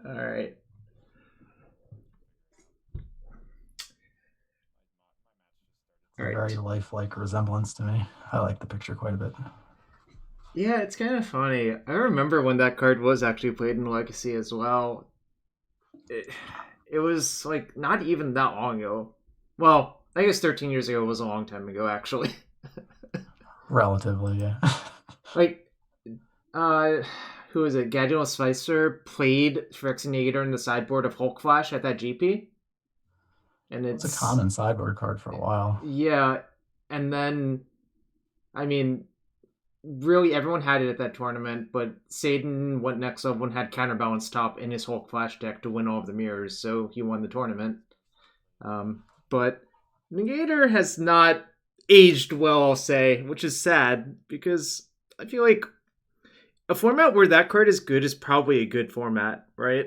All right. It's a very lifelike resemblance to me. I like the picture quite a bit. Yeah, it's kind of funny. I remember when that card was actually played in Legacy as well. It, it was like not even that long ago. Well, I guess 13 years ago was a long time ago, actually. Relatively, yeah. like, uh, who was it? Gadget Spicer played Phyrexian Negator in the sideboard of Hulk Flash at that GP, and It's a it's common sideboard card for a while. yeah, and then I mean, really everyone had it at that tournament, but Satan went next level and had Counterbalance top in his Hulk Flash deck to win all of the mirrors, so he won the tournament. But Negator has not aged well, I'll say, which is sad because I feel like a format where that card is good is probably a good format, right?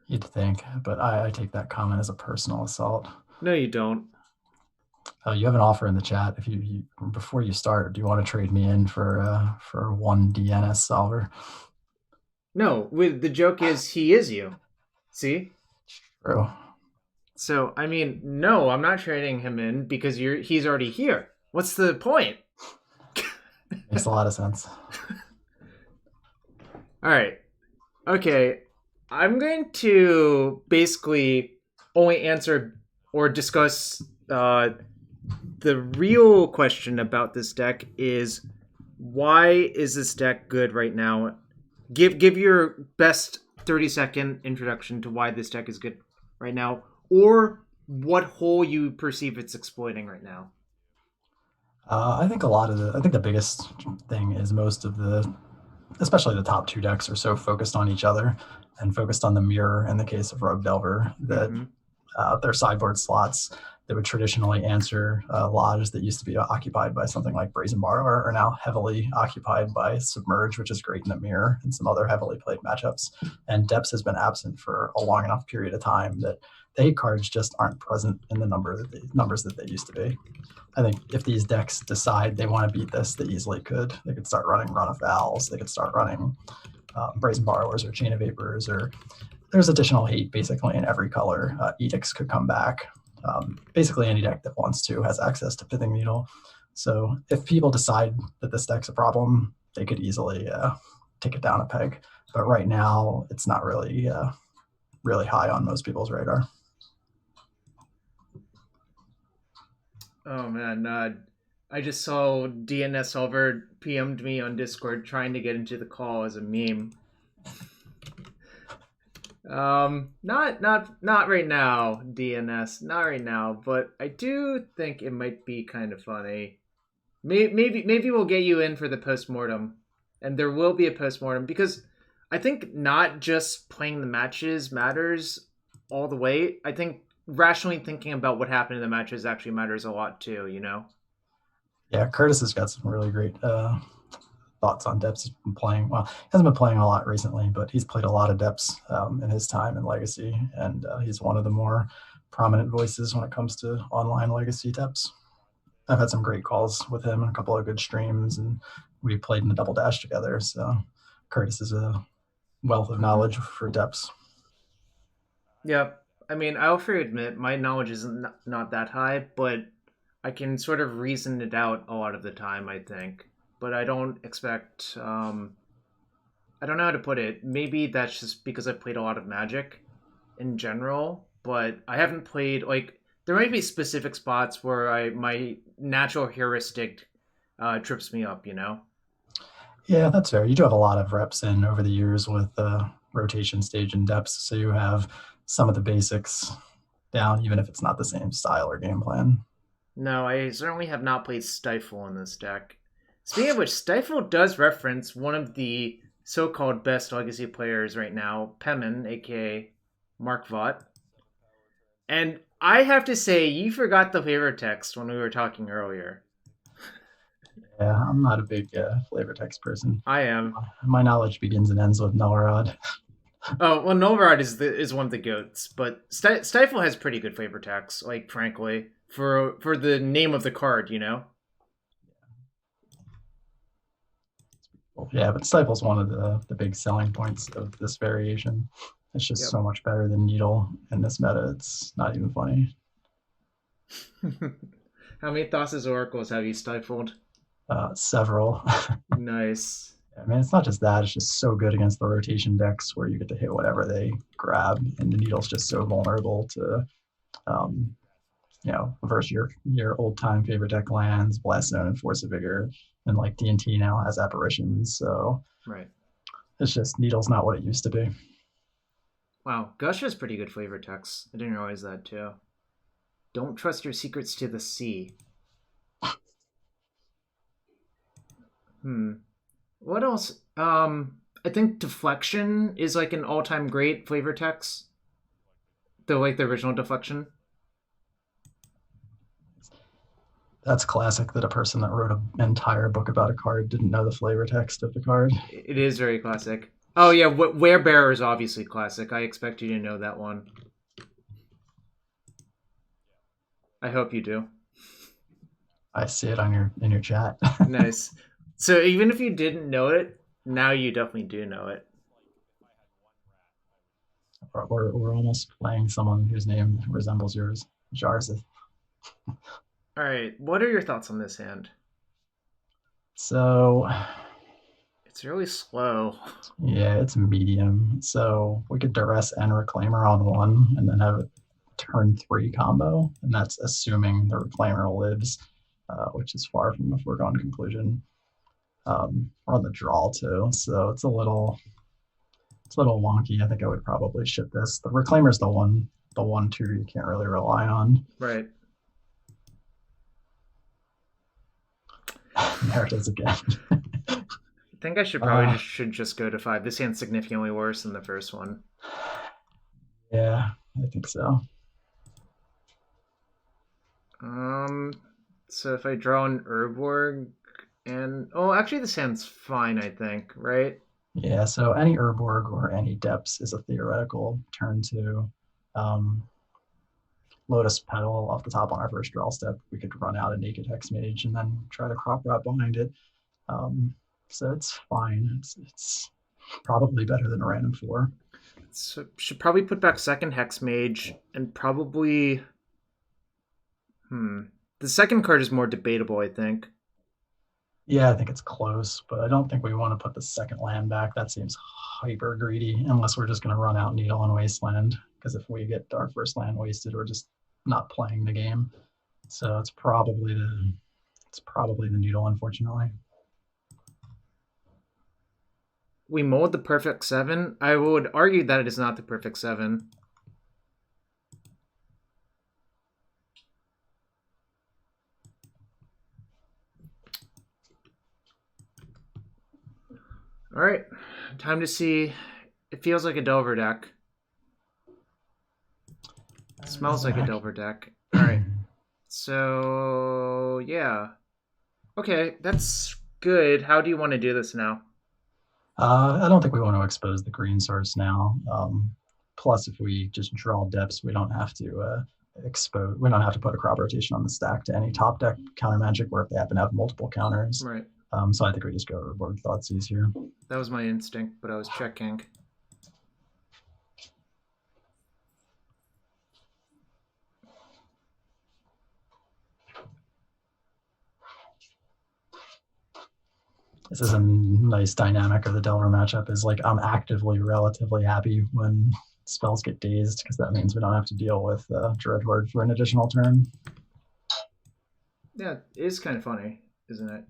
You'd think, but I take that comment as a personal assault. No, you don't. You have an offer in the chat. If you before you start, do you want to trade me in for one DNS solver? No, with the joke is he is you. See? True. So I mean, no, I'm not trading him in because he's already here. What's the point? Makes a lot of sense. All right. Okay. I'm going to basically only answer or discuss the real question about this deck is why is this deck good right now? Give your best 30-second introduction to why this deck is good right now, or what hole you perceive it's exploiting right now. I think the biggest thing is most of especially the top two decks are so focused on each other and focused on the mirror in the case of Rogue Delver that their sideboard slots that would traditionally answer lodge that used to be occupied by something like Brazen Borrower are now heavily occupied by Submerge, which is great in the mirror and some other heavily played matchups. And Depths has been absent for a long enough period of time that the hate cards just aren't present in the numbers that they used to be. I think if these decks decide they want to beat this, they easily could. They could start running Run of Vals. They could start running Brazen Borrowers or Chain of Vapors, or there's additional hate basically in every color. Edicts could come back. Basically, any deck that wants to has access to Pithing Needle. So if people decide that this deck's a problem, they could easily take it down a peg. But right now, it's not really high on most people's radar. Oh man, I just saw DNS Solver PM'd me on Discord trying to get into the call as a meme. Not right now, DNS, not right now, but I do think it might be kind of funny. Maybe we'll get you in for the postmortem, and there will be a postmortem because I think not just playing the matches matters all the way. I think rationally thinking about what happened in the matches actually matters a lot too, you know? Yeah, Curtis has got some really great thoughts on Depths. He's been playing, well, he hasn't been playing a lot recently, but he's played a lot of Depths in his time in Legacy, and he's one of the more prominent voices when it comes to online Legacy Depths. I've had some great calls with him and a couple of good streams, and we played in the Double Dash together, so Curtis is a wealth of knowledge for Depths. Yeah, I mean, I'll free admit my knowledge is not that high, but I can sort of reason it out a lot of the time, I think. But I don't expect. I don't know how to put it. Maybe that's just because I've played a lot of Magic in general, but I haven't played like there might be specific spots where my natural heuristic trips me up. You know. Yeah, that's fair. You do have a lot of reps in over the years with rotation, stage, and depths, so you have some of the basics down, even if it's not the same style or game plan. No, I certainly have not played Stifle in this deck. Speaking of which, Stifle does reference one of the so-called best legacy players right now, Pemin, aka Mark Vaught. And I have to say, you forgot the flavor text when we were talking earlier. Yeah, I'm not a big flavor text person. I am. My knowledge begins and ends with Nullrod. Oh well, Novarad is one of the goats, but Stifle has pretty good flavor text. Like frankly, for the name of the card, you know. Yeah, but Stifle's one of the big selling points of this variation. It's just Yep. so much better than Needle in this meta. It's not even funny. How many Thassa's Oracles have you stifled? Several. Nice. I mean, it's not just that; it's just so good against the rotation decks where you get to hit whatever they grab, and the Needle's just so vulnerable to, um, versus your old time favorite deck lands, Blast Zone and Force of Vigor, and like D&T now has apparitions, so Right. it's just Needle's not what it used to be. Wow, Gush has pretty good flavor text. I didn't realize that too. Don't trust your secrets to the sea. What else? I think Deflection is like an all-time great flavor text. The original Deflection. That's classic that a person that wrote an entire book about a card didn't know the flavor text of the card. It is very classic. Oh yeah, Werebearer is obviously classic. I expect you to know that one. I hope you do. I see it on in your chat. Nice. So even if you didn't know it, now you definitely do know it. We're almost playing someone whose name resembles yours, Jarzeth. All right, what are your thoughts on this hand? So it's really slow. Yeah, it's medium. So we could Duress and Reclaimer on one and then have a turn 3 combo. And that's assuming the Reclaimer lives, which is far from a foregone conclusion. We're on the draw too, so it's a little wonky. I think I would probably ship this. The Reclaimer's the 1/2 you can't really rely on. Right. There it is again. I think I should probably just go to 5. This hand's significantly worse than the first one. Yeah, I think so. So if I draw an Urborg and actually this hand's fine, I think, right? Yeah, so any Urborg or any Depths is a theoretical turn 2. Lotus Petal off the top on our first draw step. We could run out a Naked Hexmage and then try to crop rot behind it. So it's fine. It's probably better than a random 4. So should probably put back second Hexmage and probably the second card is more debatable, I think. Yeah, I think it's close, but I don't think we want to put the second land back. That seems hyper greedy, unless we're just going to run out Needle and Wasteland. Because if we get our first land wasted, we're just not playing the game. So it's probably the Needle, unfortunately. We mold the perfect 7. I would argue that it is not the perfect 7. All right, time to see. It feels like a Delver deck. It smells like a Delver deck. All right. So, yeah. Okay, that's good. How do you want to do this now? I don't think we want to expose the green source now. Plus, if we just draw Depths, we don't have to we don't have to put a crop rotation on the stack to any top deck counter magic, where if they happen to have multiple counters. Right. So I think we just go Urborg Thoughtseize here. That was my instinct, but I was checking. This is a nice dynamic of the Delver matchup. Is like I'm actively relatively happy when spells get dazed, because that means we don't have to deal with Dreadhorde for an additional turn. Yeah, it is kind of funny, isn't it?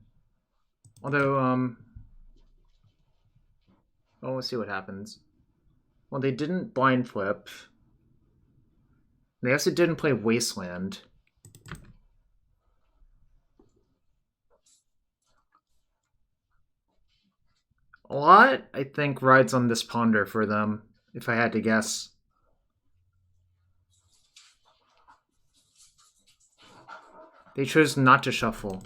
Although, we'll see what happens. Well, they didn't blind flip. They also didn't play Wasteland. A lot, I think, rides on this Ponder for them, if I had to guess. They chose not to shuffle.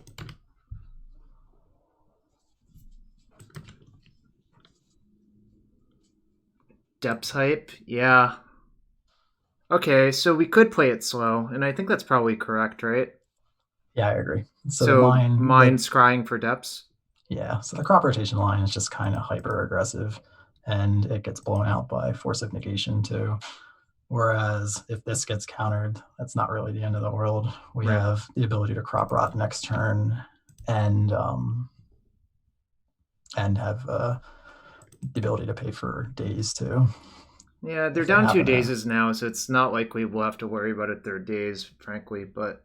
Depths hype? Yeah. Okay, so we could play it slow, and I think that's probably correct, right? Yeah, I agree. So mine scrying for depths? Yeah, so the crop rotation line is just kind of hyper aggressive, and it gets blown out by Force of Negation too. Whereas if this gets countered, that's not really the end of the world. We Right. have the ability to crop rot next turn and have the ability to pay for days too. Yeah, they're If they down 2 happen to- dazes now, so it's not likely we'll have to worry about it third days, frankly. But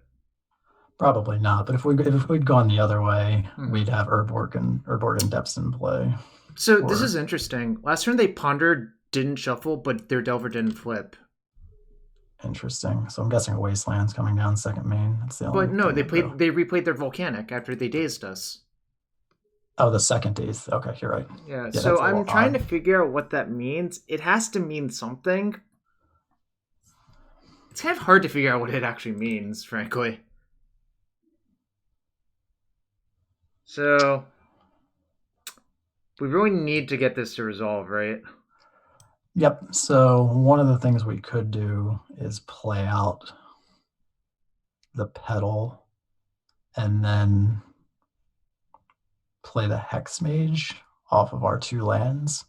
Probably not. But if we'd gone the other way, Mhm. we'd have Urborg and Depths in play. so this is interesting. Last turn they pondered, didn't shuffle, but their Delver didn't flip. Interesting. So I'm guessing a Wasteland's coming down second main. That's the only. But no, thing they to do. replayed their Volcanic after they dazed us. Oh, the second days. Okay, you're right. Yeah, Yeah, so that's a I'm little trying odd. to figure out what that means. It has to mean something. It's kind of hard to figure out what it actually means, frankly. So we really need to get this to resolve, right? Yep. So one of the things we could do is play out the Petal and then play the Hexmage off of our 2 lands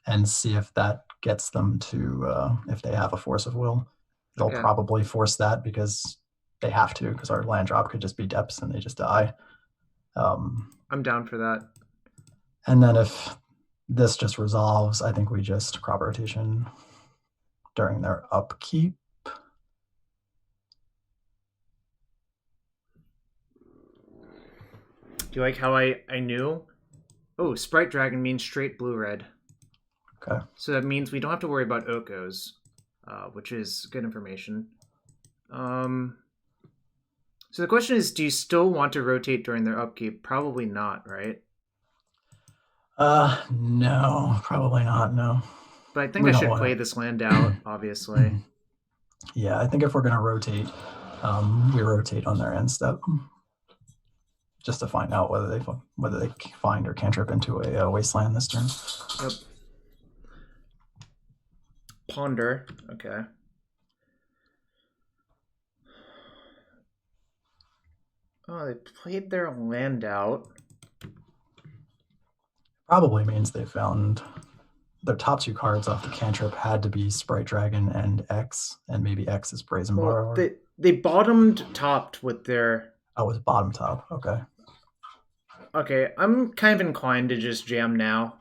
and see if that gets them to, if they have a Force of Will. They'll Okay. probably force that because they have to, because our land drop could just be Depths and they just die. I'm down for that. And then if this just resolves, I think we just crop rotation during their upkeep. Do you like how I knew? Oh, Sprite Dragon means straight blue-red. Okay. So that means we don't have to worry about Okos, which is good information. So the question is, do you still want to rotate during their upkeep? Probably not, right? No, probably not. No. But I think I should play this land out, obviously. Yeah, I think if we're going to rotate, we rotate on their end step, just to find out whether they find or cantrip into a Wasteland this turn. Yep. Ponder. Okay. Oh, they played their land out. Probably means they found their top 2 cards off the cantrip had to be Sprite Dragon and X, and maybe X is Brazen Borrower. They bottomed topped with their... Oh, it was bottom top. Okay. Okay, I'm kind of inclined to just jam now,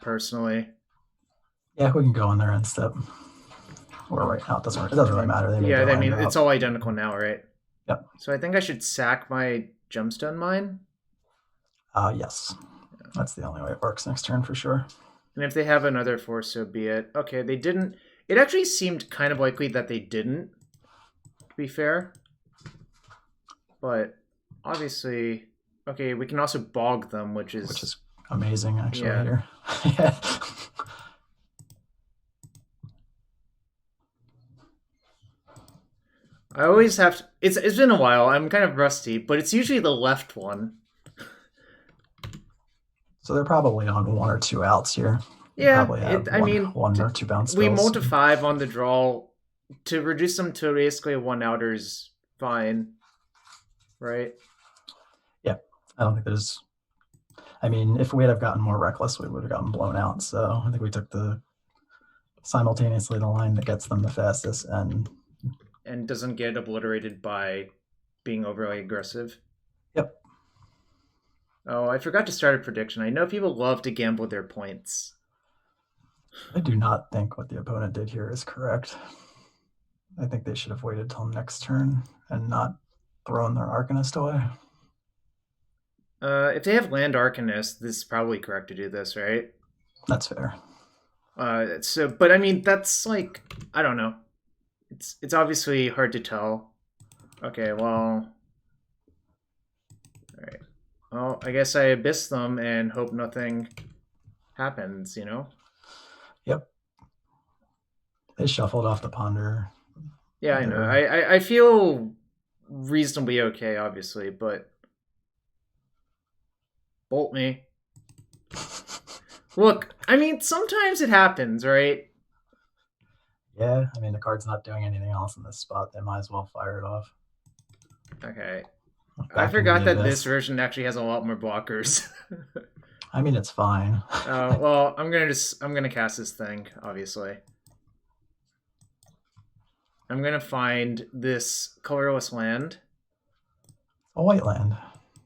personally. Yeah, we can go on their end step. Or right now, it doesn't really matter. It's all identical now, right? Yep. So I think I should sack my Gemstone Mine. Yes. That's the only way it works next turn for sure. And if they have another force, so be it. Okay, they didn't. It actually seemed kind of likely that they didn't, to be fair. But obviously, okay, we can also bog them, which is amazing, actually. Yeah. Here. I always have to. It's been a while. I'm kind of rusty, but it's usually the left one. So they're probably on 1 or 2 outs here. Yeah, one or 2 bounce we spells. mull to 5 on the draw to reduce them to basically a 1 outer is fine, right? Yeah, I don't think there's. I mean, if we had have gotten more reckless, we would have gotten blown out. So I think we took simultaneously the line that gets them the fastest and doesn't get obliterated by being overly aggressive. Yep. Oh, I forgot to start a prediction. I know people love to gamble their points. I do not think what the opponent did here is correct. I think they should have waited till next turn and not thrown their Arcanist away. If they have land Arcanist, this is probably correct to do this, right? That's fair. But I mean, that's like, I don't know. It's obviously hard to tell. Okay, well, all right. Well, I guess I abyss them and hope nothing happens, you know? Yep. They shuffled off the ponder. Yeah, I know. I feel reasonably okay, obviously, but bolt me. Look, I mean, sometimes it happens, right? Yeah, I mean, the card's not doing anything else in this spot. They might as well fire it off. Okay. I forgot that this version actually has a lot more blockers. I mean, it's fine. Well, I'm gonna cast this thing, obviously. I'm gonna find this colorless land. A white land.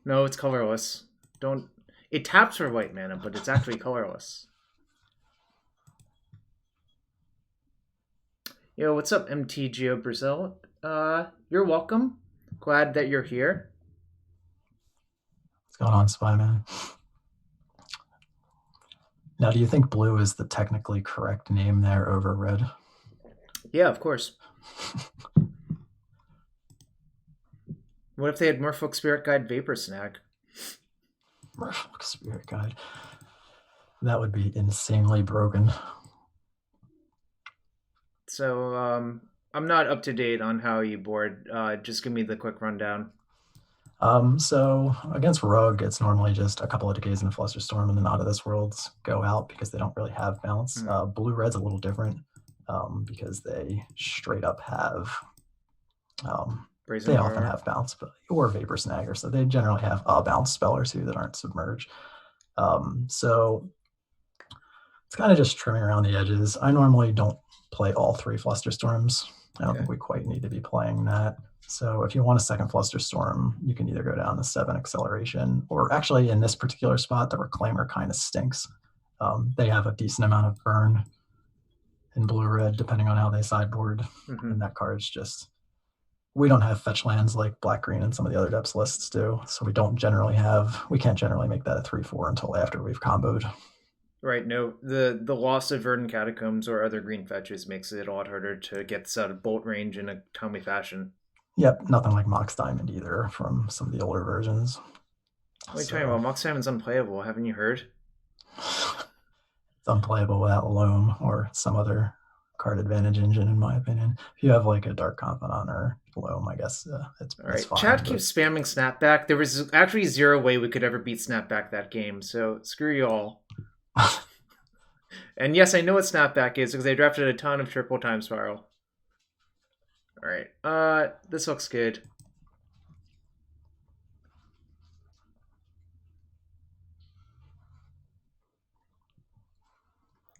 No, it's colorless. Don't. It taps for white mana, but it's actually colorless. Yo, what's up, MTGO Brazil? You're welcome. Glad that you're here. What's going on, Spyman? Now, do you think blue is the technically correct name there over red? Yeah, of course. What if they had Merfolk Spirit Guide Vapor Snag? Merfolk Spirit Guide. That would be insanely broken. So, I'm not up to date on how you board. Just give me the quick rundown. So against Rogue, it's normally just a couple of Decays and a Flusterstorm, and the Not of This Worlds go out because they don't really have bounce. Blue-Red's a little different because they straight up have... they often have bounce, or Vapor Snagger, so they generally have a bounce spell or two that aren't Submerge. So it's kind of just trimming around the edges. I normally don't play all 3 Flusterstorms. I don't think we quite need to be playing that. So if you want a second Flusterstorm, you can either go down the 7 acceleration, or actually in this particular spot, the Reclaimer kind of stinks. They have a decent amount of burn in blue-red, depending on how they sideboard. And that card's just... We don't have fetch lands like black-green and some of the other depths lists do, so we can't generally make that a 3-4 until after we've comboed. Right, no, the loss of Verdant Catacombs or other green fetches makes it a lot harder to get this out of bolt range in a timely fashion. Yep, nothing like Mox Diamond either from some of the older versions. What are you talking about? Mox Diamond's unplayable, haven't you heard? It's unplayable without Loam or some other card advantage engine, in my opinion. If you have like a Dark Confidant or Loam, I guess it's fine. Chat keeps spamming Snapback. There was actually zero way we could ever beat Snapback that game, so screw you all. And yes, I know what Snapback is because I drafted a ton of triple time spiral. Alright, this looks good.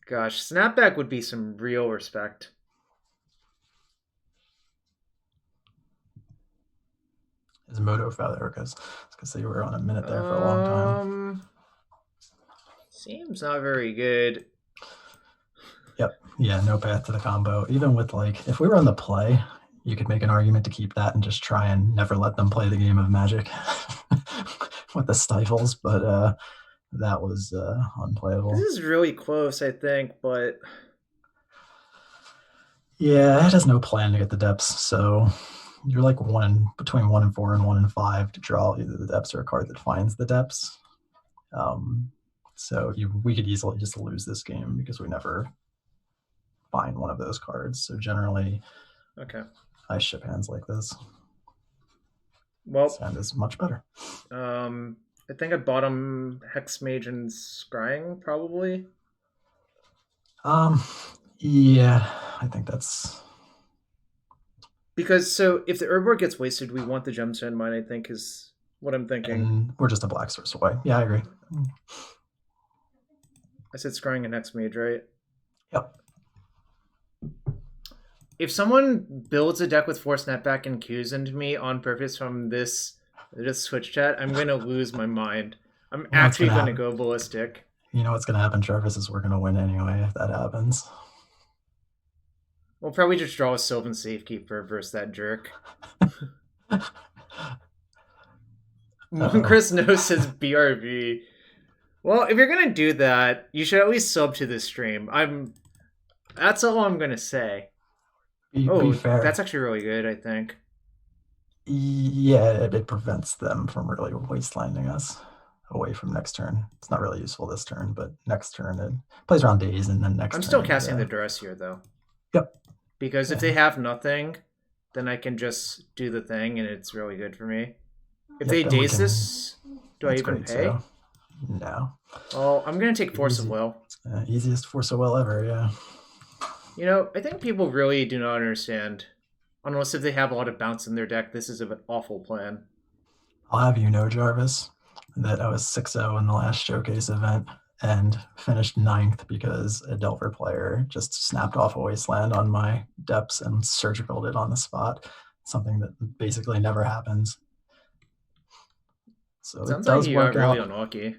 Gosh, Snapback would be some real respect. Is Moto Feather, because you were on a minute there for a long time. Seems not very good. Yep. Yeah, no path to the combo. Even with, like, if we were on the play, you could make an argument to keep that and just try and never let them play the game of Magic with the Stifles, but that was unplayable. This is really close, I think, but... Yeah, it has no plan to get the depths, so you're like between 1 and 4 and 1 and 5 to draw either the depths or a card that finds the depths. So we could easily just lose this game because we never find one of those cards. So generally, I ship hands like this. Well, Sand is much better. I think at bottom Hexmage and Scrying probably. Yeah, I think that's because so if the Urborg gets wasted, we want the Gemstone Mine. I think is what I'm thinking. And we're just a black source away. Yeah, I agree. I said Scrying and Hexmage, right? Yep. If someone builds a deck with Force Snapback and cues into me on purpose from this Twitch chat, I'm going to lose my mind. I'm actually going to go ballistic. You know what's going to happen, Travis, is we're going to win anyway if that happens. We'll probably just draw a Sylvan Safekeeper versus that jerk. Chris No says BRB. Well, if you're going to do that, you should at least sub to this stream. That's all I'm going to say. Be fair. That's actually really good, I think. Yeah, it prevents them from really wastelanding us away from next turn. It's not really useful this turn, but next turn it plays around days, and then next turn... I'm still casting the Duress here, though. Yep. Because if they have nothing, then I can just do the thing, and it's really good for me. If they daze this, do I even pay? So. No. Well, I'm going to take Force of Will. Easiest Force of Will ever, yeah. You know, I think people really do not understand. Unless if they have a lot of bounce in their deck, this is an awful plan. I'll have you know, Jarvis, that I was 6-0 in the last showcase event and finished 9th because a Delver player just snapped off a Wasteland on my depths and surgicaled it on the spot. Something that basically never happens. So it Sounds like does you got work really out. unlucky.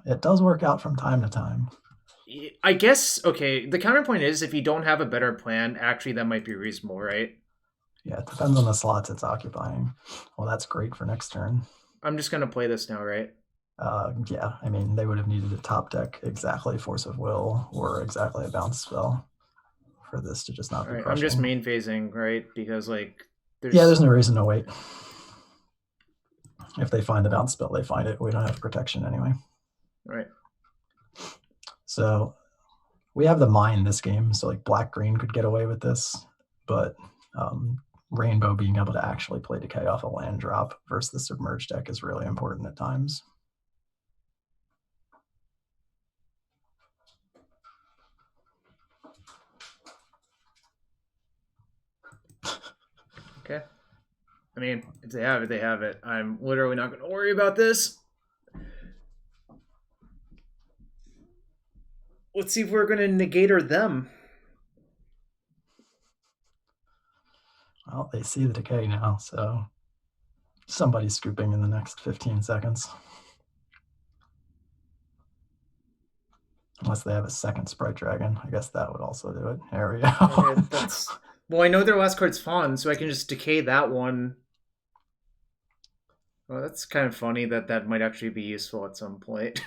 It does work out from time to time. I guess, okay, the counterpoint is if you don't have a better plan, actually that might be reasonable, right? Yeah, it depends on the slots it's occupying. Well, that's great for next turn. I'm just going to play this now, right? Yeah, I mean, they would have needed a top deck exactly Force of Will or exactly a bounce spell for this to just not be Right, crushing. I'm just main phasing, right? Because, like, there's no reason to wait. If they find the bounce spell, they find it. We don't have protection anyway. Right. So we have the mine this game, so like black-green could get away with this, but Rainbow being able to actually play Decay off a land drop versus the Submerged deck is really important at times. Okay. I mean, if they have it, they have it. I'm literally not going to worry about this. Let's see if we're going to Negator them. Well, they see the Decay now, so somebody's scooping in the next 15 seconds. Unless they have a second Sprite Dragon. I guess that would also do it. There we go. Okay, well, I know their last card's Fawn, so I can just decay that one. Well, that's kind of funny that might actually be useful at some point.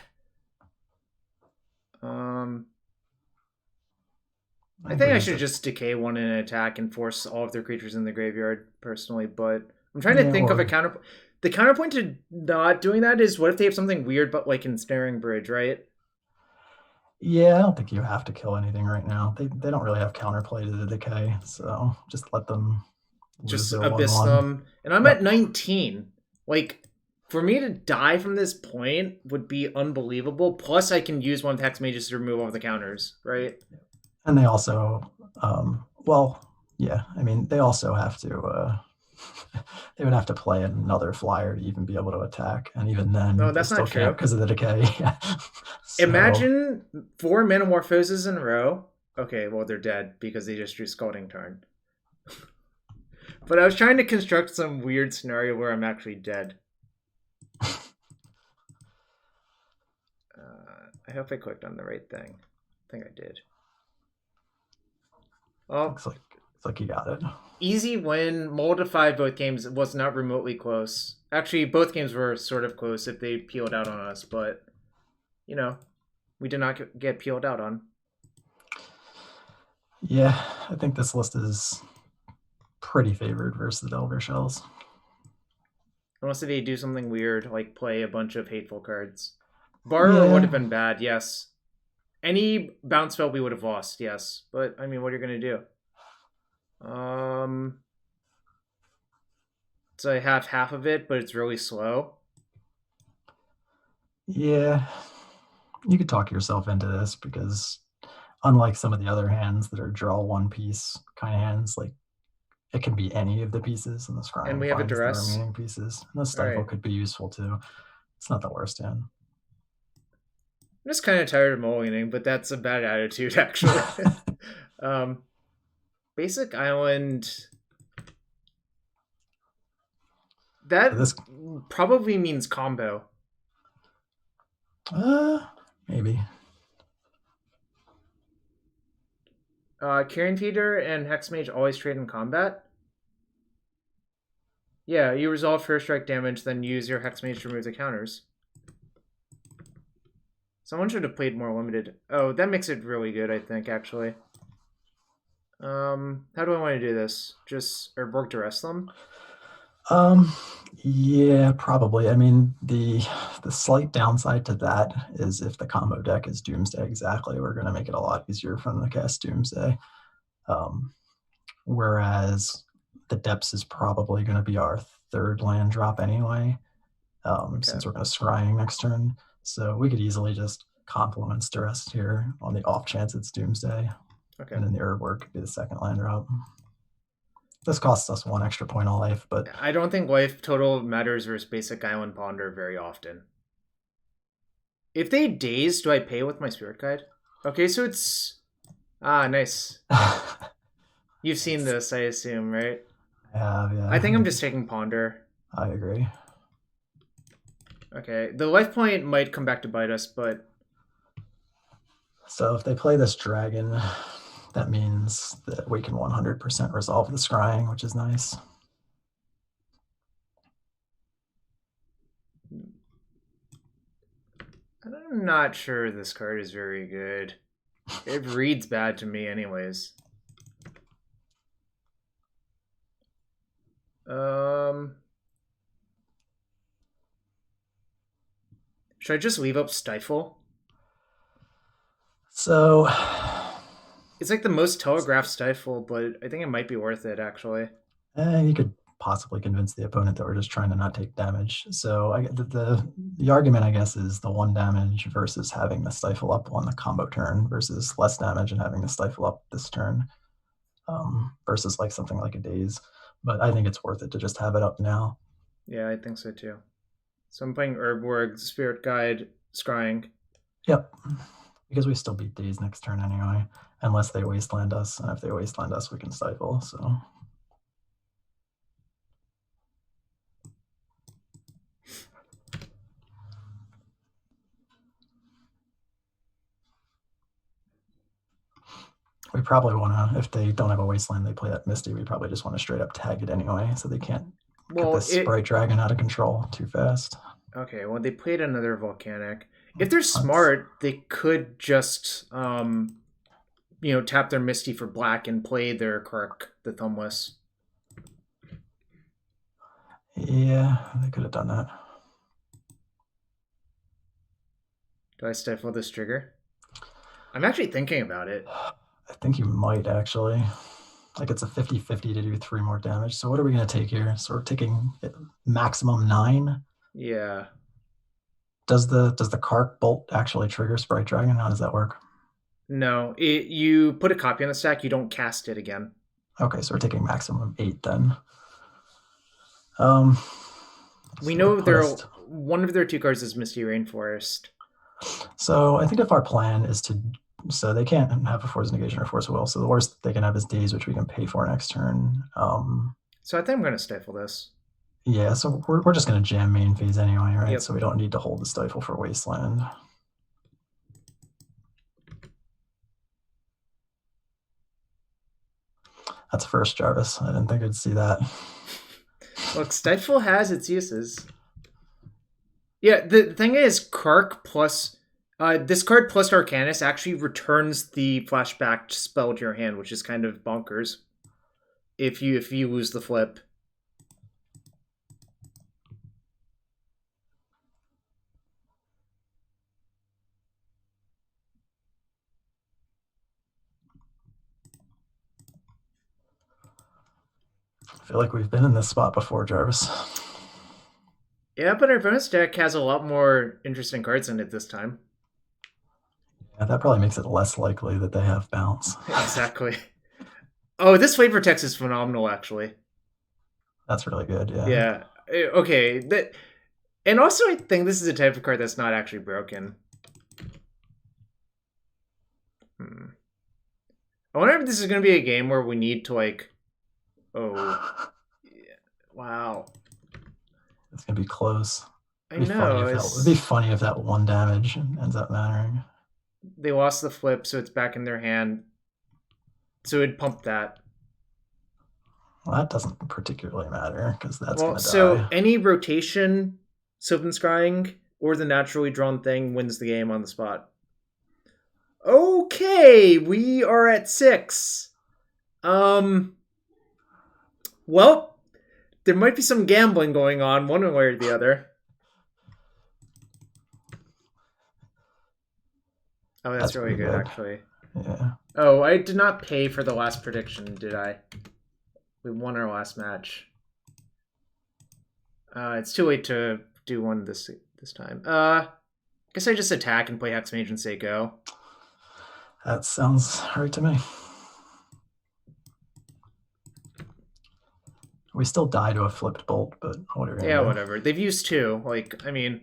I think I should just decay one in an attack and force all of their creatures in the graveyard, personally, but I'm trying to think of a counterpoint. The counterpoint to not doing that is what if they have something weird but like Ensnaring Bridge, right? Yeah, I don't think you have to kill anything right now. They don't really have counterplay to the Decay, so just let them just abyss them. And I'm at 19. Like, for me to die from this point would be unbelievable. Plus, I can use one of Hexmages to remove all the counters, right? And they also, well, yeah, I mean, they also have to, they would have to play another flyer to even be able to attack. And even then, no, that's not true. Because of the Decay. So, imagine 4 Metamorphoses in a row. Okay, well, they're dead because they just drew Scalding Tarn. But I was trying to construct some weird scenario where I'm actually dead. I hope I clicked on the right thing. I think I did. Oh, looks like you got it. Easy win. Mulled to 5 both games. It was not remotely close. Actually, both games were sort of close if they peeled out on us, but, you know, we did not get peeled out on. Yeah, I think this list is pretty favored versus the Delver Shells. Unless they do something weird, like play a bunch of hateful cards. Borrower would have been bad, yes. Any bounce spell we would have lost, yes. But, I mean, what are you going to do? So I have half of it, but it's really slow. Yeah, you could talk yourself into this because unlike some of the other hands that are draw one piece kind of hands, like it can be any of the pieces in the scrying. And we have a Duress. The remaining pieces. And the Stifle could be useful too. It's not the worst hand. I'm just kind of tired of mulliganing, but that's a bad attitude, actually. Basic Island. That probably means combo. Maybe. Carrion Feeder and Hexmage always trade in combat. Yeah, you resolve first strike damage, then use your Hexmage to remove the counters. Someone should have played more limited. Oh, that makes it really good, I think, actually. How do I want to do this? Just Urborg Duress them? Yeah, probably. I mean, the slight downside to that is if the combo deck is Doomsday exactly, we're going to make it a lot easier for them to cast Doomsday. Whereas the Depths is probably going to be our third land drop anyway, since we're going to Scrying next turn. So we could easily just Confluence Duress here on the off chance it's Doomsday. Okay. And then the Urborg could be the second land drop. This costs us 1 extra point of life, but I don't think life total matters versus Basic Island Ponder very often. If they daze, do I pay with my Spirit Guide? Okay, so it's... Ah, nice. You've seen this, I assume, right? I have, yeah. I think I'm just taking Ponder. I agree. Okay, the life point might come back to bite us, but... So if they play this dragon, that means that we can 100% resolve the scrying, which is nice. I'm not sure this card is very good. It reads bad to me anyways. Should I just leave up Stifle? So it's like the most telegraphed Stifle, but I think it might be worth it actually. You could possibly convince the opponent that we're just trying to not take damage. So the argument, I guess, is the 1 damage versus having the Stifle up on the combo turn versus less damage and having the Stifle up this turn versus like something like a Daze. But I think it's worth it to just have it up now. Yeah, I think so too. So I'm playing Urborg, Spirit Guide, Scrying. Yep. Because we still beat Daze next turn anyway, unless they Wasteland us. And if they Wasteland us, we can Stifle, so... We probably want to, if they don't have a Wasteland, they play that Misty, we probably just want to straight up tag it anyway, so they can't get this Sprite Dragon out of control too fast. Okay, well, they played another Volcanic. If they're smart, they could just, tap their Misty for black and play their Kark, the Thumbless. Yeah, they could have done that. Do I stifle this trigger? I'm actually thinking about it. I think you might, actually. Like, it's a 50-50 to do 3 more damage. So what are we going to take here? So we're taking maximum 9? Yeah. Does the Kark Bolt actually trigger Sprite Dragon? How does that work? No. You put a copy on the stack, you don't cast it again. Okay, so we're taking maximum 8 then. We know one of their 2 cards is Misty Rainforest. So I think if our plan is to... So they can't have a Force Negation or Force of Will. So the worst they can have is Daze, which we can pay for next turn. So I think I'm going to stifle this. Yeah, so we're just going to jam main phase anyway, right? Yep. So we don't need to hold the Stifle for Wasteland. That's first, Jarvis. I didn't think I'd see that. Look, Stifle has its uses. Yeah, the thing is, Kark plus... this card plus Arcanus actually returns the flashback spell to your hand, which is kind of bonkers. If you lose the flip. I feel like we've been in this spot before, Jarvis. Yeah, but our bonus deck has a lot more interesting cards in it this time. Yeah, that probably makes it less likely that they have bounce. Exactly. Oh, this Flavor Text is phenomenal, actually. That's really good, yeah. Yeah. Okay. And also, I think this is a type of card that's not actually broken. I wonder if this is going to be a game where we need to, like... Oh. Yeah. Wow. It's going to be close. I know. It'd be funny if that 1 damage ends up mattering. They lost the flip, so it's back in their hand. So it'd pump that. Well, that doesn't particularly matter, because that's going to die. So any rotation, Sylvan Scrying, or the naturally drawn thing wins the game on the spot. Okay, we are at 6. Well, there might be some gambling going on, one way or the other. Oh, that's really good, actually. Yeah. Oh, I did not pay for the last prediction, did I? We won our last match. It's too late to do one this time. Guess I just attack and play Hexmage and say go. That sounds right to me. We still die to a flipped bolt, but whatever. Yeah, whatever. They've used 2. Like, I mean...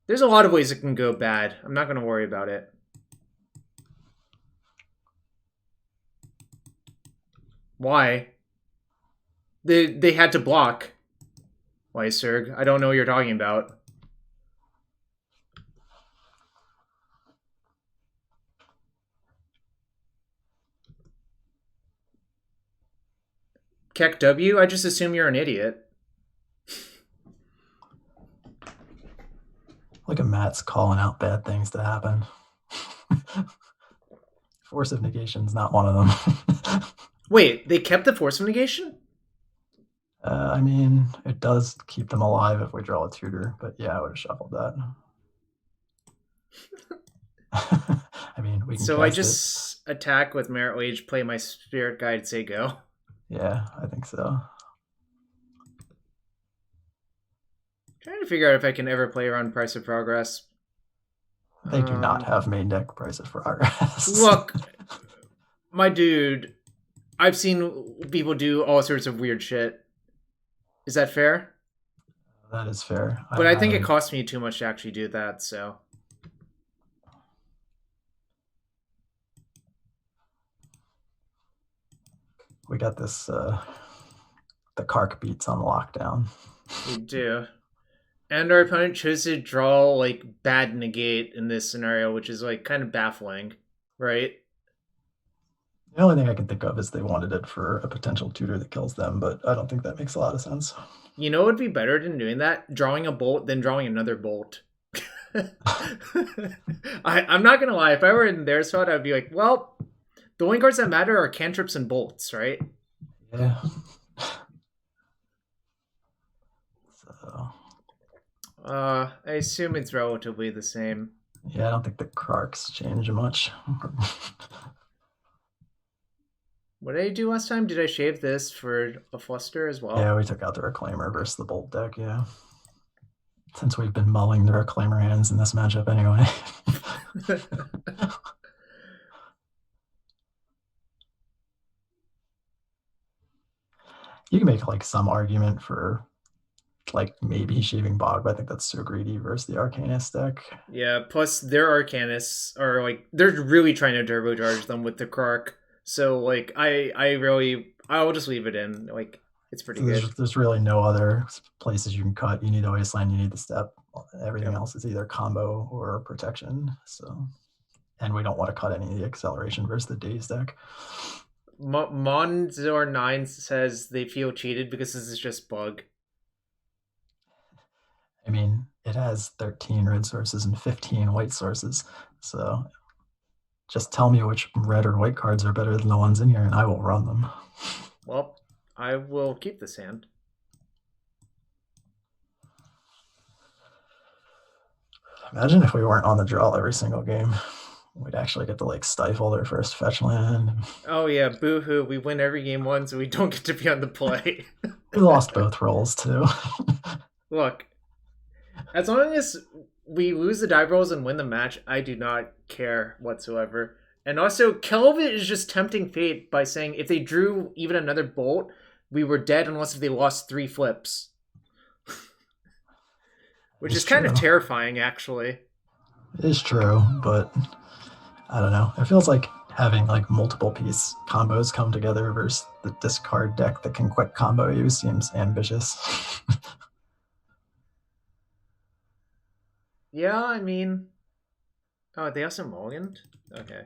There's a lot of ways it can go bad. I'm not going to worry about it. Why? They had to block. Why, Serg? I don't know what you're talking about. Keck W? I just assume you're an idiot. Look at Matt's calling out bad things to happen. Force of Negation's not one of them. Wait, they kept the Force of Negation? I mean, it does keep them alive if we draw a tutor, but yeah, I would have shuffled that. I mean, we can. So I just attack with Merit Wage, play my Spirit Guide, say go. Yeah, I think so. Trying to figure out if I can ever play around Price of Progress. They do not have main deck Price of Progress. Look, my dude, I've seen people do all sorts of weird shit. Is that fair? That is fair. But I think it costs me too much to actually do that, so. We got this, the Kark beats on lockdown. We do. And our opponent chose to draw, like, bad negate in this scenario, which is, like, kind of baffling, right? The only thing I can think of is they wanted it for a potential tutor that kills them, but I don't think that makes a lot of sense. You know what would be better than doing that? Drawing a bolt, then drawing another bolt. I'm not going to lie. If I were in their spot, I'd be like, well, the only cards that matter are cantrips and bolts, right? Yeah. So. I assume it's relatively the same. Yeah, I don't think the Karks change much. What did I do last time? Did I shave this for a Fluster as well? Yeah, we took out the Reclaimer versus the Bolt deck, yeah. Since we've been mulling the Reclaimer hands in this matchup anyway. You can make like some argument for like maybe shaving Bog, but I think that's so greedy versus the Arcanist deck. Yeah, plus their Arcanists are like, they're really trying to turbocharge them with the Kark. So like I'll just leave it in. Like it's pretty so good. There's really no other places you can cut. You need the Wasteland, you need the Step. Everything else is either combo or protection. So, and we don't want to cut any of the acceleration versus the Daze deck. Monzor9 says they feel cheated because this is just Bug. I mean, it has 13 red sources and 15 white sources. So just tell me which red or white cards are better than the ones in here, and I will run them. Well, I will keep this hand. Imagine if we weren't on the draw every single game. We'd actually get to like stifle their first fetch land. Oh yeah, boo-hoo. We win every game one, so we don't get to be on the play. We lost both rolls too. Look, as long as we lose the die rolls and win the match, I do not care whatsoever. And also, Kelvin is just tempting fate by saying if they drew even another bolt, we were dead unless if they lost 3 flips. Which is kind of terrifying, actually. It is true, but I don't know. It feels like having like multiple piece combos come together versus the discard deck that can quick combo you seems ambitious. Yeah, I mean... Oh, they also mulliganed? Okay.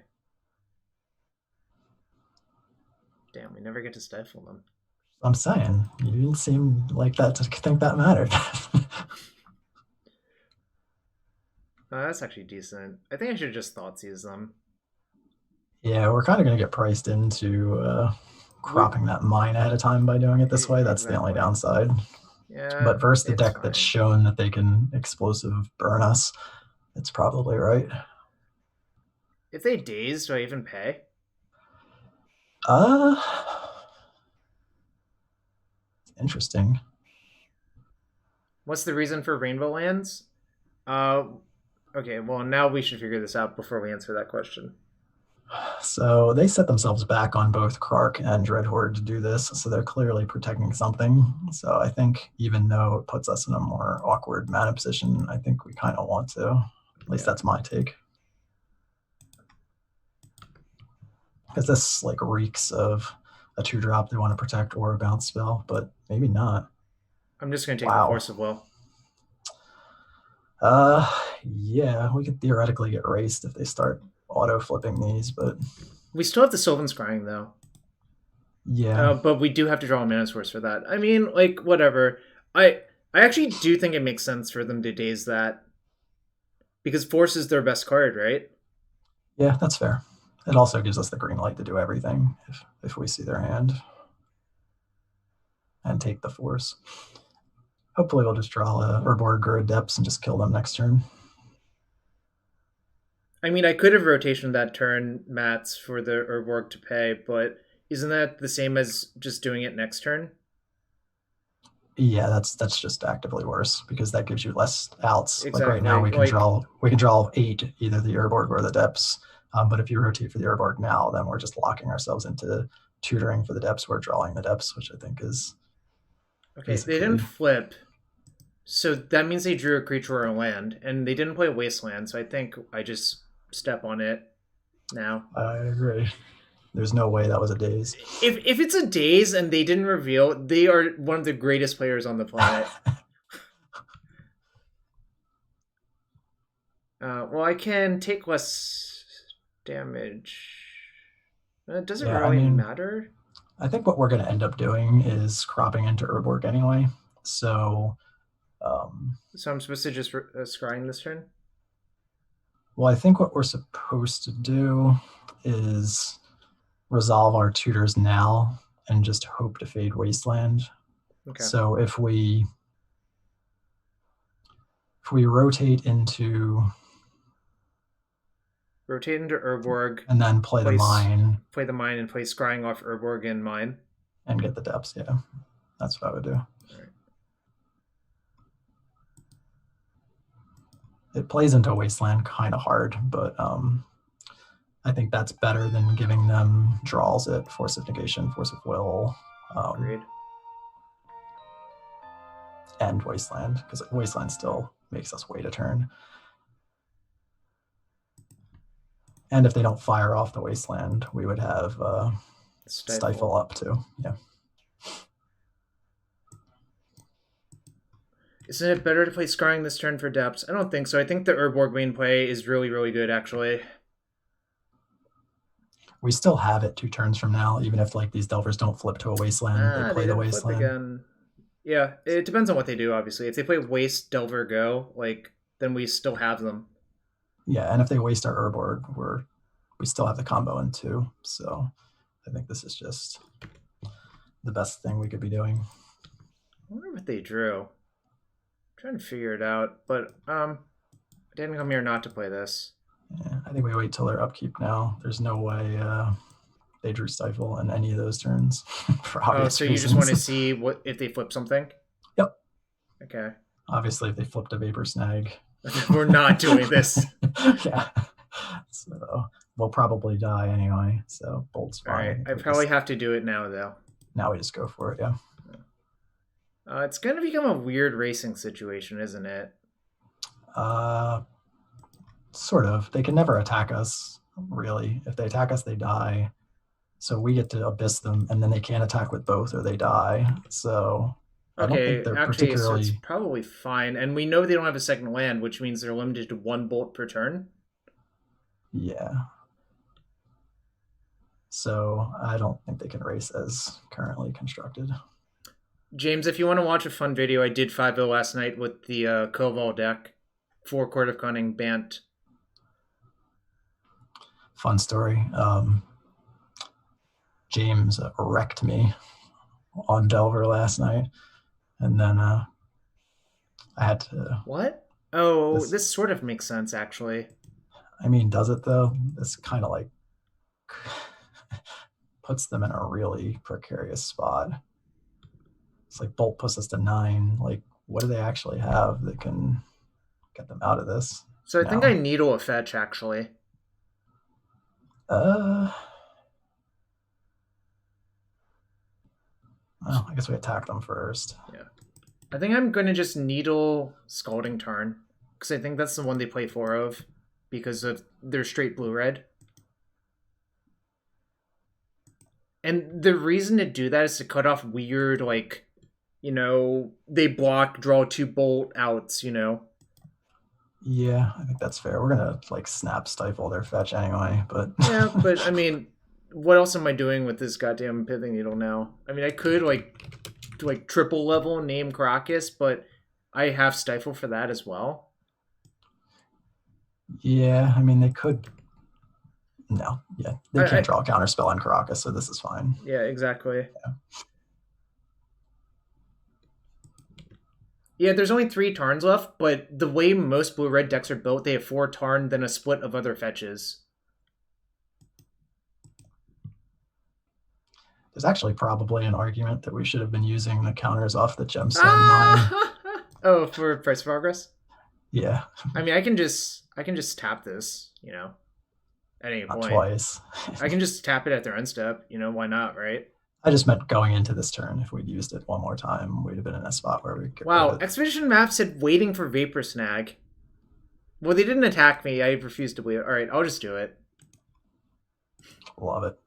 Damn, we never get to stifle them. I'm saying, you didn't seem like that to think that mattered. That's actually decent. I think I should just Thoughtseize them. Yeah, we're kind of going to get priced into cropping that mine ahead of time by doing it this way. That's the only downside. Yeah, but versus the deck that's shown that they can explosive burn us, it's probably right. If they daze, do I even pay? Interesting. What's the reason for Rainbow Lands? Okay, well, now we should figure this out before we answer that question. So they set themselves back on both Krark and Dreadhorde to do this, so they're clearly protecting something. So I think even though it puts us in a more awkward mana position, I think we kind of want to. At least that's my take. Because this like reeks of a 2-drop they want to protect or a bounce spell, but maybe not. I'm just going to take the Force of Will. Yeah, we could theoretically get raced if they start auto flipping these, but we still have the Sylvan Scrying though. Yeah, but we do have to draw a mana source for that. I mean, like whatever. I actually do think it makes sense for them to daze that because Force is their best card, right? Yeah, that's fair. It also gives us the green light to do everything if we see their hand and take the Force. Hopefully we'll just draw a Urborg or a Depths and just kill them next turn. I mean, I could have rotation that turn mats for the Urborg to pay, but isn't that the same as just doing it next turn? Yeah, that's just actively worse because that gives you less outs. Exactly. Like right now we can draw 8, either the Urborg or the Depths. But if you rotate for the Urborg now, then we're just locking ourselves into tutoring for the Depths. We're drawing the Depths, which I think is okay. They didn't flip, so that means they drew a creature or a land, and they didn't play a Wasteland. So I think I just step on it now. I agree. There's no way that was a daze. If it's a daze and they didn't reveal, they are one of the greatest players on the planet. Well, I can take less damage. It doesn't really matter. I think what we're going to end up doing is cropping into Urborg anyway. So I'm supposed to just scrying this turn? Well, I think what we're supposed to do is resolve our tutors now and just hope to fade Wasteland. Okay. So if we rotate into Urborg and then play the mine and play scrying off Urborg and mine and get the Depths, yeah, that's what I would do. Right. It plays into Wasteland kind of hard, but I think that's better than giving them draws at Force of Negation, Force of Will, Agreed. And Wasteland, because Wasteland still makes us wait a turn. And if they don't fire off the Wasteland, we would have Stifle up too. Yeah. Isn't it better to play Scrying this turn for Depths? I don't think so. I think the Urborg main play is really, really good, actually. We still have it 2 turns from now, even if like these Delvers don't flip to a Wasteland. They play the Wasteland. Again. Yeah, it depends on what they do, obviously. If they play Waste, Delver, Go, then we still have them. Yeah, and if they waste our Urborg, we still have the combo in 2. So I think this is just the best thing we could be doing. I wonder what they drew. I'm trying to figure it out, but I didn't come here not to play this. Yeah, I think we wait till their upkeep now. There's no way they drew Stifle in any of those turns. For obvious reasons. You just want to see what if they flip something? Yep. Okay. Obviously, if they flipped a Vapor Snag. We're not doing this. Yeah. So we'll probably die anyway. So Bolt's fine. All right. I probably have to do it now, though. Now we just go for it, yeah. It's going to become a weird racing situation, isn't it? Sort of. They can never attack us, really. If they attack us, they die. So we get to Abyss them, and then they can't attack with both or they die. So I don't think they're particularly... so it's probably fine. And we know they don't have a second land, which means they're limited to 1 bolt per turn. Yeah. So I don't think they can race as currently constructed. James, if you want to watch a fun video, I did 5-0 last night with the Koval deck. 4 Court of Cunning, Bant. Fun story. James wrecked me on Delver last night. And then I had to... What? Oh, this sort of makes sense, actually. I mean, does it, though? It's kind of like... puts them in a really precarious spot. It's like Bolt puts us to 9. Like, what do they actually have that can get them out of this? So I think I needle a fetch, actually. Uh, well, I guess we attack them first. Yeah. I think I'm going to just Needle Scalding Tarn, because I think that's the one they play 4 of, because of their straight blue-red. And the reason to do that is to cut off weird, like, you know, they block, draw 2 bolt outs, you know? Yeah, I think that's fair. We're gonna like snap stifle their fetch anyway, but Yeah, but I mean, what else am I doing with this goddamn Pithing Needle now? I mean, I could, like triple level name Karakas, but I have Stifle for that as well. yeah, I mean they could. No, yeah, they can't draw a counter spell on Karakas, so this is fine. Yeah, exactly. Yeah, there's only 3 Tarns left, but the way most blue-red decks are built, they have 4 Tarn, then a split of other fetches. There's actually probably an argument that we should have been using the counters off the Gemstone Mine. Oh, for price progress? Yeah. I mean, I can just tap this, you know, at any point. Twice. I can just tap it at their end step, you know, why not, right? I just meant going into this turn. If we'd used it one more time, we'd have been in a spot where we could. Wow, Expedition Map said waiting for Vapor Snag. Well, they didn't attack me. I refuse to believe it. Alright, I'll just do it. Love it.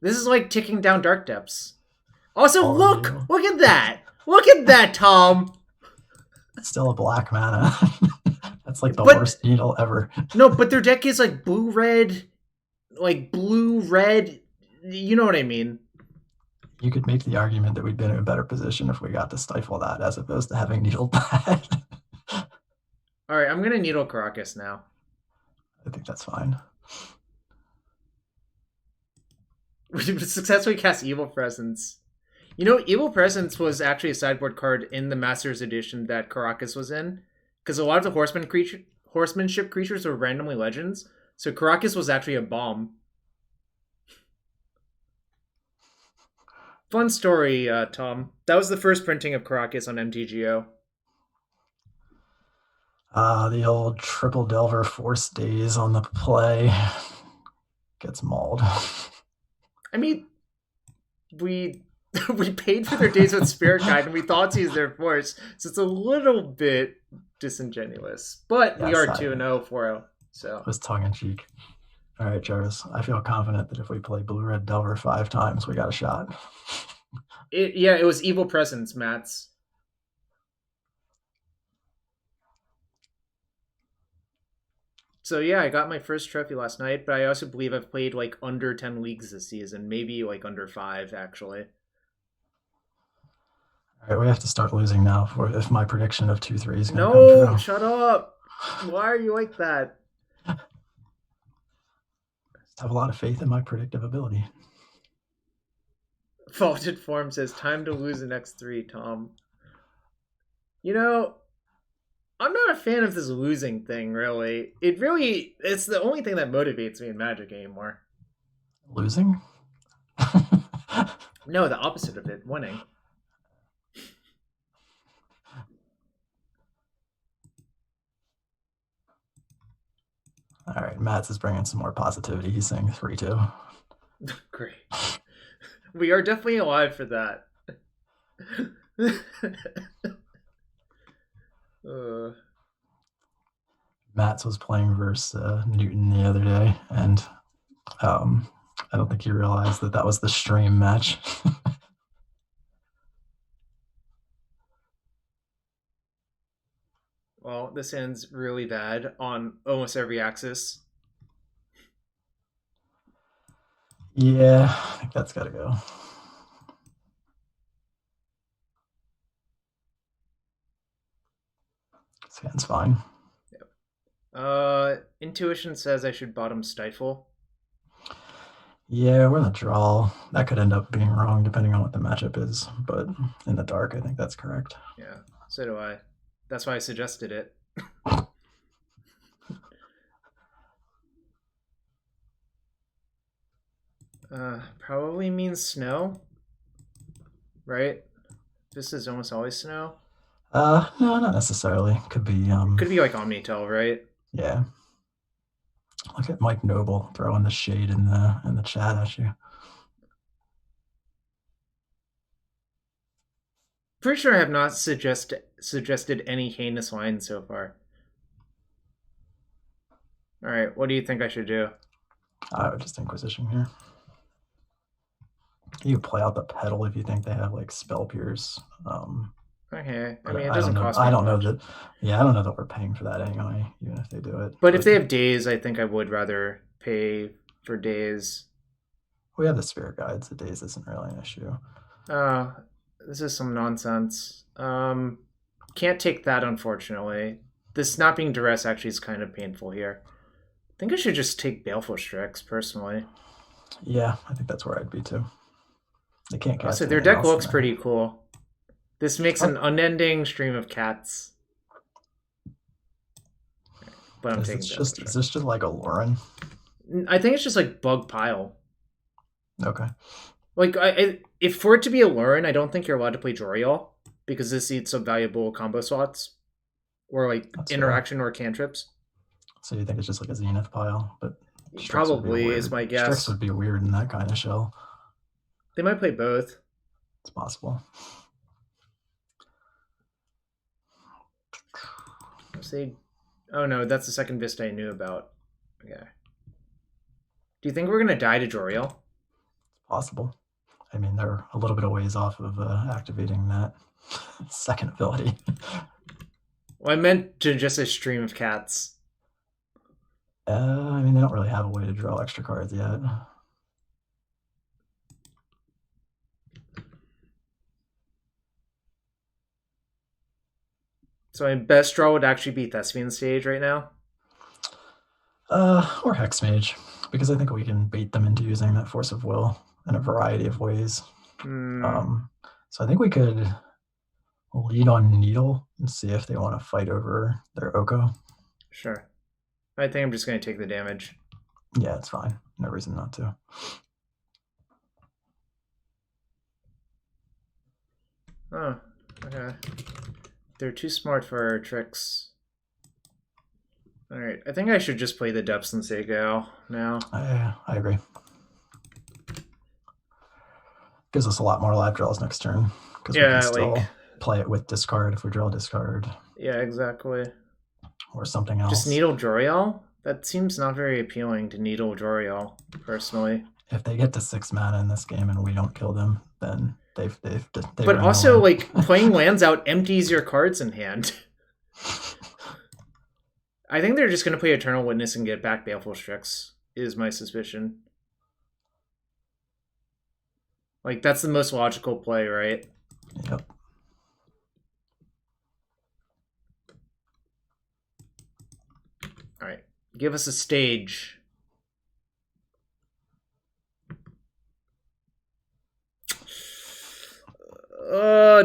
This is like ticking down Dark Depths. Also, look at that! Look at that, Tom! It's still a black mana. That's like the worst needle ever. No, but their deck is like blue-red, like blue-red. You know what I mean? You could make the argument that we'd been in a better position if we got to stifle that as opposed to having needle that. Alright, I'm gonna Needle Karakas now. I think that's fine. We successfully cast Evil Presence. You know, Evil Presence was actually a sideboard card in the Masters Edition that Karakas was in, because a lot of the horsemanship creatures were randomly legends, so Karakas was actually a bomb. Fun story, Tom. That was the first printing of Karakas on MTGO. The old Triple Delver Force days on the play gets mauled. I mean, we paid for their days with Spirit Guide and we Thoughtseize their Force, so it's a little bit disingenuous. But yes, we are 2-0, 4-0. So it was tongue-in-cheek. All right, Jarvis. I feel confident that if we play Blue-Red Delver 5 times, we got a shot. It was Evil Presence, Mats. So yeah, I got my first trophy last night, but I also believe I've played like under 10 leagues this season, maybe like under 5 actually. All right, we have to start losing now if my prediction of 2-3 is going to come true. No, shut up. Why are you like that? I have a lot of faith in my predictive ability. Faulted Form says, time to lose the next 3, Tom. You know, I'm not a fan of this losing thing, really. It's the only thing that motivates me in Magic anymore. Losing? No, the opposite of it, winning. All right, Mats is bringing some more positivity. He's saying 3-2. Great. We are definitely alive for that. Mats was playing versus Newton the other day, and I don't think he realized that was the stream match. Well, this ends really bad on almost every axis. Yeah, I think that's got to go. This hand's fine. Yep. Intuition says I should bottom Stifle. Yeah, we're in the draw. That could end up being wrong depending on what the matchup is, but in the dark, I think that's correct. Yeah, so do I. That's why I suggested it. Probably means snow, right? This is almost always snow. No, not necessarily. Could be like Omnitel, right? Yeah. Look at Mike Noble throwing the shade in the chat at you. Pretty sure I have not suggested any heinous line so far. All right, what do you think I should do? I would just Inquisition here. You play out the Petal if you think they have like Spell Pierce. Okay, I mean it doesn't cost me. I don't much. know that. Yeah, I don't know that we're paying for that anyway, even if they do it. But if they have Daze, I think I would rather pay for Daze. We have the Spirit Guides. The Daze isn't really an issue. This is some nonsense. Can't take that, unfortunately. This not being Duress actually is kind of painful here. I think I should just take Baleful Strix, personally. Yeah, I think that's where I'd be too. They can't cast. So their deck looks pretty cool. This makes an unending stream of cats. But I'm taking Is this just like a Lauren? I think it's just like Bug Pile. Okay. Like, if for it to be a Lauren, I don't think you're allowed to play Joriel, because this eats some valuable combo slots. Or like interaction or cantrips. So you think it's just like a Zenith pile? But probably is my guess. Strix would be weird in that kind of shell. They might play both. It's possible. See, oh no, that's the second Vista I knew about. Okay. Do you think we're gonna die to Joriel? It's possible. I mean, they're a little bit of ways off of activating that second ability. Well, I meant to just a stream of cats. I mean, they don't really have a way to draw extra cards yet. So my best draw would actually be Thespian Stage right now? Or Hexmage, because I think we can bait them into using that Force of Will in a variety of ways. So I think we could lead on Needle and see if they want to fight over their Oko. Sure. I think I'm just going to take the damage. Yeah, it's fine. No reason not to. Oh, okay. They're too smart for our tricks. Alright, I think I should just play the Depths and say go now. I agree. Gives us a lot more live draws next turn. Because we can still play it with discard if we draw discard. Yeah, exactly. Or something else. Just Needle Joriel? That seems not very appealing to Needle Joriel, personally. If they get to 6 mana in this game and we don't kill them, then they've but also, like, playing lands out empties your cards in hand. I think they're just going to play Eternal Witness and get back Baleful Strix, is my suspicion. Like, that's the most logical play, right? Yep. Alright, give us a stage.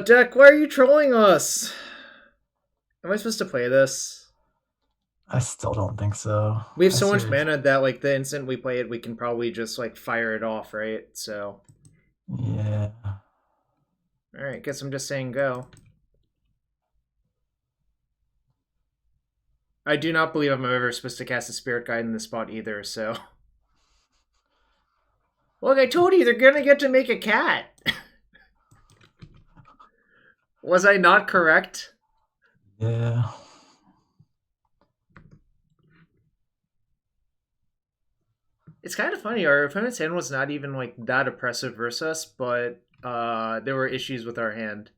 Deck, why are you trolling us? Am I supposed to play this? I still don't think so. We have so much mana that, like, the instant we play it, we can probably just, like, fire it off, right? So. Yeah. Alright, guess I'm just saying go. I do not believe I'm ever supposed to cast a Spirit Guide in this spot either, so. Look, I told you, they're gonna get to make a cat! Was I not correct? Yeah. It's kind of funny. Our opponent's hand was not even like that oppressive versus us, but there were issues with our hand.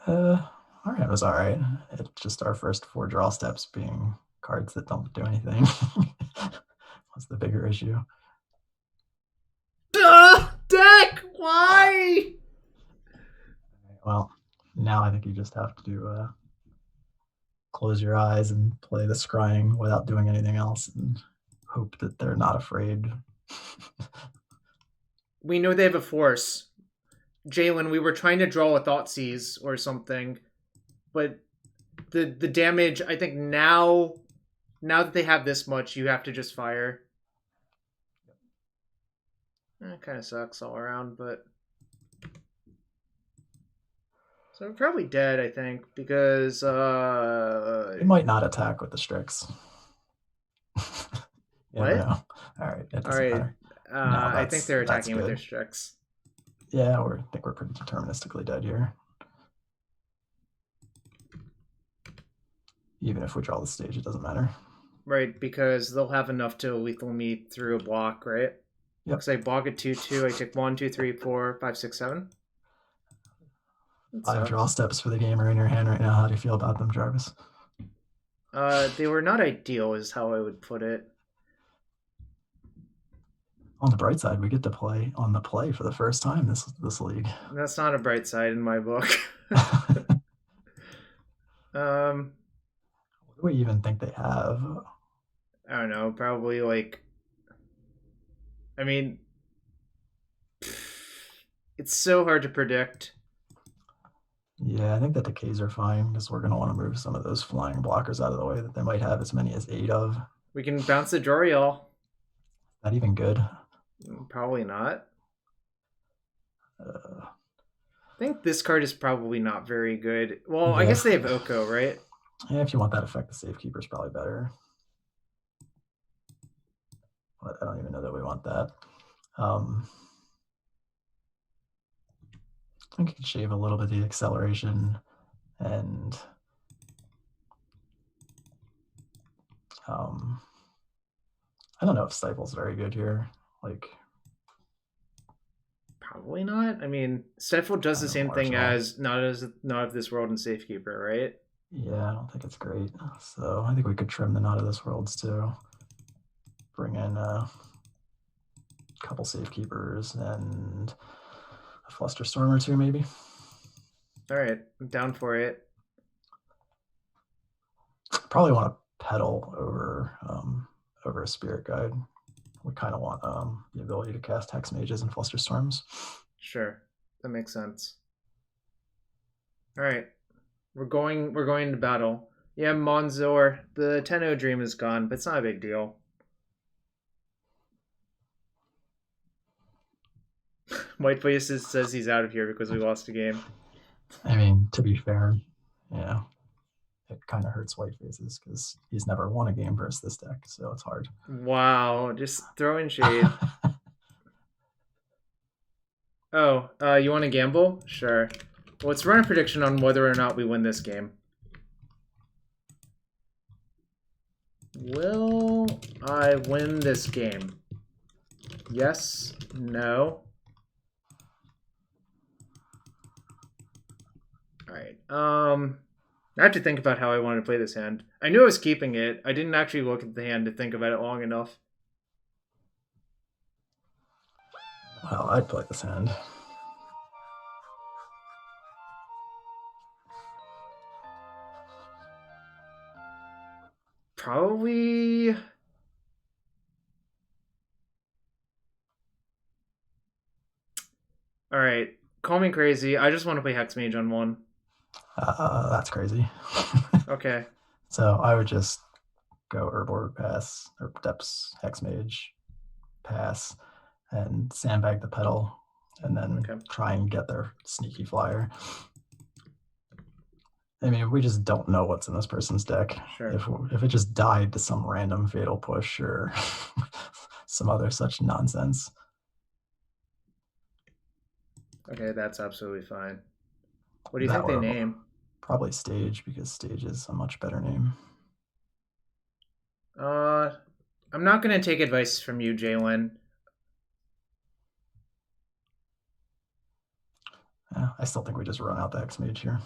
Our hand was alright. It's just our first 4 draw steps being cards that don't do anything. Was the bigger issue. Deck! Why? Well, now I think you just have to close your eyes and play the scrying without doing anything else and hope that they're not afraid. We know they have a force. Jalen, we were trying to draw a Thoughtseize or something, but the damage, I think now that they have this much, you have to just fire. It kind of sucks all around, but... So we're probably dead, I think, because... They might not attack with the Strix. You never What? know. All right, it All doesn't right. matter. No, I think they're that's attacking with their good. Strix. Yeah, I think we're pretty deterministically dead here. Even if we draw the stage, it doesn't matter. Right, because they'll have enough to lethal me through a block, right? Yep. Because I block at 2/2, I take 1, 2, 3, 4, 5, 6, 7. 5 draw steps for the game are in your hand right now. How do you feel about them, Jarvis? They were not ideal, is how I would put it. On the bright side, we get to play on the play for the first time this league. That's not a bright side in my book. What do we even think they have? I don't know, probably like. I mean, it's so hard to predict. Yeah, I think the decays are fine because we're going to want to move some of those flying blockers out of the way that they might have as many as 8 of. We can bounce the Joriel. Not even good. Probably not. I think this card is probably not very good. Well, yeah. I guess they have Oko, right? Yeah, if you want that effect, the Safekeeper is probably better. But I don't even know that we want that. I think you can shave a little bit of the acceleration and I don't know if Stifle's very good here. Like, probably not. I mean, Stifle does the same thing as not of this world and Safekeeper, right? Yeah, I don't think it's great. So I think we could trim the Not of This Worlds too. Bring in a couple Safekeepers and a Flusterstorm or two, maybe. All right, I'm down for it. Probably want to Petal over a Spirit Guide. We kind of want the ability to cast Hexmages and Flusterstorms. Sure, that makes sense. All right, we're going to battle. Yeah, Monzor. The Tenno Dream is gone, but it's not a big deal. White Faces says he's out of here because we lost a game. I mean, to be fair, yeah, it kind of hurts White Faces because he's never won a game versus this deck, so it's hard. Wow, just throwing shade. Oh, you want to gamble? Sure. Well, let's run a prediction on whether or not we win this game. Will I win this game? Yes, no. All right. I have to think about how I want to play this hand. I knew I was keeping it. I didn't actually look at the hand to think about it long enough. Well, I'd play this hand. Probably. All right. Call me crazy. I just want to play Hexmage on one. That's crazy. Okay. So I would just go Urborg pass, or Depths Hexmage pass, and sandbag the Petal, and then try and get their sneaky flyer. I mean, we just don't know what's in this person's deck. Sure. If it just died to some random Fatal Push or some other such nonsense. Okay, that's absolutely fine. What do you think they name? Probably Stage, because Stage is a much better name. I'm not going to take advice from you, Jalen. Yeah, I still think we just run out the Hexmage here.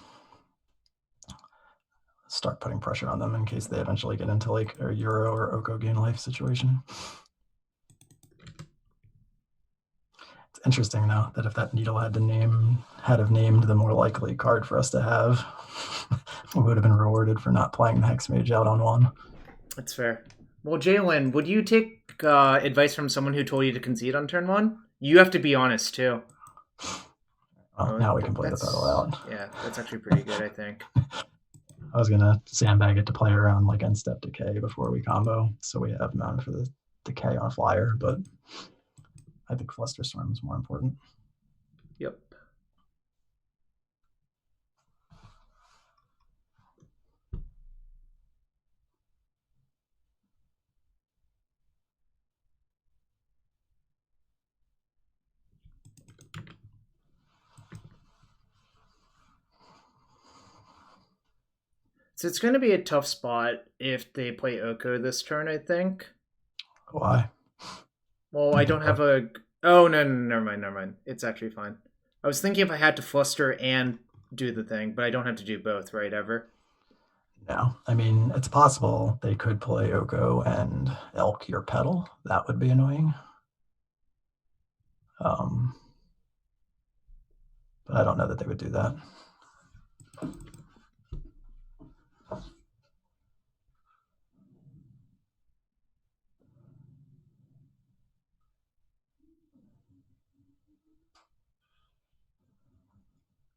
Start putting pressure on them in case they eventually get into like a Euro or Oko gain life situation. It's interesting though that if that Needle had have named the more likely card for us to have, we would have been rewarded for not playing the Hexmage out on one. That's fair. Well, Jalen, would you take advice from someone who told you to concede on turn one? You have to be honest too. Well, now we can play the Petal out. Yeah, that's actually pretty good, I think. I was going to sandbag it to play around like end-step Decay before we combo, so we have Mana for the Decay on a flyer, but I think Flusterstorm is more important. Yep. So it's going to be a tough spot if they play Oko this turn, I think. Why? Well, I don't have a... Oh, no, never mind, never mind. It's actually fine. I was thinking if I had to fluster and do the thing, but I don't have to do both, right, ever? No. I mean, it's possible they could play Oko and Elk your Petal. That would be annoying. But I don't know that they would do that.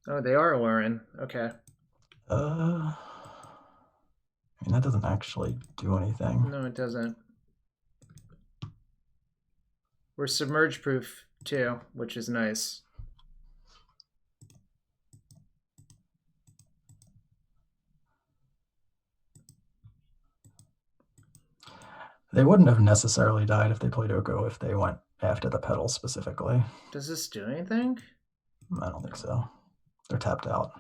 Oh, they are Lauren. Okay. I mean, that doesn't actually do anything. No, it doesn't. We're submerge proof too, which is nice. They wouldn't have necessarily died if they played Oko if they went after the Petal specifically. Does this do anything? I don't think so. They're tapped out.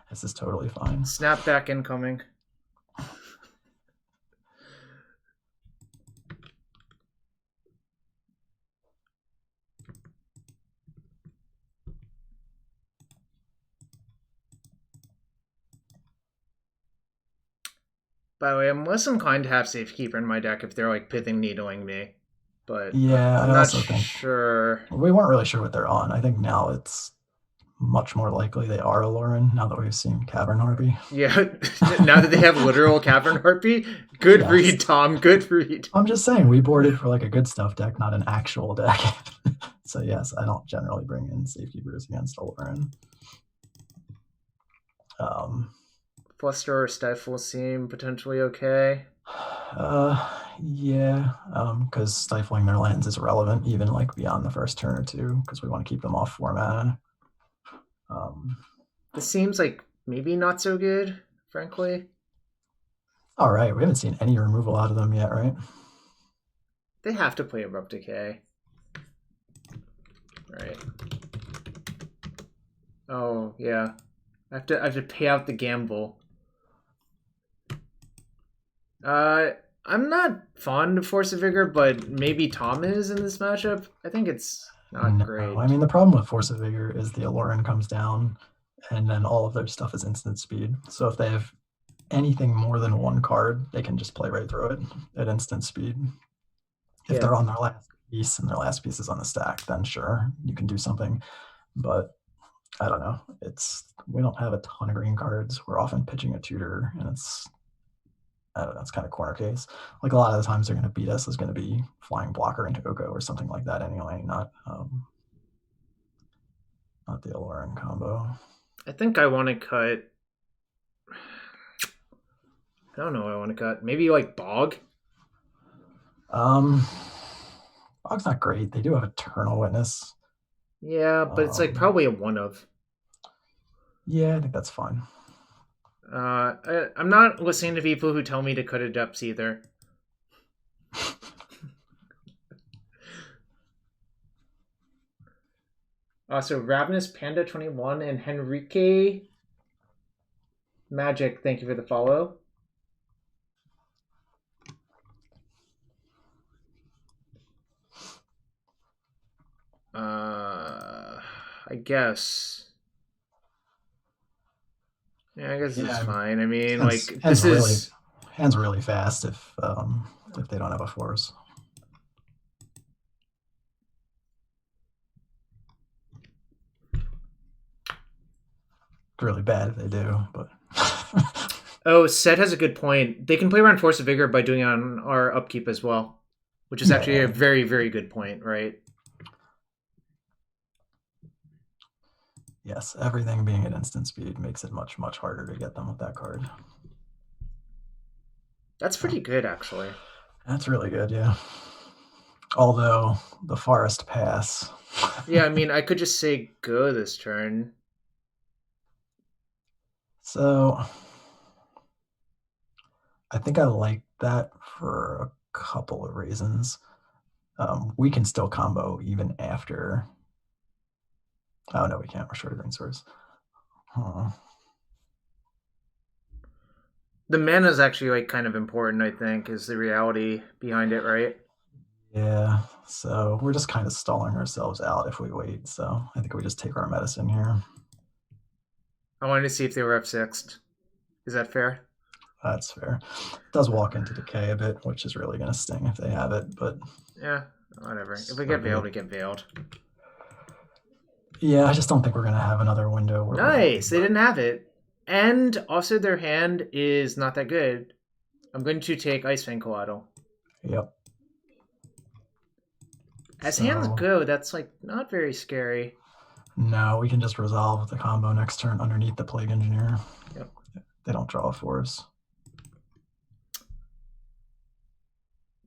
This is totally fine. Snapback incoming. By the way, I'm less inclined to have Safekeeper in my deck if they're like Pithing Needling me. But yeah, I'm I not also think sure. we weren't really sure what they're on. I think now it's much more likely they are Aloran now that we've seen Cavern Harpy. Yeah, now that they have literal Cavern Harpy, good Yes. read, Tom. Good read. I'm just saying we boarded for like a good stuff deck, not an actual deck. So yes, I don't generally bring in Safekeepers against Aloran. Fluster or Stifle seem potentially okay. Yeah, because stifling their lands is relevant even like beyond the first turn or two because we want to keep them off 4 mana. This seems like maybe not so good, frankly. All right, we haven't seen any removal out of them yet, right? They have to play Abrupt Decay. Right. Oh, yeah. I have to pay out the gamble. I'm not fond of Force of Vigor, but maybe Tom is in this matchup. I think it's not great. I mean, the problem with Force of Vigor is the Aloran comes down, and then all of their stuff is instant speed. So if they have anything more than 1 card, they can just play right through it at instant speed. If they're on their last piece and their last piece is on the stack, then sure, you can do something. But I don't know. We don't have a ton of green cards. We're often pitching a tutor, and I don't know, it's kind of corner case. Like a lot of the times they're going to beat us is going to be flying blocker into Oko or something like that anyway, not the Aloran combo. I think I want to cut... I don't know what I want to cut. Maybe like Bog? Bog's not great. They do have Eternal Witness. Yeah, but it's like probably a one of. Yeah, I think that's fine. I'm not listening to people who tell me to cut Adepts either. So Ravenous Panda 21 and Henrique Magic, thank you for the follow. I guess. Yeah, I guess it's fine. I mean, hands really fast if they don't have a force. It's really bad if they do, but. Oh, Seth has a good point. They can play around Force of Vigor by doing it on our upkeep as well, which is actually a very, very good point, right? Yes, everything being at instant speed makes it much, much harder to get them with that card. That's pretty good, actually. That's really good, yeah. Although, the Forest Pass. Yeah, I mean, I could just say go this turn. So, I think I like that for a couple of reasons. We can still combo even after... Oh, no, we can't. We're short of green source. The mana is actually like kind of important, I think, is the reality behind it, right? Yeah, so we're just kind of stalling ourselves out if we wait. So I think we just take our medicine here. I wanted to see if they were F6'd. Is that fair? That's fair. It does walk into decay a bit, which is really going to sting if they have it, but Yeah, whatever. If we so get be veiled, it. we get veiled. Yeah, I just don't think we're going to have another window where Nice, they didn't have it. And also their hand is not that good. I'm going to take Icefang Coatl. Yep. As hands go, that's like not very scary. No, we can just resolve the combo next turn underneath the Plague Engineer. Yep. They don't draw a force.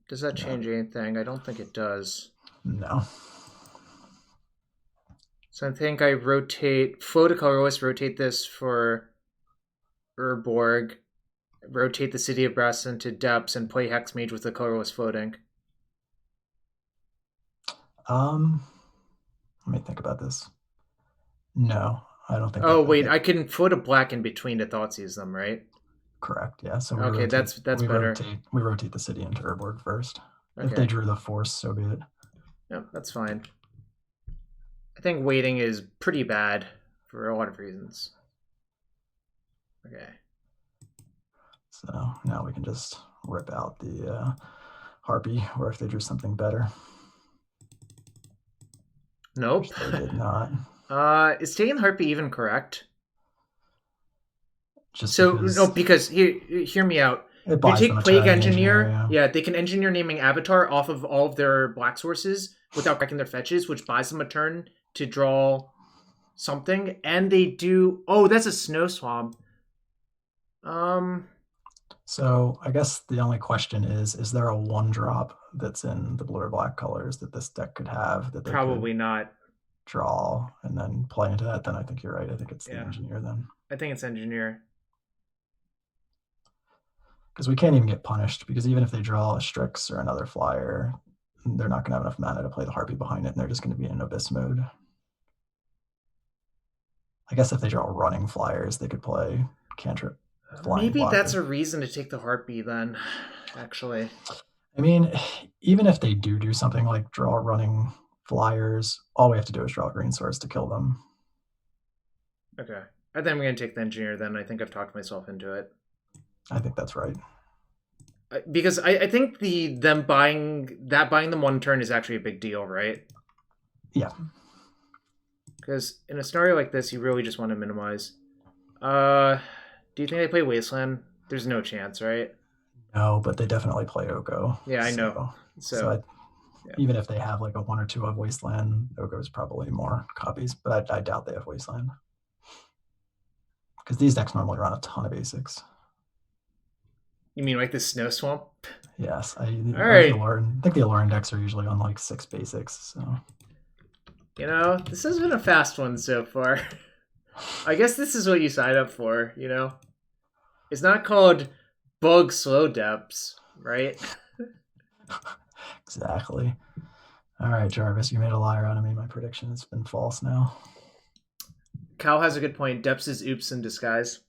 Does that change anything? I don't think it does. No. So I think I rotate, float a colorless, rotate this for Urborg, rotate the City of Brass into Depths, and play Hexmage with the colorless floating. Let me think about this. No, I don't think. Oh wait, I can float a black in between to Thoughtseize them, right? Correct. Yeah. So okay, that's better. We rotate the city into Urborg first. Okay. If they drew the force, so be it. Yep, that's fine. I think waiting is pretty bad for a lot of reasons. Okay. So now we can just rip out the Harpy, or if they drew something better. Nope. Which they did not. Is taking the Harpy even correct? Just because hear me out. You take Plague Engineer, yeah, they can engineer naming Avatar off of all of their black sources without cracking their fetches, which buys them a turn to draw something. And they do. Oh, that's a Snow Swamp. So I guess the only question is there a 1-drop that's in the blue or black colors that this deck could have that they probably not draw and then play into that? Then I think you're right. I think it's the Engineer then. I think it's Engineer. Because we can't even get punished, because even if they draw a Strix or another flyer, they're not going to have enough mana to play the Harpy behind it, and they're just going to be in Abyss mode. I guess if they draw running flyers, they could play Cantrip. Maybe that's a reason to take the Harpy then, actually. I mean, even if they do something like draw running flyers, all we have to do is draw green swords to kill them. Okay. I think I'm going to take the Engineer then. I think I've talked myself into it. I think that's right. Because I think them buying them 1 turn is actually a big deal, right? Yeah. Because in a scenario like this, you really just want to minimize. Do you think they play Wasteland? There's no chance, right? No, but they definitely play Oko. Yeah, I know. So even if they have like a 1 or 2 of Wasteland, Oko is probably more copies, but I doubt they have Wasteland. Because these decks normally run a ton of basics. You mean like the Snow Swamp? Yes. I think the Alluring decks are usually on like 6 basics. So, you know, this has been a fast one so far. I guess this is what you sign up for, you know? It's not called Bug Slow Depths, right? Exactly. All right, Jarvis, you made a liar out of me. My prediction has been false now. Cal has a good point. Depths is oops in disguise.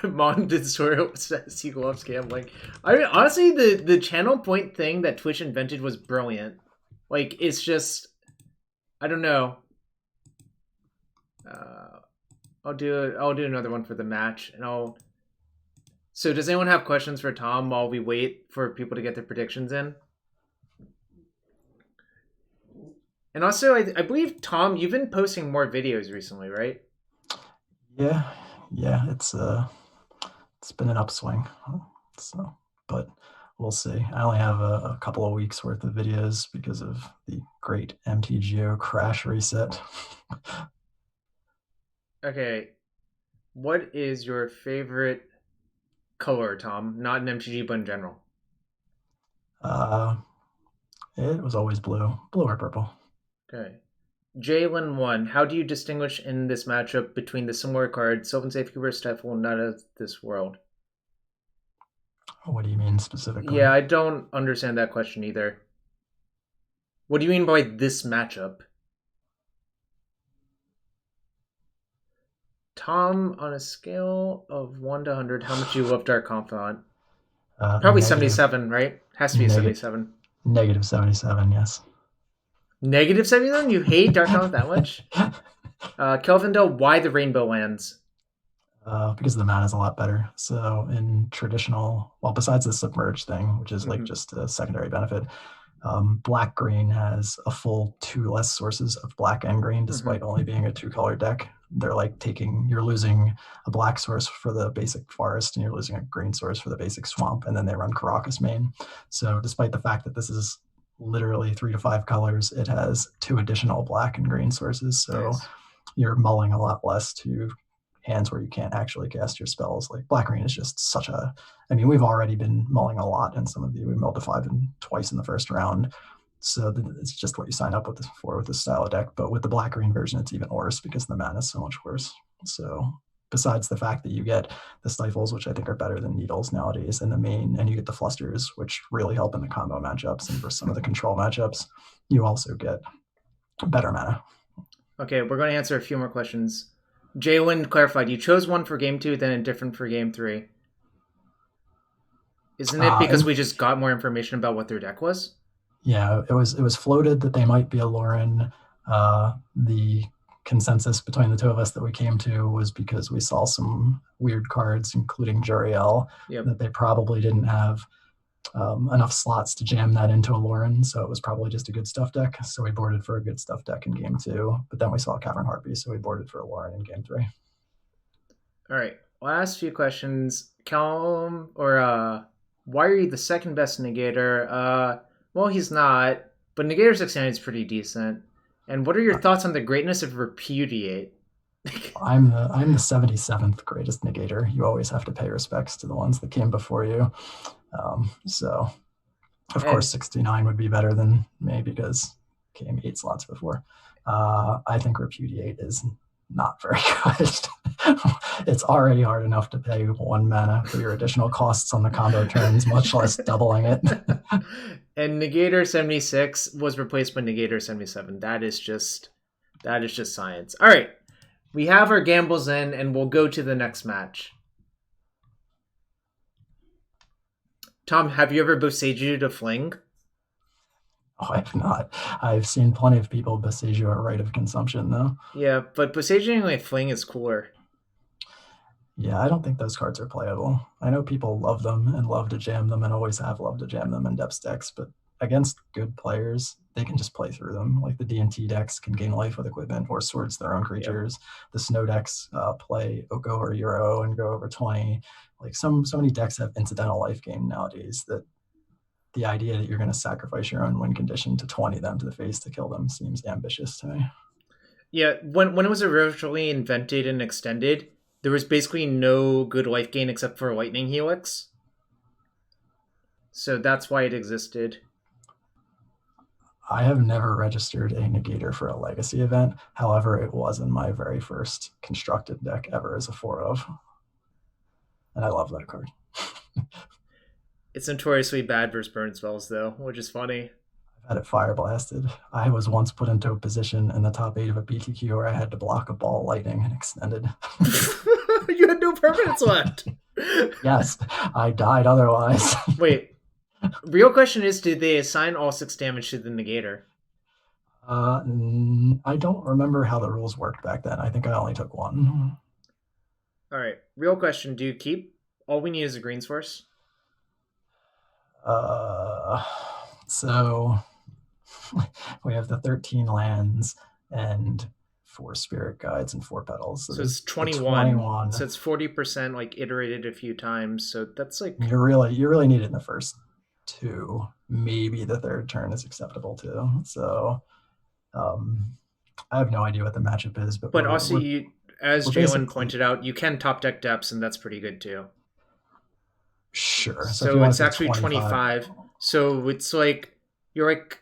Mon did Soro says he loves gambling. I mean, honestly, the channel point thing that Twitch invented was brilliant. Like, it's just, I don't know. I'll do another one for the match, and I'll. So, does anyone have questions for Tom while we wait for people to get their predictions in? And also, I believe Tom, you've been posting more videos recently, right? Yeah, it's been an upswing. So, but we'll see. I only have a couple of weeks worth of videos because of the great MTGO crash reset. Okay, what is your favorite color, Tom? Not in MTG, but in general. It was always blue or purple. Okay. Jalen 1, how do you distinguish in this matchup between the similar cards, Sylvan Safekeeper, Stifle, and Not of This World? What do you mean specifically? Yeah, I don't understand that question either. What do you mean by this matchup? Tom, on a scale of 1 to 100, how much do you love Dark Confidant? Uh, Probably negative, 77, right? Has to be negative, 77. -77, yes. Negative 77? You hate Dark Confidant that much? Kelvindale, why the Rainbow Lands? Because the mana is a lot better. So in traditional, well, besides the submerge thing, which is like just a secondary benefit, black green has a full 2 less sources of black and green, despite only being a 2-color deck. They're like you're losing a black source for the basic forest, and you're losing a green source for the basic swamp, and then they run Karakas main. So despite the fact that this is literally 3 to 5 colors, it has 2 additional black and green sources. So you're mulling a lot less to hands where you can't actually cast your spells. Like black green is just such a, I mean, we've already been mulling a lot in some of we mulled to 5 and twice in the first round. So it's just what you sign up with this style of deck. But with the black green version, it's even worse because the mana is so much worse. So besides the fact that you get the Stifles, which I think are better than Needles nowadays in the main, and you get the Flusters, which really help in the combo matchups and for some of the control matchups, you also get better mana. Okay, we're going to answer a few more questions. Jalen clarified, you chose one for game 2, then a different for game 3. Isn't it because we just got more information about what their deck was? Yeah, it was floated that they might be a Lauren. The consensus between the two of us that we came to was because we saw some weird cards, including Juriel, that they probably didn't have enough slots to jam that into a Lauren, so it was probably just a good stuff deck. So we boarded for a good stuff deck in game 2, but then we saw Cavern Harpy, so we boarded for a Lauren in game 3. All right, last few questions. Calm, or why are you the second best Negator? Well, he's not, but Negator's Extended is pretty decent. And what are your thoughts on the greatness of Repudiate? I'm the 77th greatest Negator. You always have to pay respects to the ones that came before you. So, of course, 69 would be better than me because it came 8 slots before. I think Repudiate is not very good. It's already hard enough to pay 1 mana for your additional costs on the combo turns, much less doubling it. And Negator 76 was replaced by Negator 77. That is just science. All right, we have our gambles in, and we'll go to the next match. Tom, have you ever Boseiju to fling? Oh, I have not. I've seen plenty of people Boseiju at Rite of Consumption, though. Yeah, but Boseiju like fling is cooler. Yeah, I don't think those cards are playable. I know people love them and love to jam them and always have loved to jam them in depth decks, but against good players, they can just play through them. Like the D&T decks can gain life with equipment or swords their own creatures. Yep. The snow decks play Oko or Euro and go over 20. Like so many decks have incidental life gain nowadays that the idea that you're going to sacrifice your own win condition to 20 them to the face to kill them seems ambitious to me. Yeah, when it was originally invented and extended, there was basically no good life gain except for Lightning Helix. So that's why it existed. I have never registered a Negator for a Legacy event. However, it was in my very first constructed deck ever as a 4-of. And I love that card. It's notoriously bad versus burn spells, though, which is funny. I've had it fire blasted. I was once put into a position in the top 8 of a BTQ where I had to block a ball lightning and extended. You had no permanents left. Yes, I died otherwise. Wait, real question is, did they assign all 6 damage to the Negator? I don't remember how the rules worked back then. I think I only took 1. All right, real question, do you keep? All we need is a green source. So we have the 13 lands and 4 spirit guides and 4 petals. So it's 21. So it's 40% like iterated a few times. So that's like you really need it in the first 2. Maybe the 3rd turn is acceptable too. So I have no idea what the matchup is, but also as Jalen pointed out, you can top deck depths, and that's pretty good too. Sure. So it's actually 25. So it's like you're like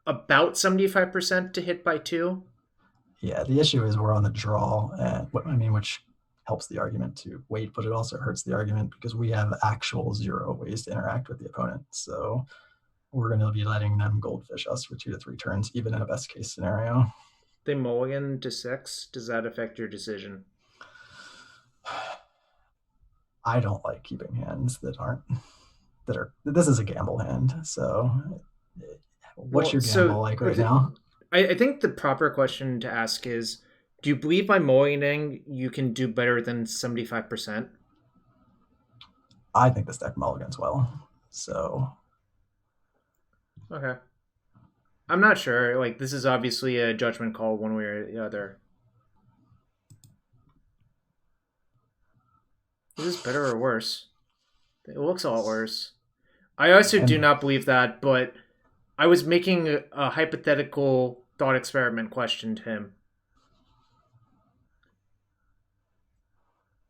about 75% to hit by 2. Yeah, the issue is we're on the draw, and which helps the argument to wait, but it also hurts the argument because we have actual 0 ways to interact with the opponent. So we're going to be letting them goldfish us for 2 to 3 turns, even in a best case scenario. They mulligan to 6. Does that affect your decision? I don't like keeping hands that aren't that are. This is a gamble hand, so what's Well, your so gamble like right now? I think the proper question to ask is, do you believe by mulliganing you can do better than 75%? I think this deck mulligans well, so Okay. I'm not sure. Like, this is obviously a judgment call one way or the other. Is this better or worse? It looks a lot worse. I also do and not believe that, but I was making a hypothetical thought experiment question to him.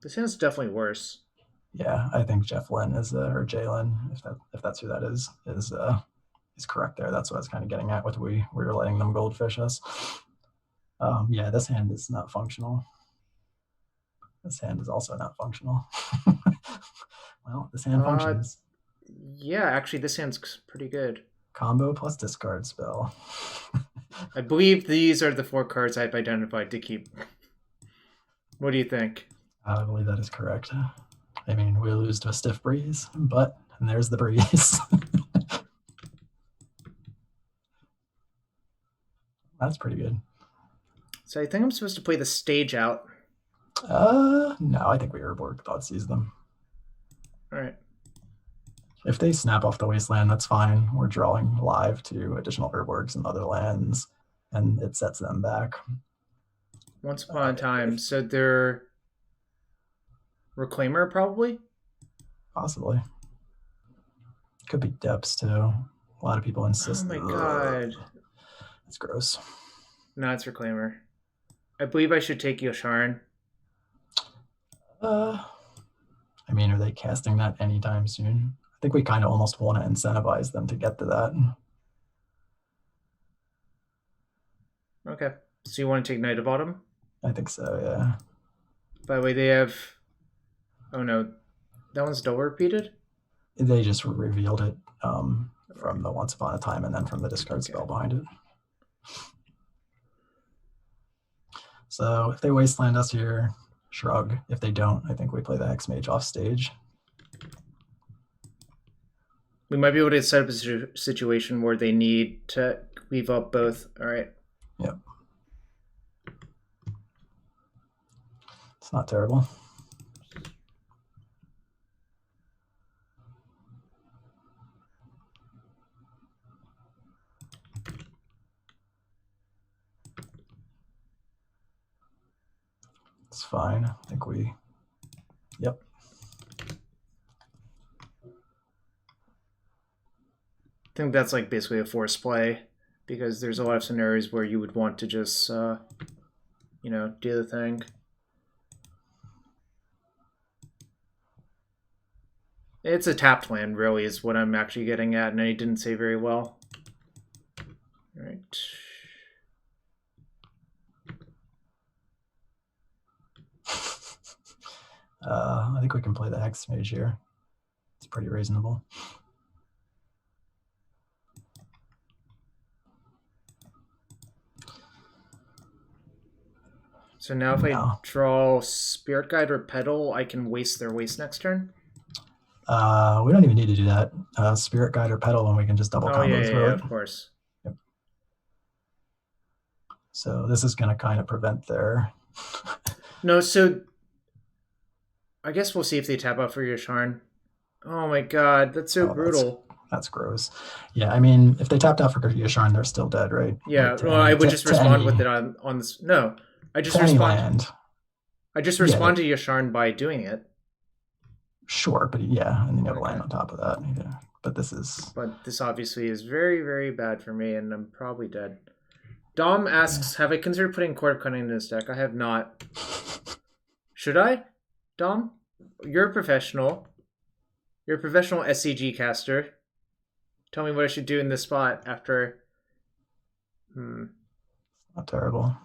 This hand's definitely worse. yeah, I think Jeff Lynn is or Jalen, if that's who that is correct there. That's what I was kind of getting at with we were letting them goldfish us. Yeah, this hand is not functional. This hand is also not functional. Well, this hand functions. Yeah, actually, this hand's pretty good. Combo plus discard spell. I believe these are the 4 cards I've identified to keep. What do you think? I believe that is correct. I mean, we lose to a stiff breeze, but there's the breeze. That's pretty good. So I think I'm supposed to play the stage out. No, I think we Urborg Thoughtseize them. All right. If they snap off the Wasteland, that's fine. We're drawing live to additional Urborgs and other lands, and it sets them back. Once upon a time. So they're Reclaimer, probably? Possibly. Could be Depths, too. A lot of people insist. Oh my god. That's gross. No, it's Reclaimer. I believe I should take Yosharn. I mean, are they casting that anytime soon? I think we kind of almost want to incentivize them to get to that. Okay. So you want to take Knight of Autumn? I think so, yeah. By the way, they have... Oh no. That one's double repeated? They just revealed it from the Once Upon a Time and then from the discard spell behind it. So if they Wasteland us here, shrug. If they don't, I think we play the Hexmage off stage. We might be able to set up a situation where they need to weave up both. All right. Yep. It's not terrible. It's fine. I think we... Yep. I think that's like basically a force play because there's a lot of scenarios where you would want to just, you know, do the thing. It's a tapped land, really, is what I'm actually getting at, and I didn't say very well. All right. I think we can play the Hexmage here. It's pretty reasonable. So now if I draw Spirit Guide or Petal, I can waste their waste next turn? We don't even need to do that. Spirit Guide or Petal, and we can just double combo through it. Of course. Yep. So this is going to kind of prevent their... No, so... I guess we'll see if they tap out for Yosharn. Oh my god, that's so brutal. That's gross. Yeah, I mean, if they tapped out for Yosharn, they're still dead, right? Yeah, like, well, I would just respond with it on this. No, I just respond. I just respond to Yosharn by doing it. Sure, but yeah, and then you have a land on top of that. Yeah. But this obviously is very, very bad for me, and I'm probably dead. Dom asks, have I considered putting Court of Cunning in this deck? I have not. Should I? Dom, you're a professional. You're a professional SCG caster. Tell me what I should do in this spot after... Not terrible.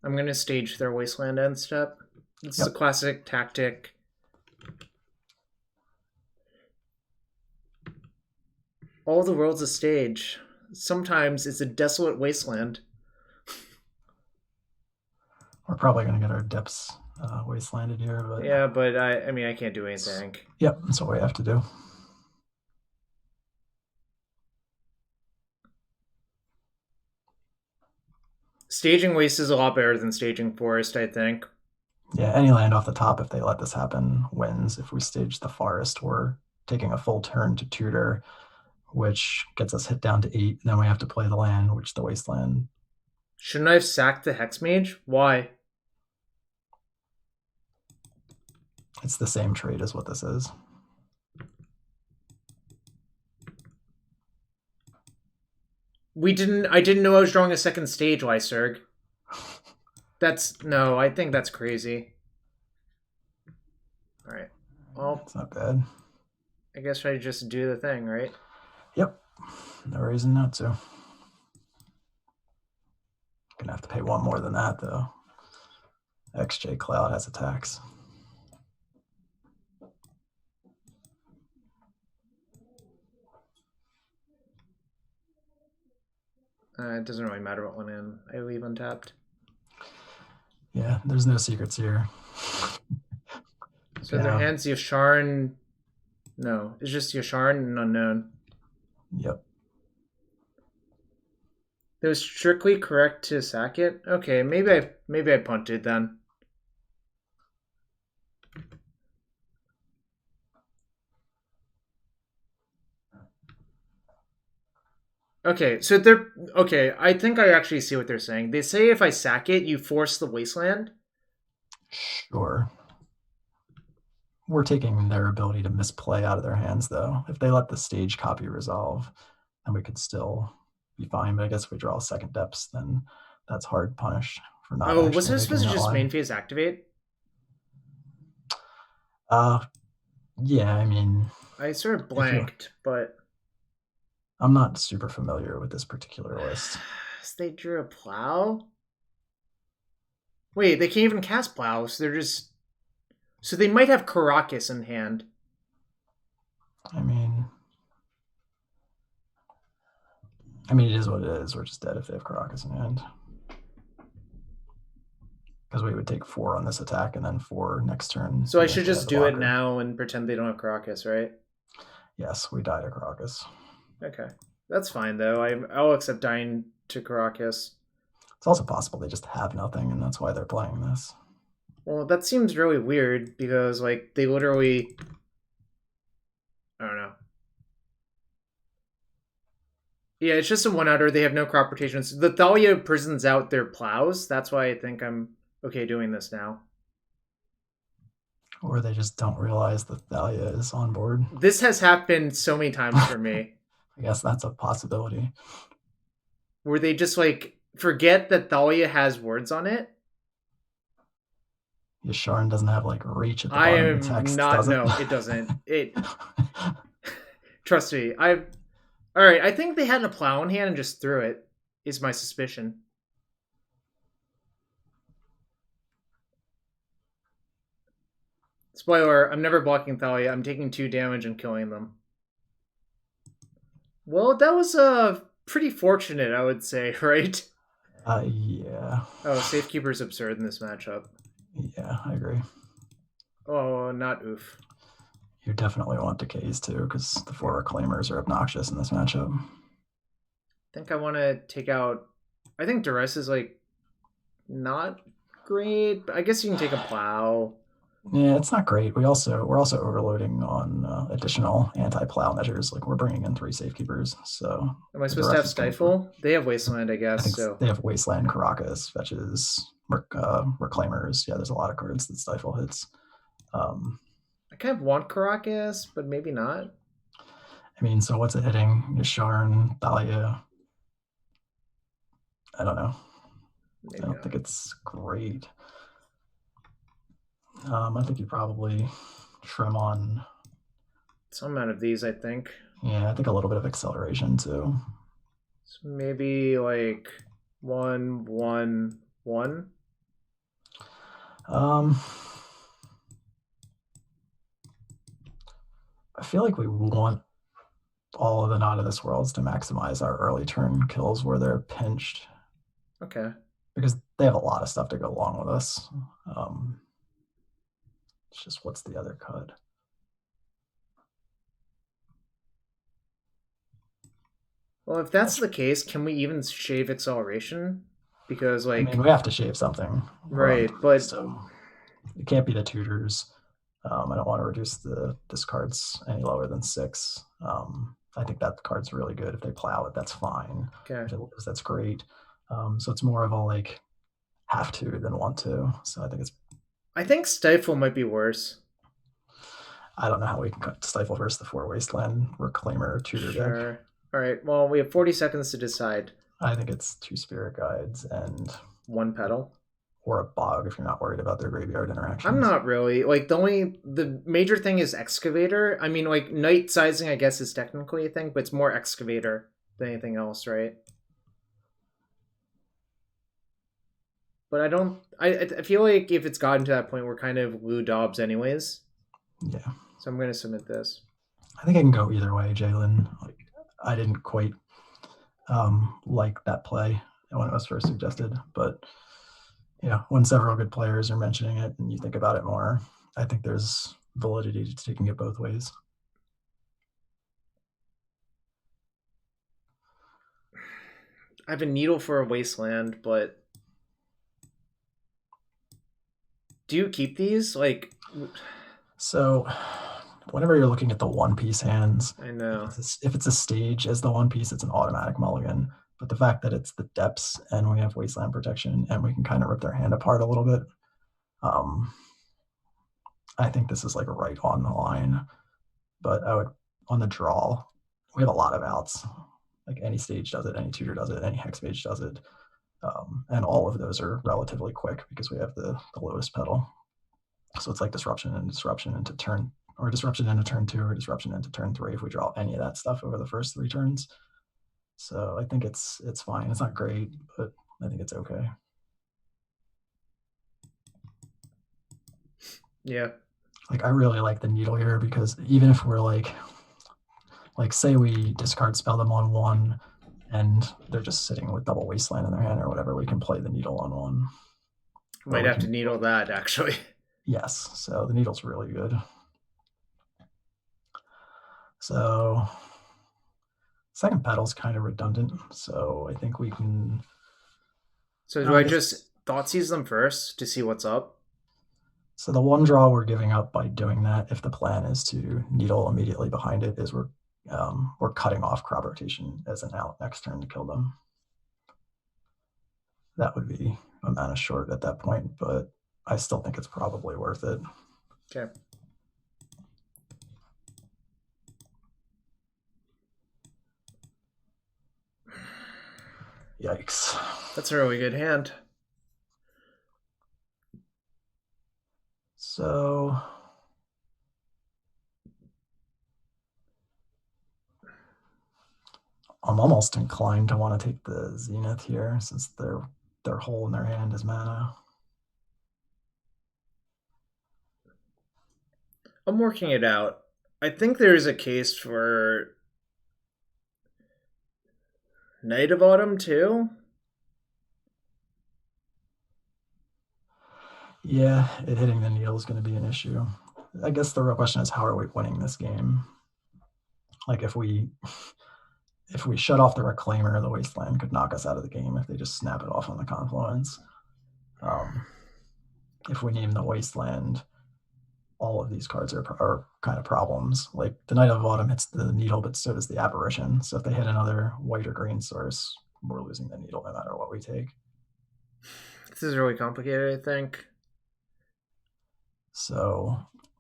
I'm going to stage their Wasteland end step. This is a classic tactic. All the world's a stage. Sometimes it's a desolate wasteland. We're probably going to get our depths wastelanded here, but Yeah, but I mean, I can't do anything. yep, that's what we have to do. Staging waste is a lot better than staging forest, I think. Yeah, any land off the top, if they let this happen, wins. If we stage the forest, we're taking a full turn to tutor, which gets us hit down to 8. Then we have to play the land, which the wasteland. Shouldn't I have sacked the Hexmage? Why? It's the same trade as what this is. I didn't know I was drawing a second stage, Lyserg. No, I think that's crazy. Alright. Well, it's not bad. I guess I just do the thing, right? Yep. No reason not to. Gonna have to pay 1 more than that, though. XJ Cloud has attacks. It doesn't really matter what went in. I leave untapped. Yeah, there's no secrets here. So their hands Yasharn. No, it's just Yasharn and Unknown. Yep. It was strictly correct to sack it. Okay, maybe I punted then. Okay, so I think I actually see what they're saying. They say if I sack it, you force the Wasteland. Sure. We're taking their ability to misplay out of their hands, though. If they let the stage copy resolve, then we could still be fine. But I guess if we draw a second depths, then that's hard punished for not. Oh, wasn't it supposed to just main phase activate? Yeah, I mean, I sort of blanked, but I'm not super familiar with this particular list. They drew a plow? Wait, they can't even cast plow, so they're just... So they might have Karakas in hand. I mean, it is what it is. We're just dead if they have Karakas in hand. Because we would take 4 on this attack and then 4 next turn. So I should just do it now and pretend they don't have Karakas, right? Yes, we die to Karakas. Okay. That's fine, though. I'll accept dying to Karakas. It's also possible they just have nothing, and that's why they're playing this. Well, that seems really weird, because, like, they literally... I don't know. Yeah, it's just a one-outer. They have no crop rotations. The Thalia prisons out their plows. That's why I think I'm okay doing this now. Or they just don't realize that Thalia is on board. This has happened so many times for me. I guess that's a possibility. Where they just, like, forget that Thalia has words on it. Yasharn doesn't have, like, reach at the bottom of the text, does it? No, it doesn't. Trust me. Alright, I think they had a plow in hand and just threw it, is my suspicion. Spoiler, I'm never blocking Thalia. I'm taking 2 damage and killing them. Well, that was pretty fortunate, I would say, right? Yeah. Oh, Safekeeper's absurd in this matchup. Yeah, I agree. Oh, not Ouphe. You definitely want decays too, because the 4 Reclaimers are obnoxious in this matchup. I think I want to take out... I think Duress is, like, not great. But I guess you can take a plow. Yeah, it's not great. We're also overloading on additional anti-plow measures. Like, we're bringing in 3 Safekeepers, so... Am I supposed to have Stifle? They have Wasteland, I guess. So they have Wasteland, Karakas, Fetches, Reclaimers. Yeah, there's a lot of cards that Stifle hits. I kind of want Karakas, but maybe not. I mean, so what's it hitting? Yasharn, Thalia. I don't know. Maybe I don't think it's great. I think you probably trim on some amount of these, I think. Yeah, I think a little bit of acceleration too. So maybe like 1, 1, 1. I feel like we want all of the Not of This Worlds to maximize our early turn kills where they're pinched. Okay. because they have a lot of stuff to go along with us. It's just what's the other card? Well, if that's the case, can we even shave acceleration? Because, like, I mean, we have to shave something. right, but so it can't be the tutors. I don't want to reduce the discards any lower than 6. I think that card's really good. If they plow it, that's fine. okay. If it lives, that's great. So it's more of a like have to than want to. So I think Stifle might be worse. I don't know how we can Stifle versus the 4 Wasteland Reclaimer tutor deck. All right. Well, we have 40 seconds to decide. I think it's 2 Spirit Guides and 1 Petal. Or a Bog if you're not worried about their graveyard interactions. I'm not really. Like, the major thing is Excavator. I mean, like, Night Sizing, I guess, is technically a thing, but it's more Excavator than anything else, right? But I feel like if it's gotten to that point, we're kind of Lou Dobbs anyways. Yeah. So I'm going to submit this. I think I can go either way, Jalen. Like, I didn't quite like that play when it was first suggested, but when several good players are mentioning it and you think about it more, I think there's validity to taking it both ways. I have a Needle for a Wasteland, but do you keep these? Like, so whenever you're looking at the one-piece hands, I know. If it's a stage as the one piece, it's an automatic mulligan. But the fact that it's the depths and we have Wasteland protection and we can kind of rip their hand apart a little bit, I think this is like right on the line. But I would, on the draw, we have a lot of outs. Like any stage does it, any tutor does it, any Hexmage does it. And all of those are relatively quick because we have the Lotus Petal. So it's like disruption into turn, or disruption into turn 2, or disruption into turn 3 if we draw any of that stuff over the first 3 turns. So I think it's fine. It's not great, but I think it's okay. Yeah. Like I really like the Needle here because even if we're like say we discard spell them on 1 and they're just sitting with double Wasteland in their hand or whatever, we can play the Needle on 1. Might have to Needle that, actually. Yes, so the Needle's really good. So second Petal's kind of redundant, so I think we can... So do I just Thoughtseize them first to see what's up? So the one draw we're giving up by doing that, if the plan is to Needle immediately behind it, is we're cutting off crop rotation as an out next turn to kill them. That would be a mana short at that point, but I still think it's probably worth it. Okay. Yikes. That's a really good hand. So I'm almost inclined to want to take the Zenith here since their hole in their hand is mana. I'm working it out. I think there's a case for Night of Autumn too. Yeah, it hitting the needle is going to be an issue. I guess the real question is how are we winning this game? Like if we shut off the Reclaimer, the Wasteland could knock us out of the game if they just snap it off on the Confluence. If we name the Wasteland, all of these cards are kind of problems. Like the Night of Autumn hits the Needle, but so does the Apparition. So if they hit another white or green source, we're losing the Needle no matter what we take. This is really complicated, I think. So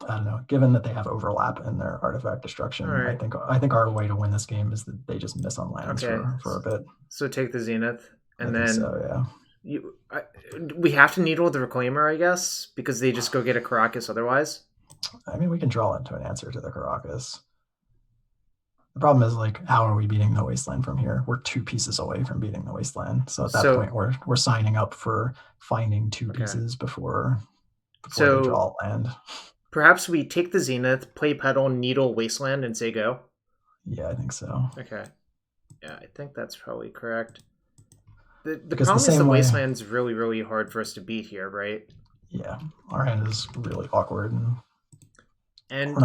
I don't know. Given that they have overlap in their artifact destruction, right. I think our way to win this game is that they just miss on lands for a bit. So take the Zenith, and then we have to Needle the Reclaimer, I guess, because they just go get a Karakas otherwise. I mean, we can draw into an answer to the Karakas. The problem is, like, how are we beating the Wasteland from here? We're 2 pieces away from beating the Wasteland. So at that point, we're signing up for finding 2 pieces before they draw land. Perhaps we take the Zenith, play Petal, Needle, Wasteland, and say go? Yeah, I think so. Okay. Yeah, I think that's probably correct. The Because the problem is the same way, Wasteland's really, really hard for us to beat here, right? yeah, our hand is really awkward, and And we're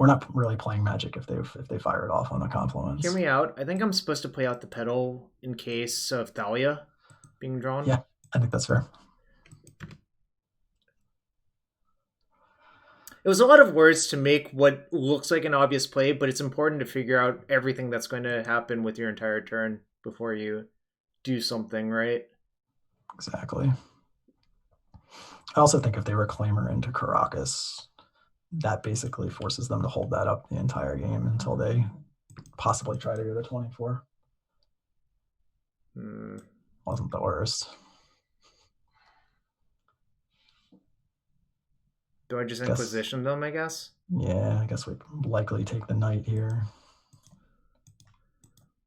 not really playing Magic if they fire it off on the Confluence. hear me out. I think I'm supposed to play out the Petal in case of Thalia being drawn. Yeah, I think that's fair. It was a lot of words to make what looks like an obvious play, but it's important to figure out everything that's going to happen with your entire turn before you do something, right? Exactly. I also think if they Reclaimer into Karakas, that basically forces them to hold that up the entire game until they possibly try to go to 24. Wasn't the worst. Do I just Inquisition them, I guess? Yeah, I guess we likely take the Knight here.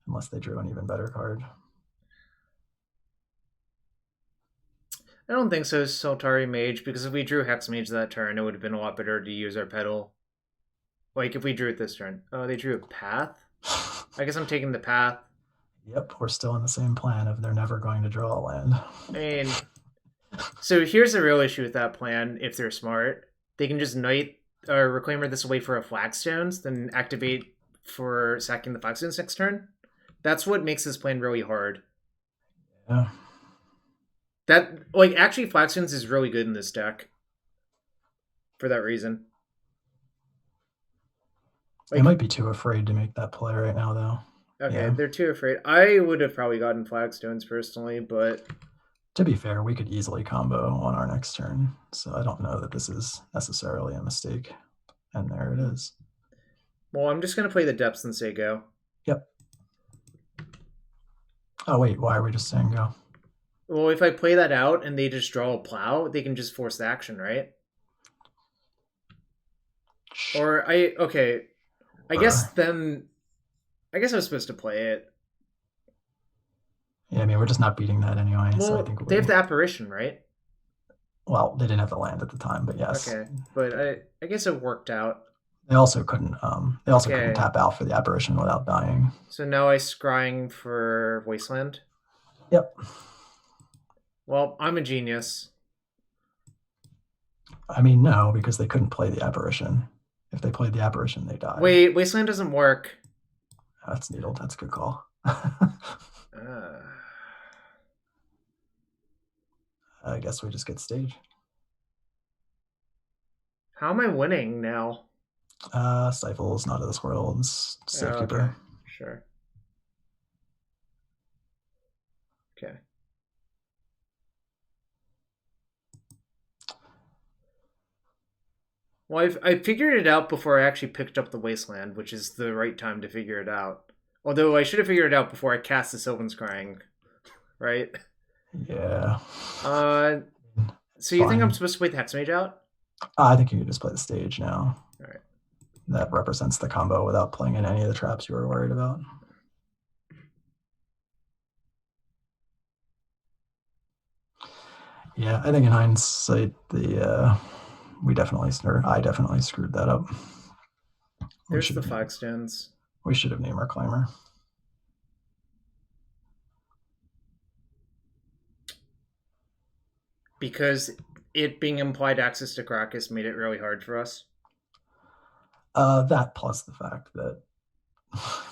Unless they drew an even better card. I don't think so, Soltari Mage, because if we drew Hexmage that turn, it would have been a lot better to use our Petal. Like, if we drew it this turn. Oh, they drew a Path? I guess I'm taking the Path. Yep, we're still in the same plan of they're never going to draw a land. I mean, so here's the real issue with that plan, if they're smart. They can just Knight or Reclaimer this away for a Flagstones, then activate for sacking the Flagstones next turn. That's what makes this plan really hard. Yeah. That, like, actually Flagstones is really good in this deck. For that reason. Like, they might be too afraid to make that play right now, though. Okay, yeah. They're too afraid. I would have probably gotten Flagstones personally, but... To be fair, we could easily combo on our next turn, so I don't know that this is necessarily a mistake. And there it is. Well, I'm just going to play the depths and say go. Yep. Oh, wait, why are we just saying go? Well, if I play that out and they just draw a plow, they can just force the action, right? Or okay. I guess then... I guess I was supposed to play it. Yeah, I mean, we're just not beating that anyway. Well, so I think they have the Apparition, right? Well, they didn't have the land at the time, but yes. Okay, but I guess it worked out. They also couldn't couldn't tap out for the Apparition without dying. So now I scrying for Wasteland? Yep. Well, I'm a genius. I mean, no, because they couldn't play the Apparition. If they played the Apparition, they died. Wait, Wasteland doesn't work. That's Needle. That's a good call. I guess we just get stage. How am I winning now? Stifle is not of this world. Safekeeper. Okay. Sure. Okay. Well, I figured it out before I actually picked up the Wasteland, which is the right time to figure it out. Although I should have figured it out before I cast the Sylvan Scrying, right? Yeah. So you think I'm supposed to play the Hexmage out? I think you can just play the stage now. All right. That represents the combo without playing in any of the traps you were worried about. Yeah, I think in hindsight, I definitely screwed that up. There's the Flagstones. We should have named our Reclaimer. Because it being implied access to Karakas made it really hard for us. That plus the fact that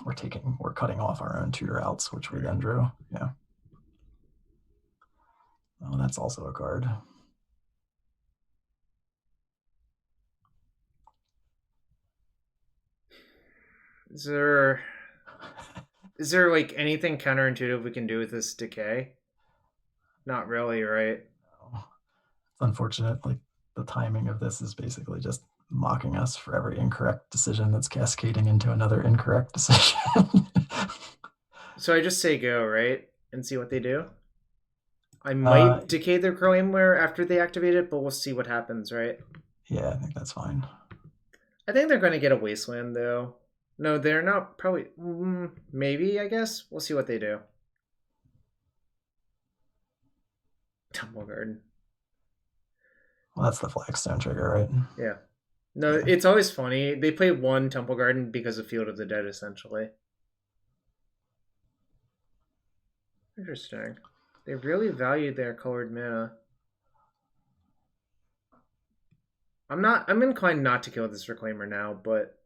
we're cutting off our own tutor outs, which we then drew. Yeah. Oh, that's also a card. Is there like anything counterintuitive we can do with this decay? Not really, right? No. It's unfortunate. Like, the timing of this is basically just mocking us for every incorrect decision that's cascading into another incorrect decision. So I just say go, right? And see what they do? I might decay their Reclaimer after they activate it, but we'll see what happens, right? Yeah, I think that's fine. I think they're going to get a Wasteland, though. No, they're not. Probably. Maybe, I guess. We'll see what they do. Temple Garden. Well, that's the Flagstone trigger, right? Yeah. No, yeah. It's always funny. They play one Temple Garden because of Field of the Dead, essentially. Interesting. They really value their colored mana. I'm inclined not to kill this Reclaimer now, but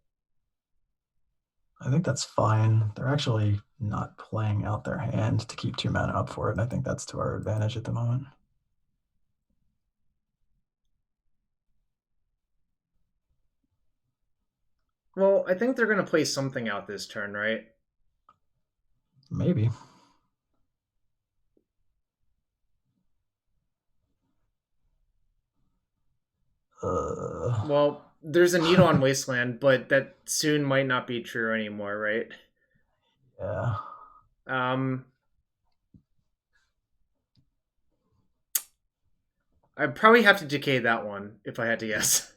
I think that's fine. They're actually not playing out their hand to keep 2 mana up for it, and I think that's to our advantage at the moment. well, I think they're gonna play something out this turn, right? Maybe. Well, there's a Needle on Wasteland, but that soon might not be true anymore, right? Yeah. Um, I'd probably have to decay that one if I had to guess.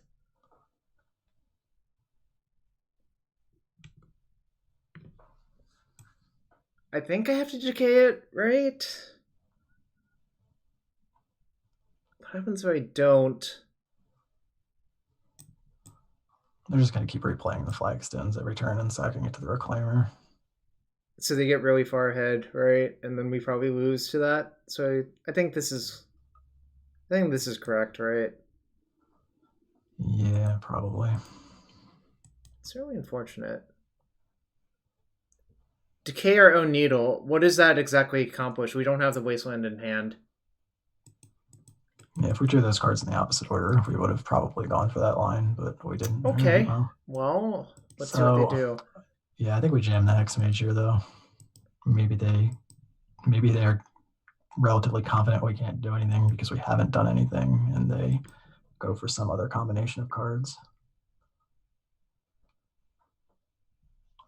I think I have to decay it, right? What happens if I don't? They're just going to keep replaying the Flagstones every turn and sacking it to the Reclaimer. So they get really far ahead, right? And then we probably lose to that. So I think this is correct, right? Yeah, probably. It's really unfortunate. Decay our own needle. What does that exactly accomplish? We don't have the Wasteland in hand. Yeah, if we drew those cards in the opposite order, we would have probably gone for that line, but we didn't. Okay. Right, well, let's see what they do. Yeah, I think we jammed the Hexmage here, though. Maybe they're relatively confident we can't do anything because we haven't done anything, and they go for some other combination of cards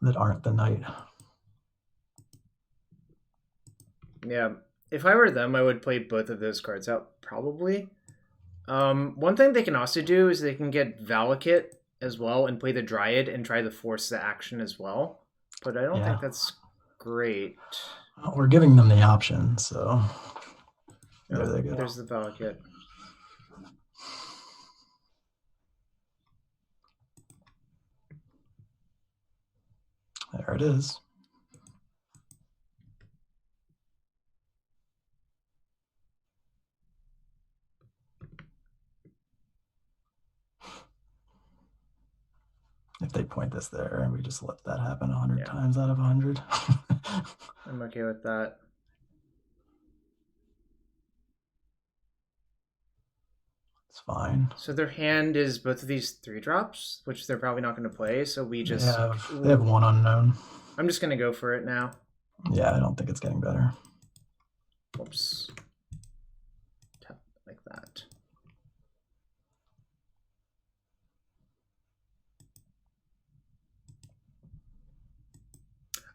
that aren't the knight. Yeah, if I were them, I would play both of those cards out, probably. One thing they can also do is they can get Valakut as well and play the Dryad and try to force the action as well. But I don't think that's great. Well, we're giving them the option, so there they go. There's the Valakut. There it is. If they point this there and we just let that happen 100 times out of 100. I'm okay with that. It's fine. So their hand is both of these 3-drops, which they're probably not going to play, so we just... They have one unknown. I'm just going to go for it now. Yeah, I don't think it's getting better. Whoops. Tap like that.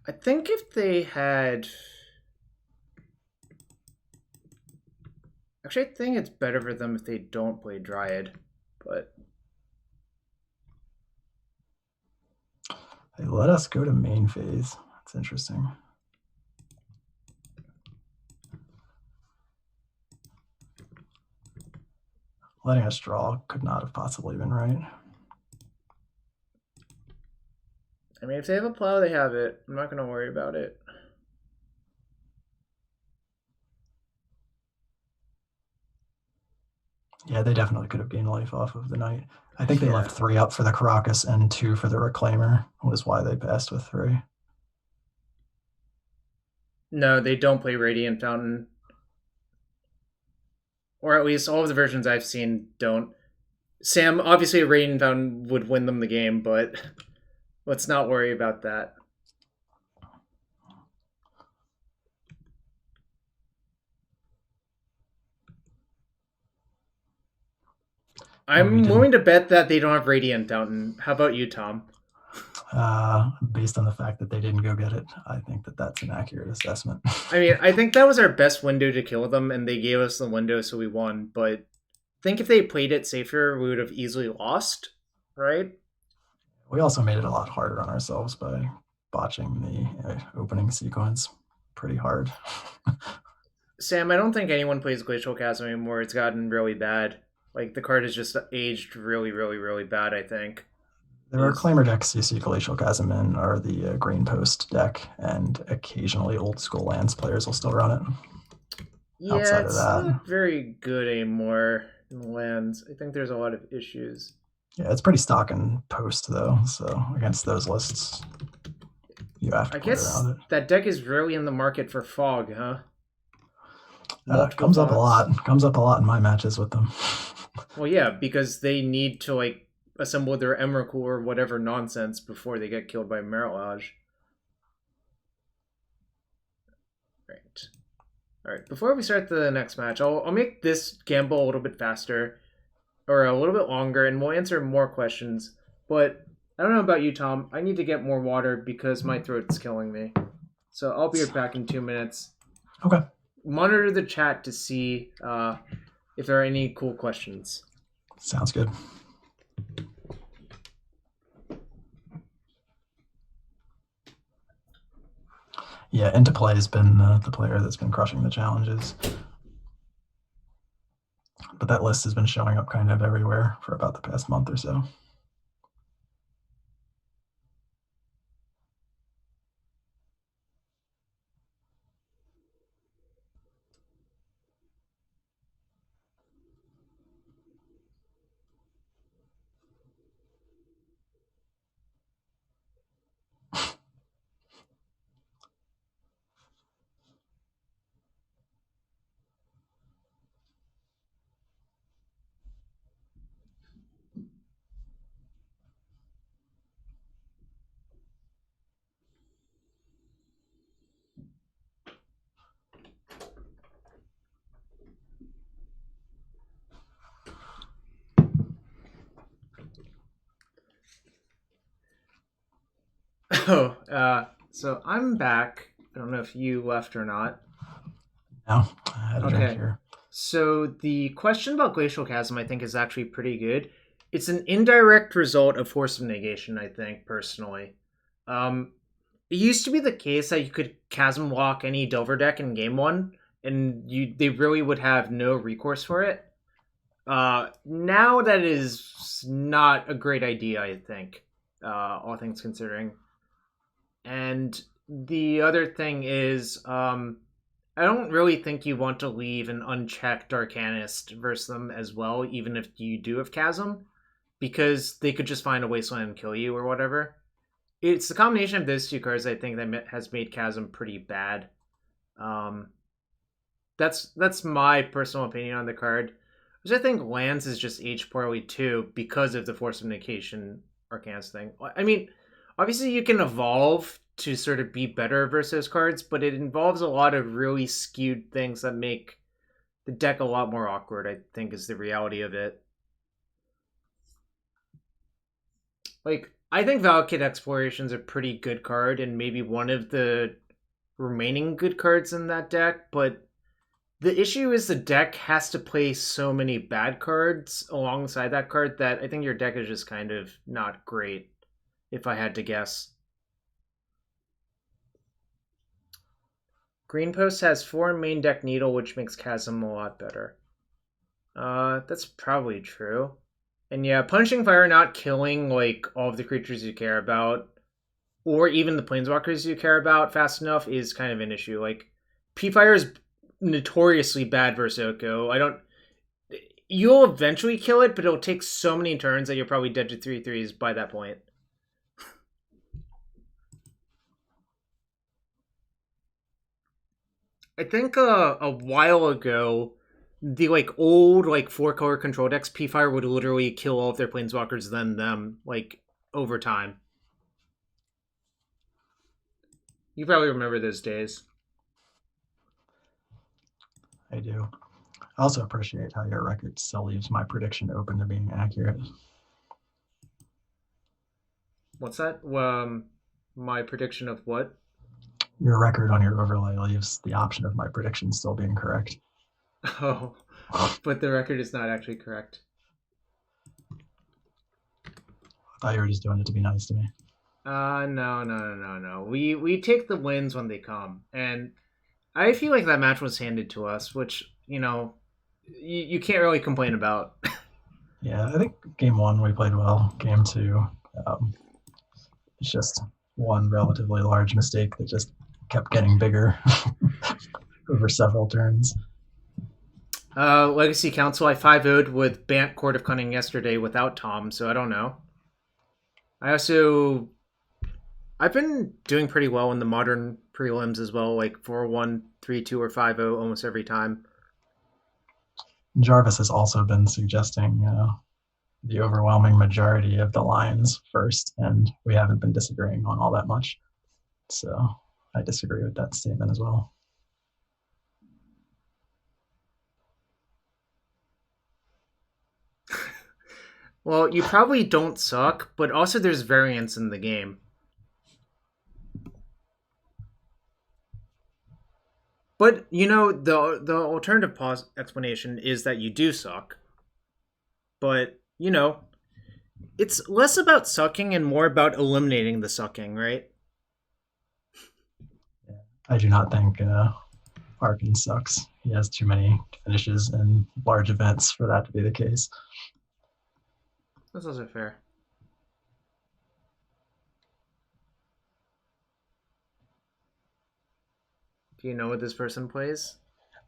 I think if they had... Actually, I think it's better for them if they don't play Dryad, but... They let us go to main phase. That's interesting. Letting us draw could not have possibly been right. I mean, if they have a plow, they have it. I'm not going to worry about it. Yeah, they definitely could have gained life off of the knight. I think they left 3 up for the Karakas and 2 for the Reclaimer, was why they passed with 3. No, they don't play Radiant Fountain. Or at least all of the versions I've seen don't. Sam, obviously a Radiant Fountain would win them the game, but let's not worry about that. I'm willing to bet that they don't have Radiant Fountain. How about you, Tom? Based on the fact that they didn't go get it, I think that that's an accurate assessment. I mean, I think that was our best window to kill them, and they gave us the window, so we won. But I think if they played it safer, we would have easily lost, right? We also made it a lot harder on ourselves by botching the opening sequence pretty hard. Sam, I don't think anyone plays Glacial Chasm anymore. It's gotten really bad. Like, the card has just aged really, really, really bad, I think. The Reclaimer decks you see Glacial Chasm in are the Green Post deck, and occasionally Old School Lands players will still run it. Yeah, outside of it's that. not very good anymore in lands. I think there's a lot of issues. Yeah, it's pretty stock and post though. So against those lists, you have to I play guess around it. that deck is really in the market for fog, huh? Multiple Comes up a fogs. lot. Comes up a lot in my matches with them. Well, yeah, because they need to like assemble their Emrakul or whatever nonsense before they get killed by Mirage. Right. All right. Before we start the next match, I'll make this gamble a little bit faster or a little bit longer, and we'll answer more questions. But I don't know about you, Tom. I need to get more water because my throat's killing me. So I'll be back in 2 minutes. Okay. Monitor the chat to see if there are any cool questions. Sounds good. Yeah, Into Play has been the player that's been crushing the challenges. But that list has been showing up kind of everywhere for about the past month or so. Oh, so I'm back. I don't know if you left or not. No, I had a drink Okay. here. So the question about Glacial Chasm, I think, is actually pretty good. It's an indirect result of Force of Negation, I think, personally. It used to be the case that you could Chasm lock any Delver deck in Game 1, and they really would have no recourse for it. Now that is not a great idea, I think, all things considering. And the other thing is, I don't really think you want to leave an unchecked Arcanist versus them as well, even if you do have Chasm, because they could just find a Wasteland and kill you or whatever. It's the combination of those two cards, I think, that has made Chasm pretty bad. That's my personal opinion on the card, which I think lands is just aged poorly too because of the Force of Negation Arcanist thing. I mean, obviously you can evolve to sort of be better versus cards, but it involves a lot of really skewed things that make the deck a lot more awkward, I think, is the reality of it. Like, I think Valakut Exploration's a pretty good card and maybe one of the remaining good cards in that deck, but the issue is the deck has to play so many bad cards alongside that card that I think your deck is just kind of not great, if I had to guess. Green Post has 4 main deck Needle, which makes Chasm a lot better. That's probably true. And yeah, Punishing Fire not killing like all of the creatures you care about, or even the Planeswalkers you care about fast enough is kind of an issue. Like, P-Fire is notoriously bad versus Oko. You'll eventually kill it, but it'll take so many turns that you're probably dead to 3/3s by that point. I think a while ago, the like old like 4-color control decks, P-Fire would literally kill all of their planeswalkers, then them, like over time. You probably remember those days. I do. I also appreciate how your record still leaves my prediction open to being accurate. What's that? My prediction of what? Your record on your overlay leaves the option of my prediction still being correct. Oh, but the record is not actually correct. I thought you were just doing it to be nice to me. No. We take the wins when they come, and I feel like that match was handed to us, which you can't really complain about. Yeah, I think game 1 we played well. Game 2, it's just one relatively large mistake that just kept getting bigger over several turns. Legacy Council, I 5-0'd with Bant Court of Cunning yesterday without Tom, so I don't know. I've been doing pretty well in the modern prelims as well, like 4-1, 3-2, or 5-0 almost every time. Jarvis has also been suggesting the overwhelming majority of the lines first, and we haven't been disagreeing on all that much. So I disagree with that statement as well. Well, you probably don't suck, but also there's variance in the game. But, you know, the alternative explanation is that you do suck. But, you know, it's less about sucking and more about eliminating the sucking, right? I do not think Arkin sucks. He has too many finishes in large events for that to be the case. That's also fair. Do you know what this person plays?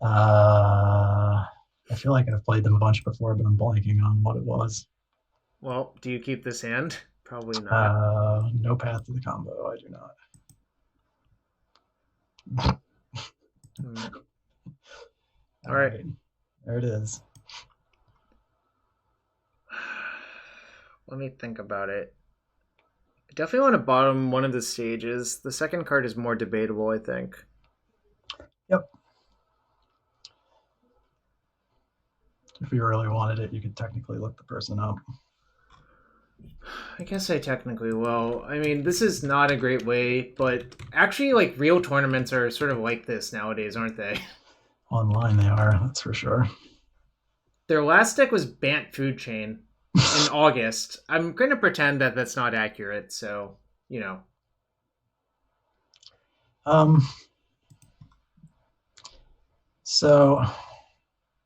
I feel like I've played them a bunch before, but I'm blanking on what it was. Well, do you keep this hand? Probably not. No path to the combo. I do not. All right. There it is. Let me think about it. I definitely want to bottom one of the stages. The second card is more debatable, I think. Yep. If you really wanted it, you could technically look the person up. I guess I technically will. I mean, this is not a great way, but actually, like, real tournaments are sort of like this nowadays, aren't they? Online they are, that's for sure. Their last deck was Bant Food Chain in August. I'm going to pretend that that's not accurate, so, you know. So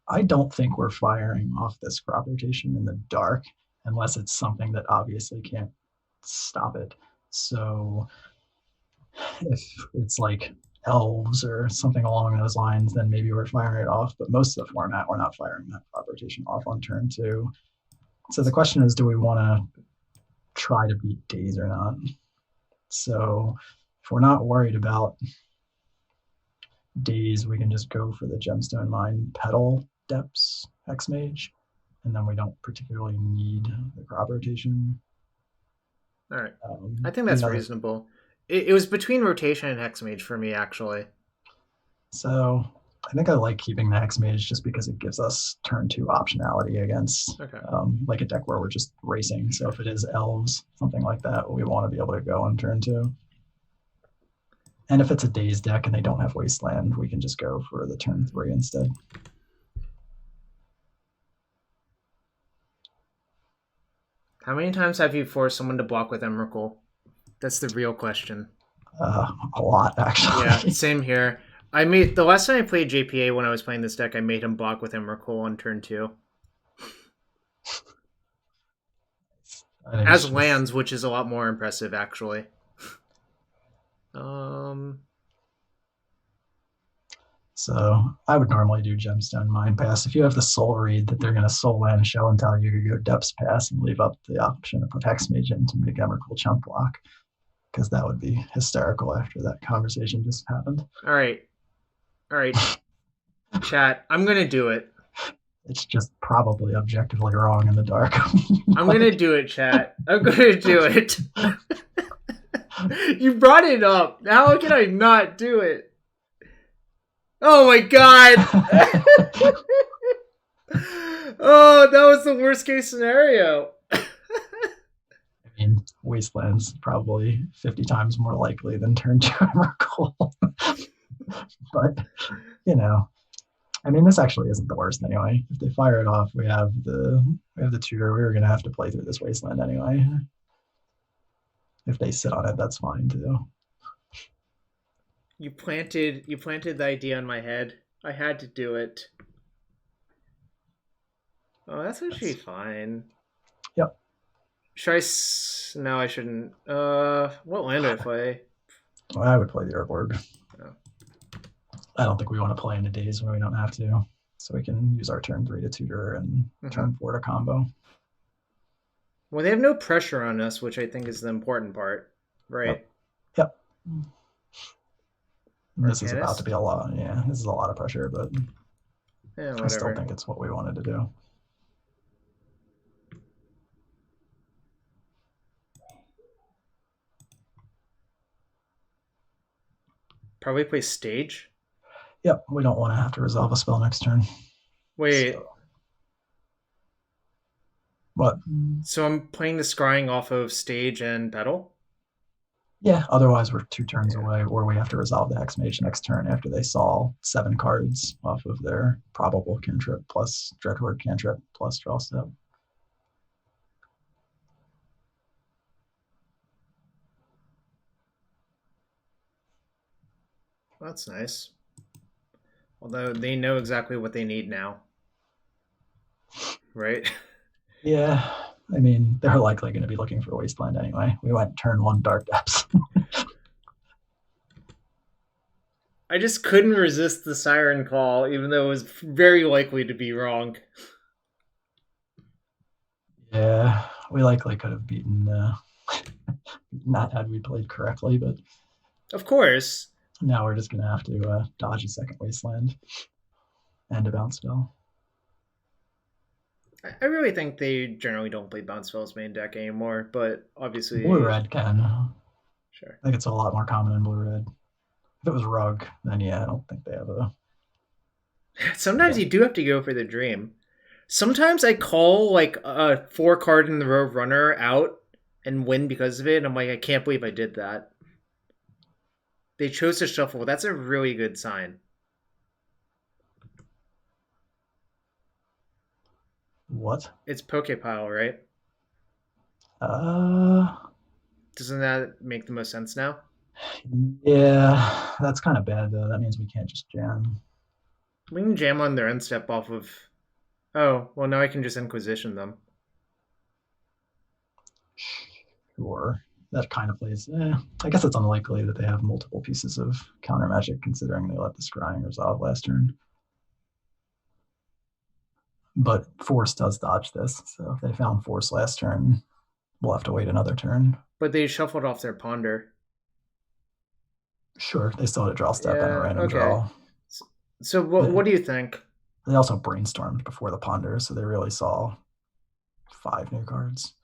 I don't think we're firing off this crop rotation in the dark unless it's something that obviously can't stop it. So if it's like elves or something along those lines, then maybe we're firing it off. But most of the format, we're not firing that crop rotation off on turn 2. So the question is, do we want to try to beat Daze or not? So if we're not worried about Daze, we can just go for the Gemstone Mine Petal Depths Hexmage, and then we don't particularly need the crop rotation. All right. I think that's reasonable. It was between rotation and Hexmage for me, actually. So I think I like keeping the Hexmage just because it gives us turn 2 optionality against like a deck where we're just racing. So if it is elves, something like that, we want to be able to go on turn 2. And if it's a Daze deck and they don't have Wasteland, we can just go for the turn 3 instead. How many times have you forced someone to block with Emrakul? That's the real question. A lot, actually. Yeah, same here. The last time I played JPA when I was playing this deck, I made him block with Emrakul on turn 2. As lands, which is a lot more impressive, actually. So I would normally do Gemstone Mine Pass. If you have the soul read that they're going to soul land Shell and Tell, you could go Depths Pass and leave up the option to put Hexmage in to make Emrakul chump block, because that would be hysterical after that conversation just happened. All right. Chat, I'm going to do it. It's just probably objectively wrong in the dark. I'm going to do it, chat. I'm going to do it. You brought it up. How can I not do it? Oh my god! Oh, that was the worst case scenario. I mean, Wasteland's probably 50 times more likely than turn 2 Emrakul. But, you know, I mean, this actually isn't the worst anyway. If they fire it off, we have the tutor. We're going to have to play through this Wasteland anyway. If they sit on it, that's fine too. You planted the idea in my head. I had to do it. Oh, that's actually fine. Yep. Should I? No, I shouldn't. What land do I play? Well, I would play the Urborg. Oh. I don't think we want to play into Daze when we don't have to. So we can use our turn 3 to tutor and turn 4 to combo. Well, they have no pressure on us, which I think is the important part, right? Yep. This is about to be a lot. Yeah, this is a lot of pressure, but I still think it's what we wanted to do. Probably play Stage. Yep, we don't want to have to resolve a spell next turn. Wait. So. What? So I'm playing the Scrying off of Stage and Petal? Yeah, otherwise we're 2 turns away, or we have to resolve the Hexmage next turn after they saw 7 cards off of their probable cantrip plus Dreadhorde cantrip plus draw step. That's nice. Although they know exactly what they need now. Right? Yeah, I mean, they're likely going to be looking for Wasteland anyway. We went turn 1 Dark Depths. I just couldn't resist the Siren Call, even though it was very likely to be wrong. Yeah, we likely could have beaten that had we played correctly, but... Of course. Now we're just going to have to dodge a second Wasteland and a bounce spell. I really think they generally don't play bounce spells main deck anymore, but obviously... Blue-red can. Sure. I think it's a lot more common in blue-red. If it was Rug, then yeah, I don't think they have a... Sometimes you do have to go for the dream. Sometimes I call like a 4-card in the row runner out and win because of it, and I'm like, I can't believe I did that. They chose to shuffle. That's a really good sign. What? It's Pokepile, right? Doesn't that make the most sense now? Yeah, that's kind of bad though. That means we can't just jam. We can jam on their end step off of... Oh, well now I can just Inquisition them. Sure. That kind of plays... I guess it's unlikely that they have multiple pieces of counter magic considering they let the Scrying resolve last turn. But Force does dodge this, so if they found Force last turn, we'll have to wait another turn. But they shuffled off their Ponder. Sure, they still had a draw step and a random draw. So what do you think? They also brainstormed before the Ponder, so they really saw 5 new cards.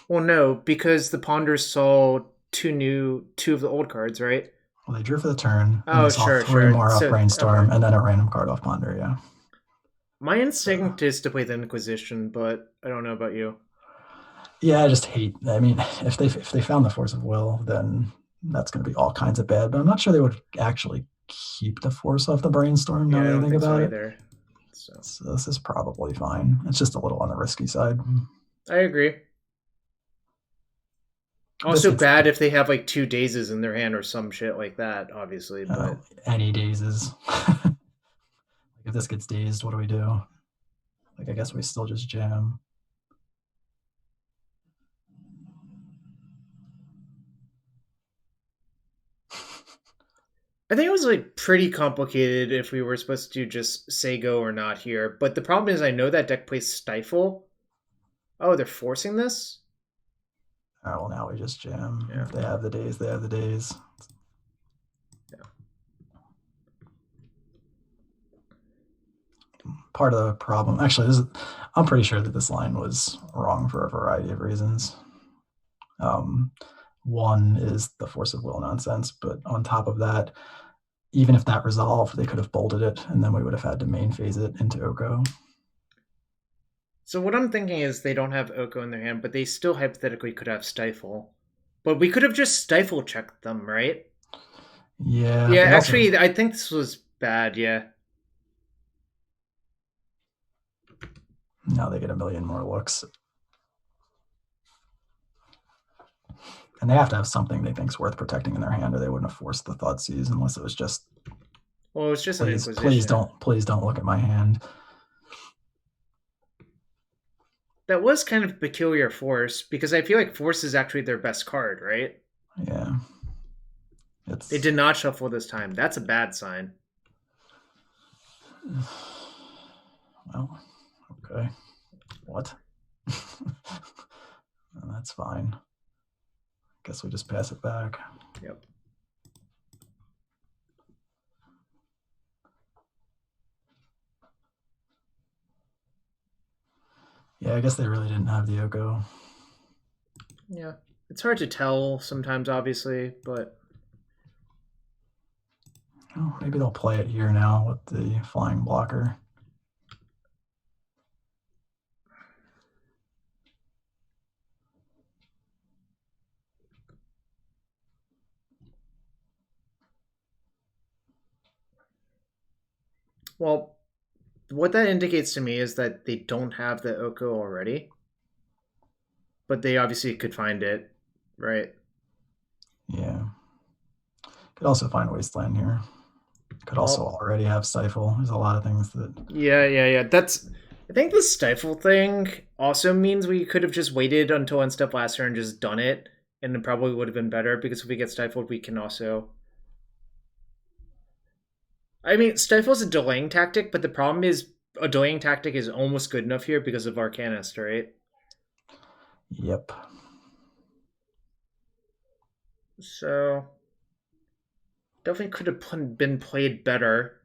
Well, no, because the Ponder saw 2 of the old cards, right? Well, they drew for the turn. Oh, they saw 3 more off Brainstorm, and then a random card off Ponder, yeah. My instinct is to play the Inquisition, but I don't know about you. Yeah, I just hate... I mean, if they found the Force of Will, then that's going to be all kinds of bad, but I'm not sure they would actually keep the Force off the Brainstorm now that I think about it. Either. So this is probably fine. It's just a little on the risky side. I agree. Also bad if they have like 2 dazes in their hand or some shit like that, obviously. But any dazes. If this gets dazed, what do we do? Like, I guess we still just jam. I think it was like pretty complicated if we were supposed to just say go or not here. But the problem is I know that deck plays Stifle. Oh, they're forcing this? Oh, well, now we just jam. Yeah. If they have the days, they have the days. Yeah. Part of the problem, actually, I'm pretty sure that this line was wrong for a variety of reasons. One is the Force of Will nonsense, but on top of that, even if that resolved, they could have bolted it, and then we would have had to main phase it into Oko. So what I'm thinking is they don't have Oko in their hand, but they still hypothetically could have Stifle. But we could have just Stifle checked them, right? Yeah. Yeah, actually, I think this was bad, yeah. Now they get a million more looks. And they have to have something they think's worth protecting in their hand, or they wouldn't have forced the Thoughtseize unless it was just... Well, it was just an Inquisition. Please don't look at my hand. That was kind of peculiar Force, because I feel like Force is actually their best card, right? Yeah. They did not shuffle this time. That's a bad sign. Well, okay. What? That's fine. Guess we just pass it back. Yep. Yeah, I guess they really didn't have the Oko. Yeah. It's hard to tell sometimes, obviously, but... Oh, maybe they'll play it here now with the flying blocker. Well, what that indicates to me is that they don't have the Oko already. But they obviously could find it, right? Yeah. Could also find Wasteland here. Could also already have Stifle. There's a lot of things that... Yeah. That's... I think the Stifle thing also means we could have just waited until end step last turn and just done it. And it probably would have been better, because if we get Stifled, we can also... I mean, Stifle's a delaying tactic, but the problem is a delaying tactic is almost good enough here because of Arcanist, right? Yep. So... definitely could have been played better.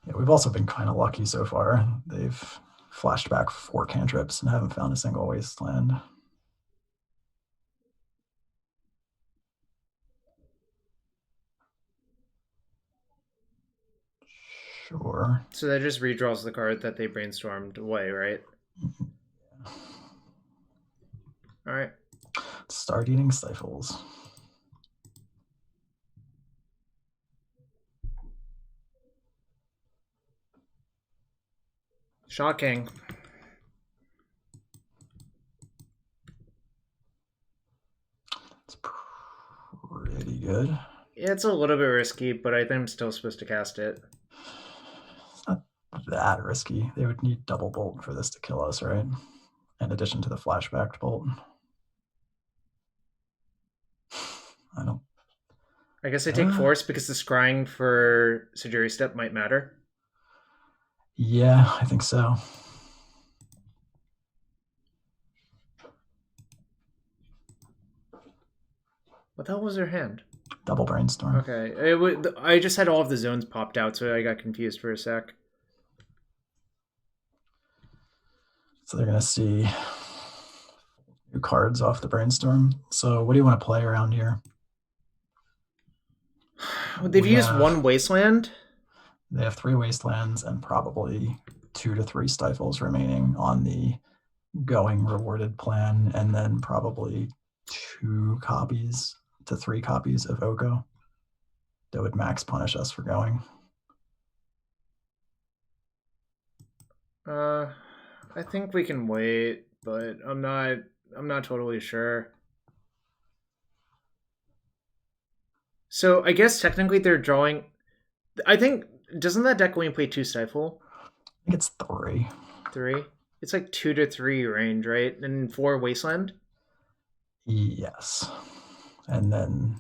Yeah, we've also been kind of lucky so far. They've flashed back 4 cantrips and haven't found a single Wasteland. Sure. So that just redraws the card that they brainstormed away, right? Yeah. All right. Start eating Stifles. Shocking. It's pretty good. Yeah, it's a little bit risky, but I think I'm still supposed to cast it. It's not that risky. They would need double bolt for this to kill us, right? In addition to the flashbacked bolt. I guess I take Force because the scrying for Sejiri Steppe might matter. Yeah, I think so. What the hell was their hand? Double brainstorm. Okay, I just had all of the zones popped out, so I got confused for a sec. So they're gonna see new cards off the brainstorm. So what do you want to play around here? They've used 1 Wasteland. They have 3 Wastelands and probably 2 to 3 Stifles remaining on the going rewarded plan, and then probably 2 copies to 3 copies of Oko that would max punish us for going. I think we can wait, but I'm not totally sure. So I guess technically they're drawing. I think, doesn't that deck only play 2 Stifle? I think it's 3. 3? It's like 2 to 3 range, right? And 4 Wasteland? Yes. And then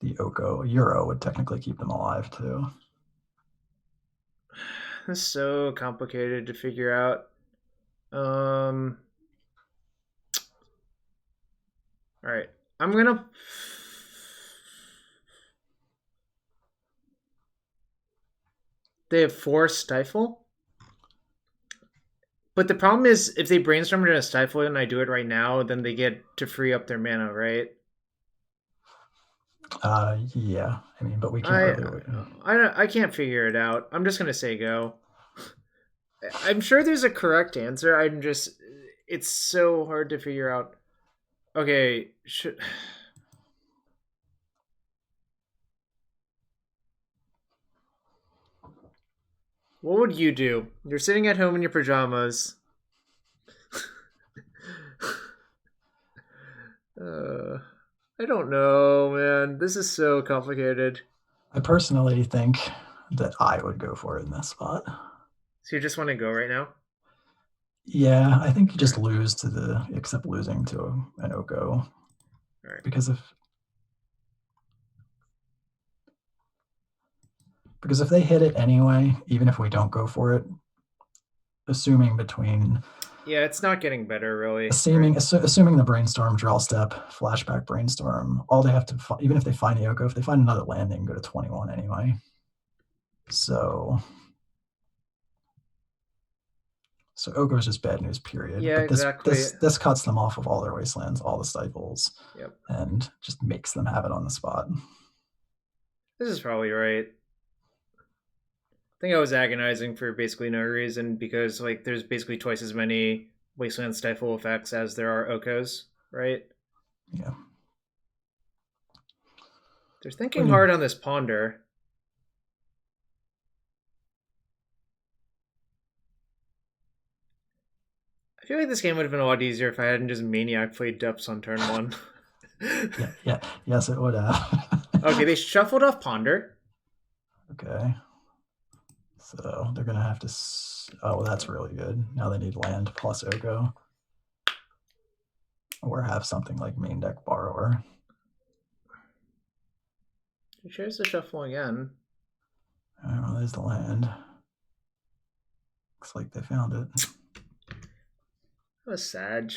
the Oko Euro would technically keep them alive too. This is so complicated to figure out. All right. I'm going to... They have 4 Stifle? But the problem is, if they brainstorm in a Stifle and I do it right now, then they get to free up their mana, right? Yeah. I mean, but we can't I can't figure it out. I'm just going to say go. I'm sure there's a correct answer. It's so hard to figure out. Okay, what would you do? You're sitting at home in your pajamas. I don't know, man. This is so complicated. I personally think that I would go for it in this spot. So you just want to go right now? Yeah, I think you just lose to except losing to an Oko. All right. Because Because if they hit it anyway, even if we don't go for it, assuming between Yeah, it's not getting better, really. assuming Right? assuming the brainstorm draw step flashback brainstorm, all they have to even if they find the Oko, if they find another land, they can go to 21 anyway. So Oko is just bad news, period. Yeah, But exactly. this cuts them off of all their wastelands, all the stifles, Yep. and just makes them have it on the spot. This is probably right. I think I was agonizing for basically no reason because like there's basically twice as many Wasteland Stifle effects as there are Okos, right? Yeah. They're thinking hard on this Ponder. I feel like this game would have been a lot easier if I hadn't just Maniac played Depths on turn 1. Yes, it would have. Okay, they shuffled off Ponder. Okay. So they're going to have to... Oh, that's really good. Now they need land plus Oko. Or have something like main deck Borrower. She chose to shuffle again. Oh, there's the land. Looks like they found it. That was Sag.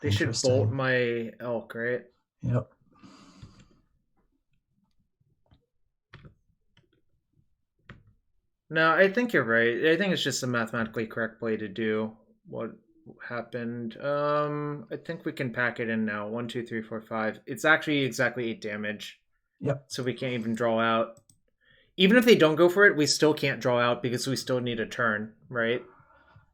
They should bolt my elk, right? Yep. No, I think you're right. I think it's just a mathematically correct way to do what happened. I think we can pack it in now. 1, 2, 3, 4, 5. It's actually exactly 8 damage. Yep. So we can't even draw out. Even if they don't go for it, we still can't draw out because we still need a turn, right?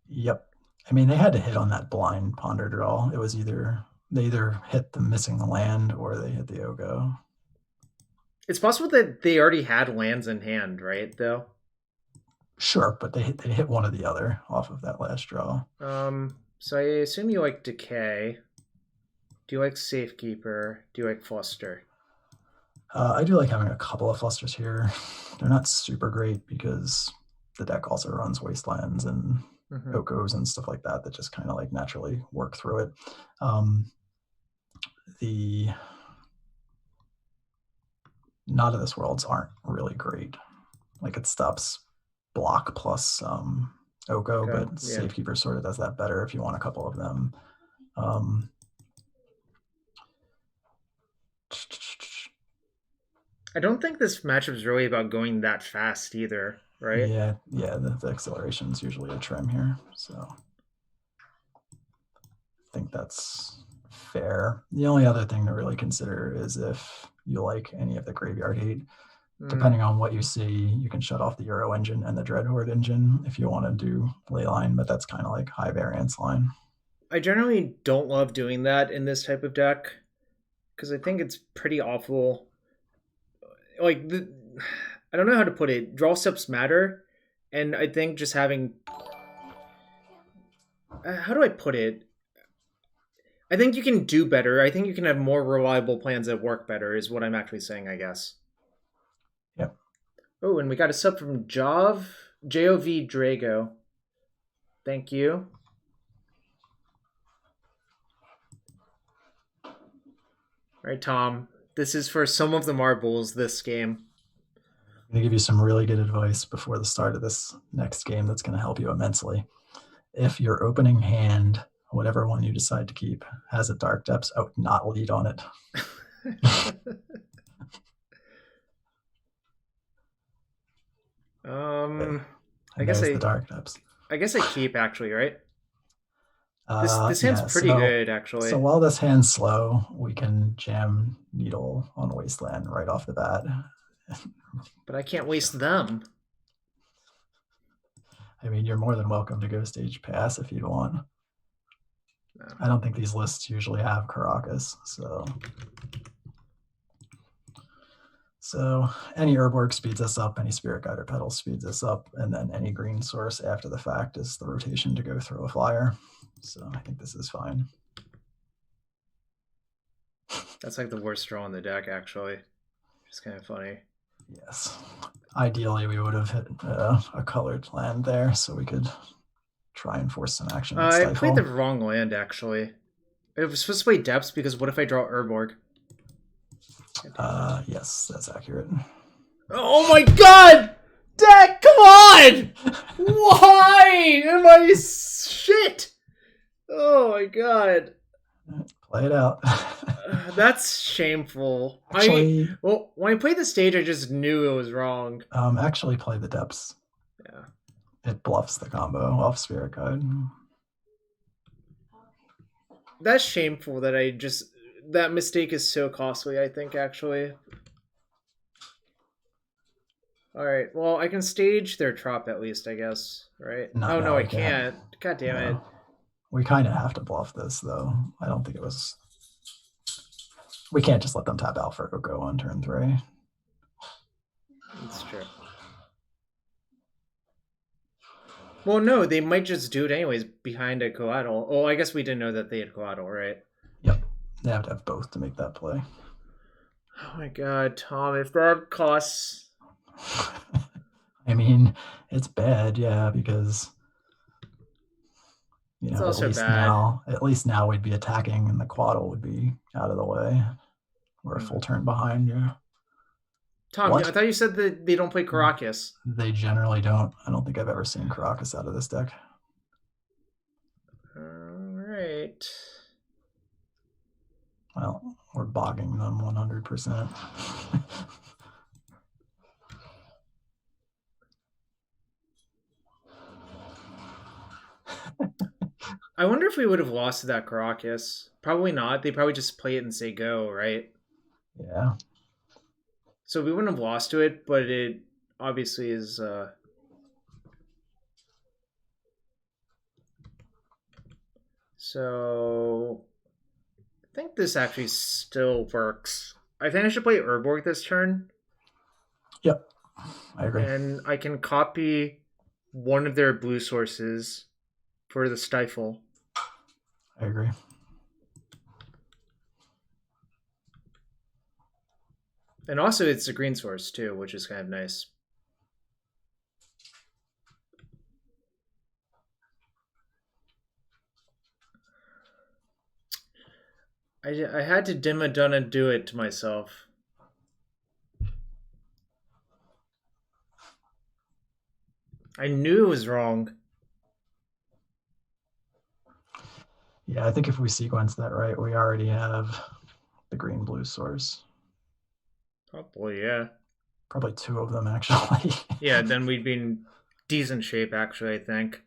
Yep. I mean, they had to hit on that blind Ponder draw. It was they either hit the missing land or they hit the Oko. It's possible that they already had lands in hand, right? Though. Sure, but they hit one or the other off of that last draw. So I assume you like Decay. Do you like Safekeeper? Do you like Fluster? I do like having a couple of Flusters here. They're not super great because the deck also runs Wastelands and Okos and stuff like that just kind of like naturally work through it. The Not of This Worlds aren't really great. Like it stops block plus Oko, but yeah. Safekeeper sort of does that better if you want a couple of them. I don't think this matchup is really about going that fast either, right? Yeah, the acceleration is usually a trim here, so I think that's fair. The only other thing to really consider is if you like any of the graveyard hate. Depending on what you see, you can shut off the Euro engine and the Dreadhorde engine if you want to do Leyline, but that's kind of like high variance line. I generally don't love doing that in this type of deck because I think it's pretty awful. Like, I don't know how to put it. Draw steps matter, and I think just having... how do I put it? I think you can do better. I think you can have more reliable plans that work better is what I'm actually saying, I guess. Yep. Oh, and we got a sub from Jov Drago. Thank you. All right, Tom. This is for some of the marbles this game. I'm going to give you some really good advice before the start of this next game that's going to help you immensely. If your opening hand, whatever one you decide to keep, has a Dark Depths, I would not lead on it. I guess the Dark Depths. I guess I keep actually, right? This hand's pretty good, actually. So while this hand's slow, we can jam Needle on Wasteland right off the bat. But I can't waste them. I mean, you're more than welcome to go stage pass if you want. No. I don't think these lists usually have Karakas, So any Urborg speeds us up, any Spirit Guide or Petal speeds us up, and then any green source after the fact is the rotation to go through a flyer. So I think this is fine. That's like the worst draw in the deck, actually. It's kind of funny. Yes. Ideally, we would have hit a colored land there so we could try and force some action with I played the Stifle. wrong land, actually. I was supposed to play Depths because what if I draw Urborg? Yes, that's accurate. Oh my god! Deck, come on! Why am I shit? Oh my god. Play it out. That's shameful. Actually, well, when I played the stage, I just knew it was wrong. Actually play the Depths. Yeah. It bluffs the combo off Spirit Guide. That's shameful that that mistake is so costly, I think, actually. Alright, well, I can stage their Trop at least, I guess, right? No, I can't. God damn it. We kind of have to bluff this, though. I don't think it was... We can't just let them tap out for go on turn 3. That's true. Well, no, they might just do it anyways behind a collateral. Oh, I guess we didn't know that they had collateral, right? Yep. They have to have both to make that play. Oh my god, Tom, if that costs... I mean, it's bad, yeah, because it's also bad. At least now we'd be attacking and the collateral would be out of the way. We're a full turn behind you. Tom, I thought you said that they don't play Karakas. They generally don't. I don't think I've ever seen Karakas out of this deck. Alright. Well, we're bogging them 100%. I wonder if we would have lost to that Karakas. Probably not. They probably just play it and say go, right? Yeah. So we wouldn't have lost to it, but it obviously is... So... I think this actually still works. I think I should play Urborg this turn. Yep. I agree. And I can copy one of their blue sources for the Stifle. I agree. And also it's a green source too, which is kind of nice. I had to Dimma Dunna do it to myself. I knew it was wrong. Yeah, I think if we sequence that right, we already have the green-blue source. Probably, yeah. Probably 2 of them, actually. Yeah, then we'd be in decent shape, actually, I think.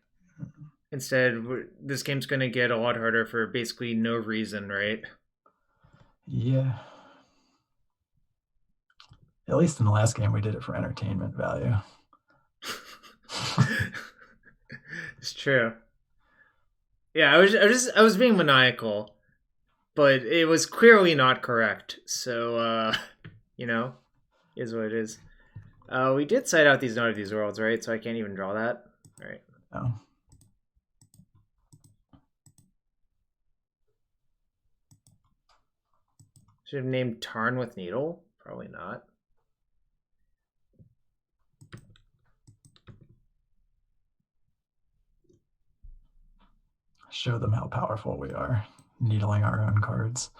Instead, this game's going to get a lot harder for basically no reason, right? Yeah. At least in the last game, we did it for entertainment value. It's true. Yeah, I was being maniacal, but it was clearly not correct. So, you know, is what it is. We did cite out these Not of These Worlds, right? So I can't even draw that. All right. No. Should have named Tarn with Needle. Probably not. Show them how powerful we are, needling our own cards.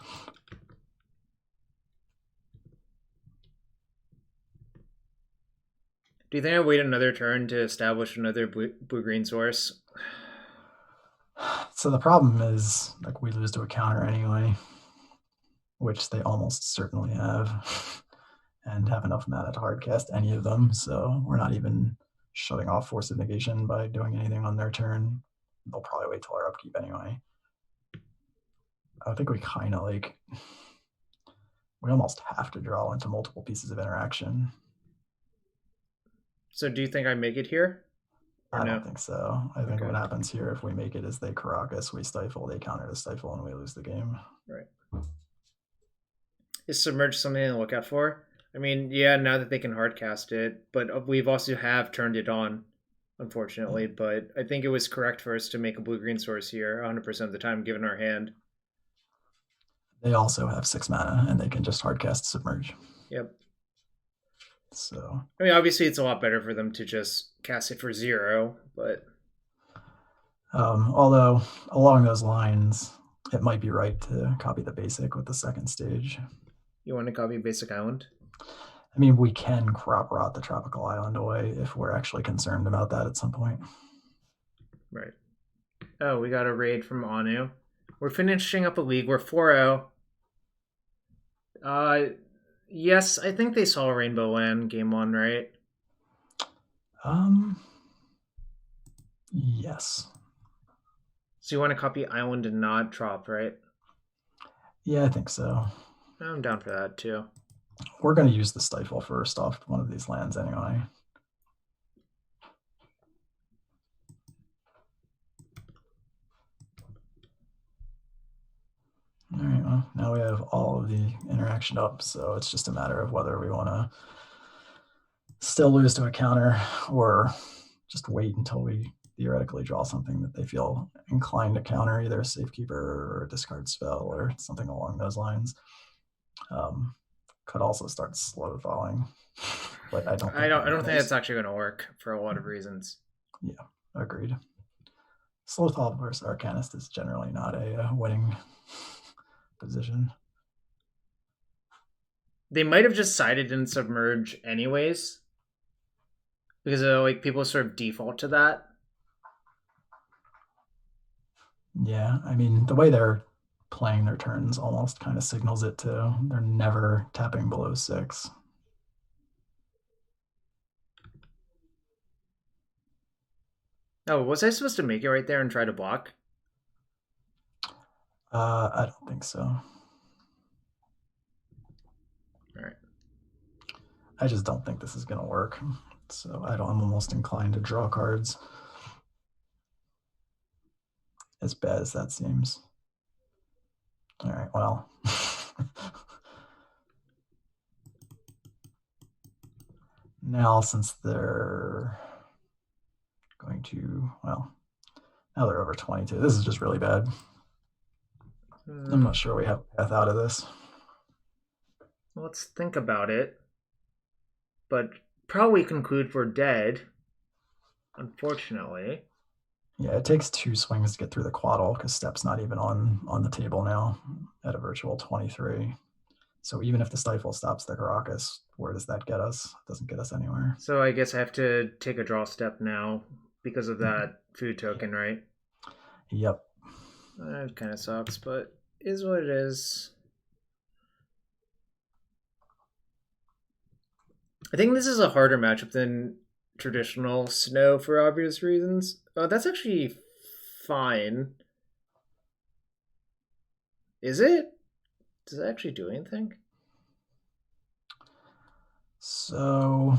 Do you think I wait another turn to establish another blue-green source? So the problem is, like, we lose to a counter anyway, which they almost certainly have, and have enough mana to hardcast any of them, so we're not even shutting off Force of Negation by doing anything on their turn. They'll probably wait till our upkeep anyway. I think we kind of like... We almost have to draw into multiple pieces of interaction. So do you think I make it here? I don't think so. I think what happens here, if we make it, is they Karakas, we Stifle, they counter to Stifle, and we lose the game. Right. Is Submerge something to look out for? I mean, yeah, now that they can hardcast it, but we've also have turned it on, unfortunately. But I think it was correct for us to make a blue-green source here 100% of the time, given our hand. They also have 6 mana, and they can just hardcast Submerge. Yep. So I mean, obviously, it's a lot better for them to just cast it for 0, but Although along those lines, it might be right to copy the basic with the second stage. You want to copy Basic Island? I mean, we can crop rot the tropical island away if we're actually concerned about that at some point. Right. Oh, we got a raid from Anu. We're finishing up a league. We're 4-0. Yes, I think they saw Rainbow Land game 1, right? Yes. So you want to copy Island and not Trop, right? Yeah, I think so. I'm down for that too. We're going to use the Stifle first off one of these lands anyway. All right, well, now we have all of the interaction up, so it's just a matter of whether we want to still lose to a counter or just wait until we theoretically draw something that they feel inclined to counter, either a Safekeeper or a discard spell or something along those lines. Could also start slow thawing, but I don't think that's actually going to work for a lot of reasons. Yeah, agreed. Slow thaw versus Arcanist is generally not a winning position. They might have just sided in Submerge anyways, because like people sort of default to that. Yeah, I mean, the way they're playing their turns almost kind of signals it too. They're never tapping below 6. Oh, was I supposed to make it right there and try to block? I don't think so. All right. I just don't think this is going to work. So I'm almost inclined to draw cards. As bad as that seems. All right, well. Now, since they're going to, well, now they're over 22. This is just really bad. I'm not sure we have a path out of this. Let's think about it. But probably conclude we're dead, unfortunately. Yeah, it takes 2 swings to get through the Quaddle because Step's not even on the table now at a virtual 23. So even if the Stifle stops the Karakas, where does that get us? It doesn't get us anywhere. So I guess I have to take a draw step now because of that food token, right? Yep. It kind of sucks, but is what it is. I think this is a harder matchup than traditional Snow for obvious reasons. That's actually fine. Is it? Does it actually do anything? So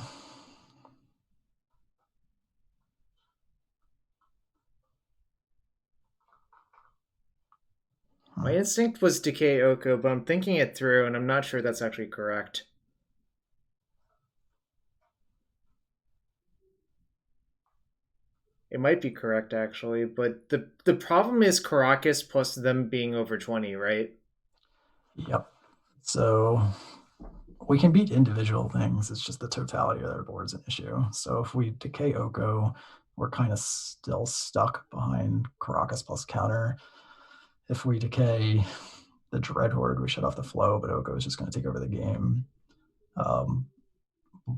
my instinct was Decay Oko, but I'm thinking it through and I'm not sure that's actually correct. It might be correct actually, but the problem is Karakas plus them being over 20, right? Yep. So we can beat individual things. It's just the totality of their board's an issue. So if we decay Oko, we're kind of still stuck behind Karakas plus counter. If we decay the Dreadhorde, we shut off the flow, but Oko is just going to take over the game.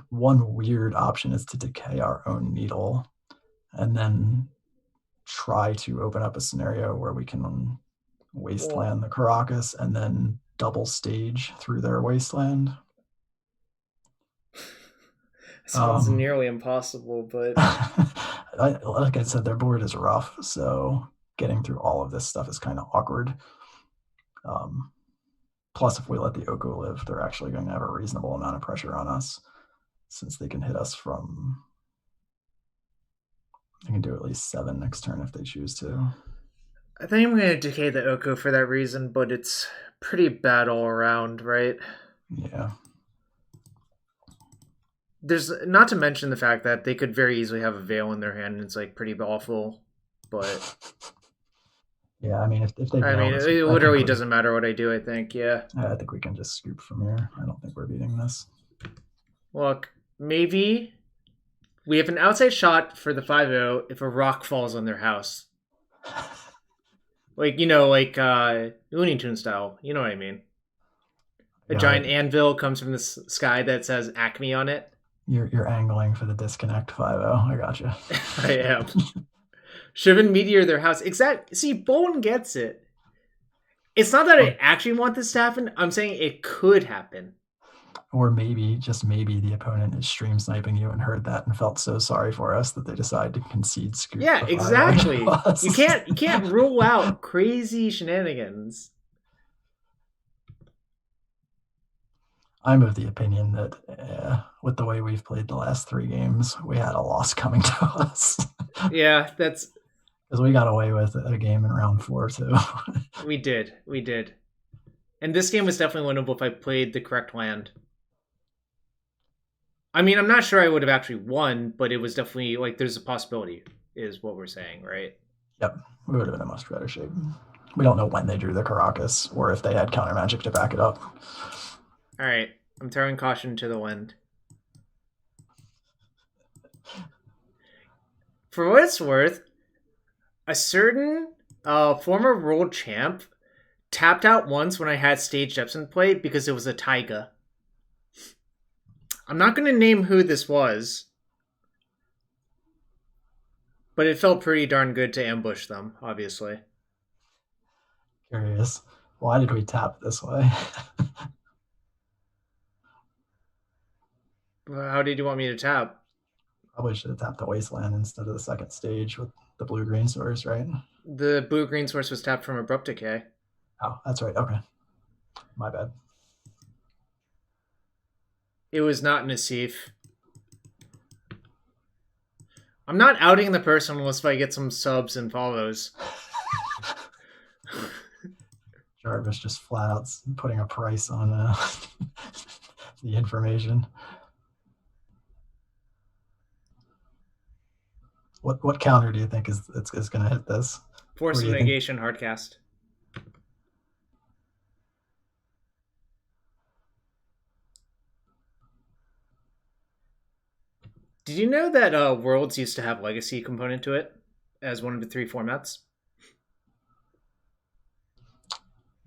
One weird option is to decay our own Needle and then try to open up a scenario where we can Wasteland the Karakas and then double stage through their Wasteland. Sounds nearly impossible, but like I said, their board is rough, so getting through all of this stuff is kind of awkward. Plus, if we let the Oko live, they're actually going to have a reasonable amount of pressure on us, since they can hit us from. They can do at least 7 next turn if they choose to. I think I'm going to decay the Oko for that reason, but it's pretty bad all around, right? Yeah. There's not to mention the fact that they could very easily have a Veil in their hand and it's like pretty awful, but yeah, I mean, if they it literally doesn't matter what I do, I think. Yeah. I think we can just scoop from here. I don't think we're beating this. Look, maybe we have an outside shot for the 5-0 if a rock falls on their house. Like, Looney Tune style. You know what I mean? A Got giant it. anvil comes from the sky that says Acme on it. You're angling for the disconnect 5-0. I got you. I am. Shivan meteor their house. Exact. See, Bone gets it. It's not that I actually want this to happen. I'm saying it could happen. Or maybe, just maybe, the opponent is stream sniping you and heard that and felt so sorry for us that they decide to concede scoop. Yeah, exactly. You can't rule out crazy shenanigans. I'm of the opinion that with the way we've played the last 3 games, we had a loss coming to us. Yeah, that's because we got away with a game in round 4 too. We did. And this game was definitely winnable if I played the correct land. I mean, I'm not sure I would have actually won, but it was definitely like there's a possibility, is what we're saying, right? Yep, we would have been in much better shape. We don't know when they drew the Karakas or if they had counter magic to back it up. All right, I'm throwing caution to the wind. For what it's worth, a certain former world champ tapped out once when I had Stage Depths in play because it was a Taiga. I'm not going to name who this was, but it felt pretty darn good to ambush them, obviously. Curious. Why did we tap this way? How did you want me to tap? Probably should have tapped the Wasteland instead of the second stage with the blue-green source, right? The blue-green source was tapped from Abrupt Decay. Oh, that's right. Okay. My bad. It was not Nassif. I'm not outing the person unless I get some subs and follows. Jarvis just flat out putting a price on the information. What counter do you think is going to hit this? Force of Negation Hardcast. Did you know that Worlds used to have Legacy component to it as one of the 3 formats?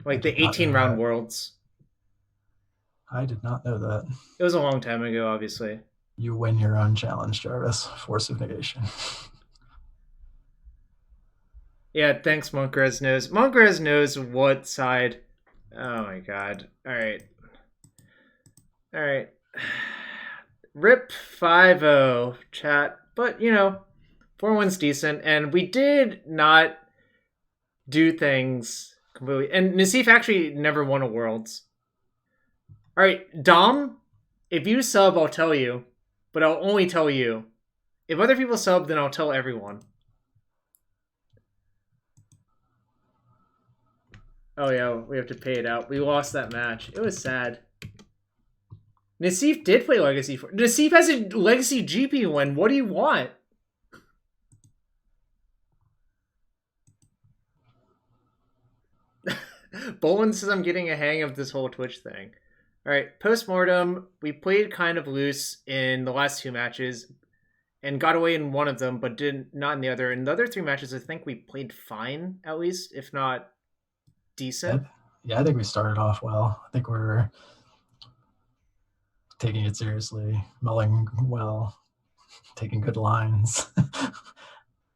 Like the 18-round Worlds. I did not know that. It was a long time ago, obviously. You win your own challenge, Jarvis. Force of Negation. Yeah, thanks, Monkrez knows. Monkrez knows what side. Oh my god. Alright. RIP 5-0, chat. But, 4-1's decent. And we did not do things completely. And Nassif actually never won a Worlds. Alright, Dom, if you sub, I'll tell you. But I'll only tell you. If other people sub, then I'll tell everyone. Oh yeah, we have to pay it out. We lost that match. It was sad. Nassif did play Legacy. Nassif has a Legacy GP win. What do you want? Bolin says I'm getting a hang of this whole Twitch thing. Alright, postmortem. We played kind of loose in the last 2 matches and got away in one of them, but did not in the other. In the other 3 matches, I think we played fine, at least, if not decent. Yeah, I think we started off well. I think we were taking it seriously, mulling well, taking good lines,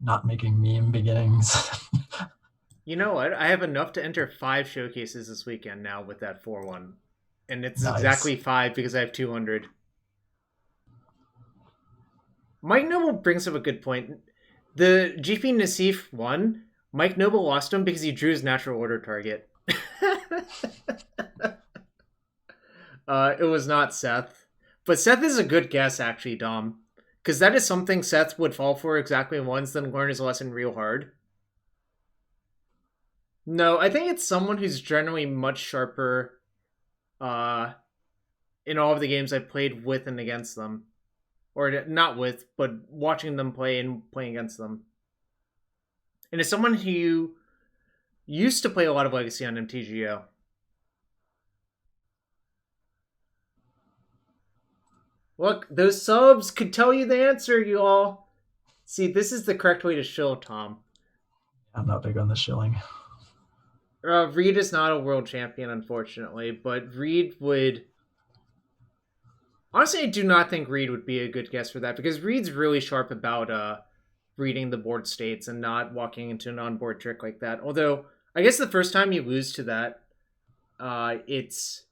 not making meme beginnings. You know what? I have enough to enter 5 showcases this weekend now with that 4-1. And it's nice. Exactly 5 because I have 200. Mike Noble brings up a good point. The GP Nassif won. Mike Noble lost him because he drew his natural order target. It was not Seth. But Seth is a good guess, actually, Dom. Because that is something Seth would fall for exactly once, then learn his lesson real hard. No, I think it's someone who's generally much sharper in all of the games I've played with and against them. Or not with, but watching them play and playing against them. And it's someone who used to play a lot of Legacy on MTGO. Look, those subs could tell you the answer, you all. See, this is the correct way to show, Tom. I'm not big on the shilling. Reed is not a world champion, unfortunately, but Reed would. Honestly, I do not think Reed would be a good guess for that because Reed's really sharp about reading the board states and not walking into an on-board trick like that. Although, I guess the first time you lose to that, it's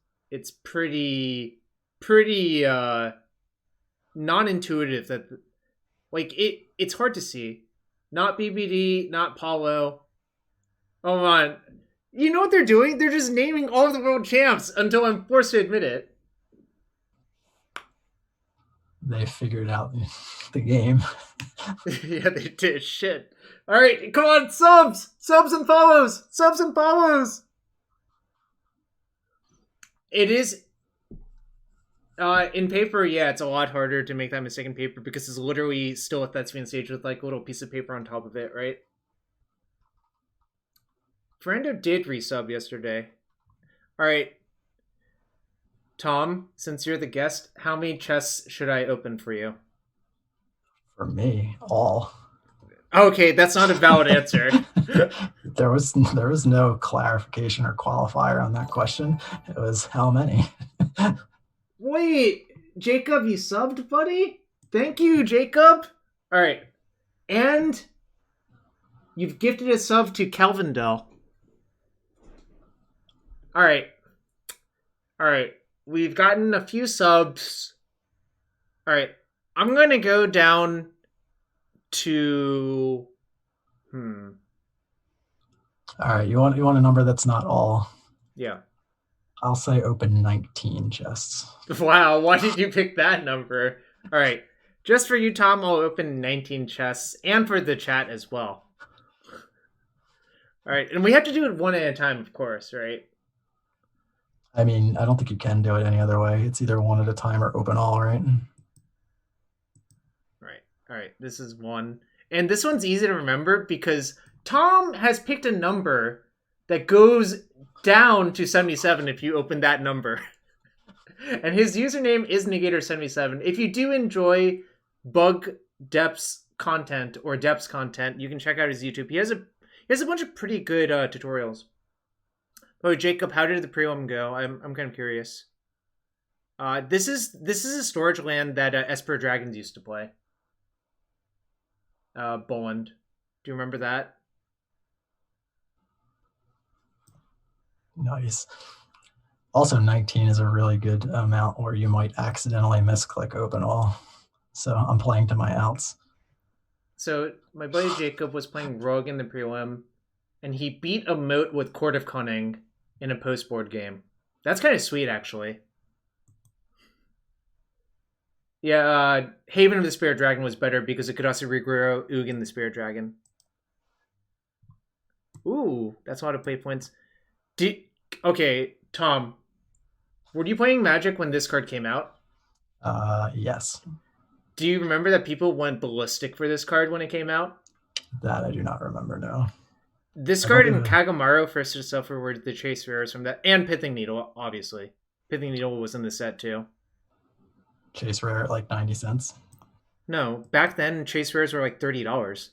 pretty non-intuitive that like it's hard to see. Not BBD, not Paulo. Oh man, you know what they're doing? They're just naming all of the world champs until I'm forced to admit it. They figured out the game. Yeah, they did. Shit. All right, come on, subs and follows. It is. In paper, yeah, it's a lot harder to make that mistake in paper because it's literally still a Thespian stage with like a little piece of paper on top of it, right? Fernando did resub yesterday. All right, Tom, since you're the guest, how many chests should I open for you? For me, all. Okay, that's not a valid answer. there was no clarification or qualifier on that question. It was how many. Wait, Jacob, you subbed, buddy? Thank you, Jacob. All right, and you've gifted a sub to Calvindell. All right. We've gotten a few subs. All right, I'm gonna go down to. All right, you want a number that's not all. Yeah. I'll say open 19 chests. Wow, why did you pick that number? All right, just for you, Tom, I'll open 19 chests, and for the chat as well. All right, and we have to do it one at a time, of course, right? I mean, I don't think you can do it any other way. It's either one at a time or open all, right? All right, this is one. And this one's easy to remember because Tom has picked a number that goes down to 77 if you open that number. And his username is Negator77. If you do enjoy bug depths content or depths content, you can check out his YouTube. He has a bunch of pretty good tutorials. Oh, Jacob, how did the prelim go? I'm kind of curious. This is a storage land that Esper Dragons used to play. Boland. Do you remember that? Nice. Also, 19 is a really good amount where you might accidentally misclick open all. So I'm playing to my outs. So my buddy Jacob was playing Rogue in the prelim, and he beat a moat with Court of Cunning in a post-board game. That's kind of sweet, actually. Yeah, Haven of the Spirit Dragon was better because it could also regrow Ugin the Spirit Dragon. Ooh, that's a lot of play points. Okay, Tom, were you playing Magic when this card came out? Yes. Do you remember that people went ballistic for this card when it came out? That I do not remember, no. This card and Kagamaru first to suffer were the chase rares from that, and Pithing Needle, obviously. Pithing Needle was in the set too. Chase rare at like 90 cents? No, back then chase rares were like $30.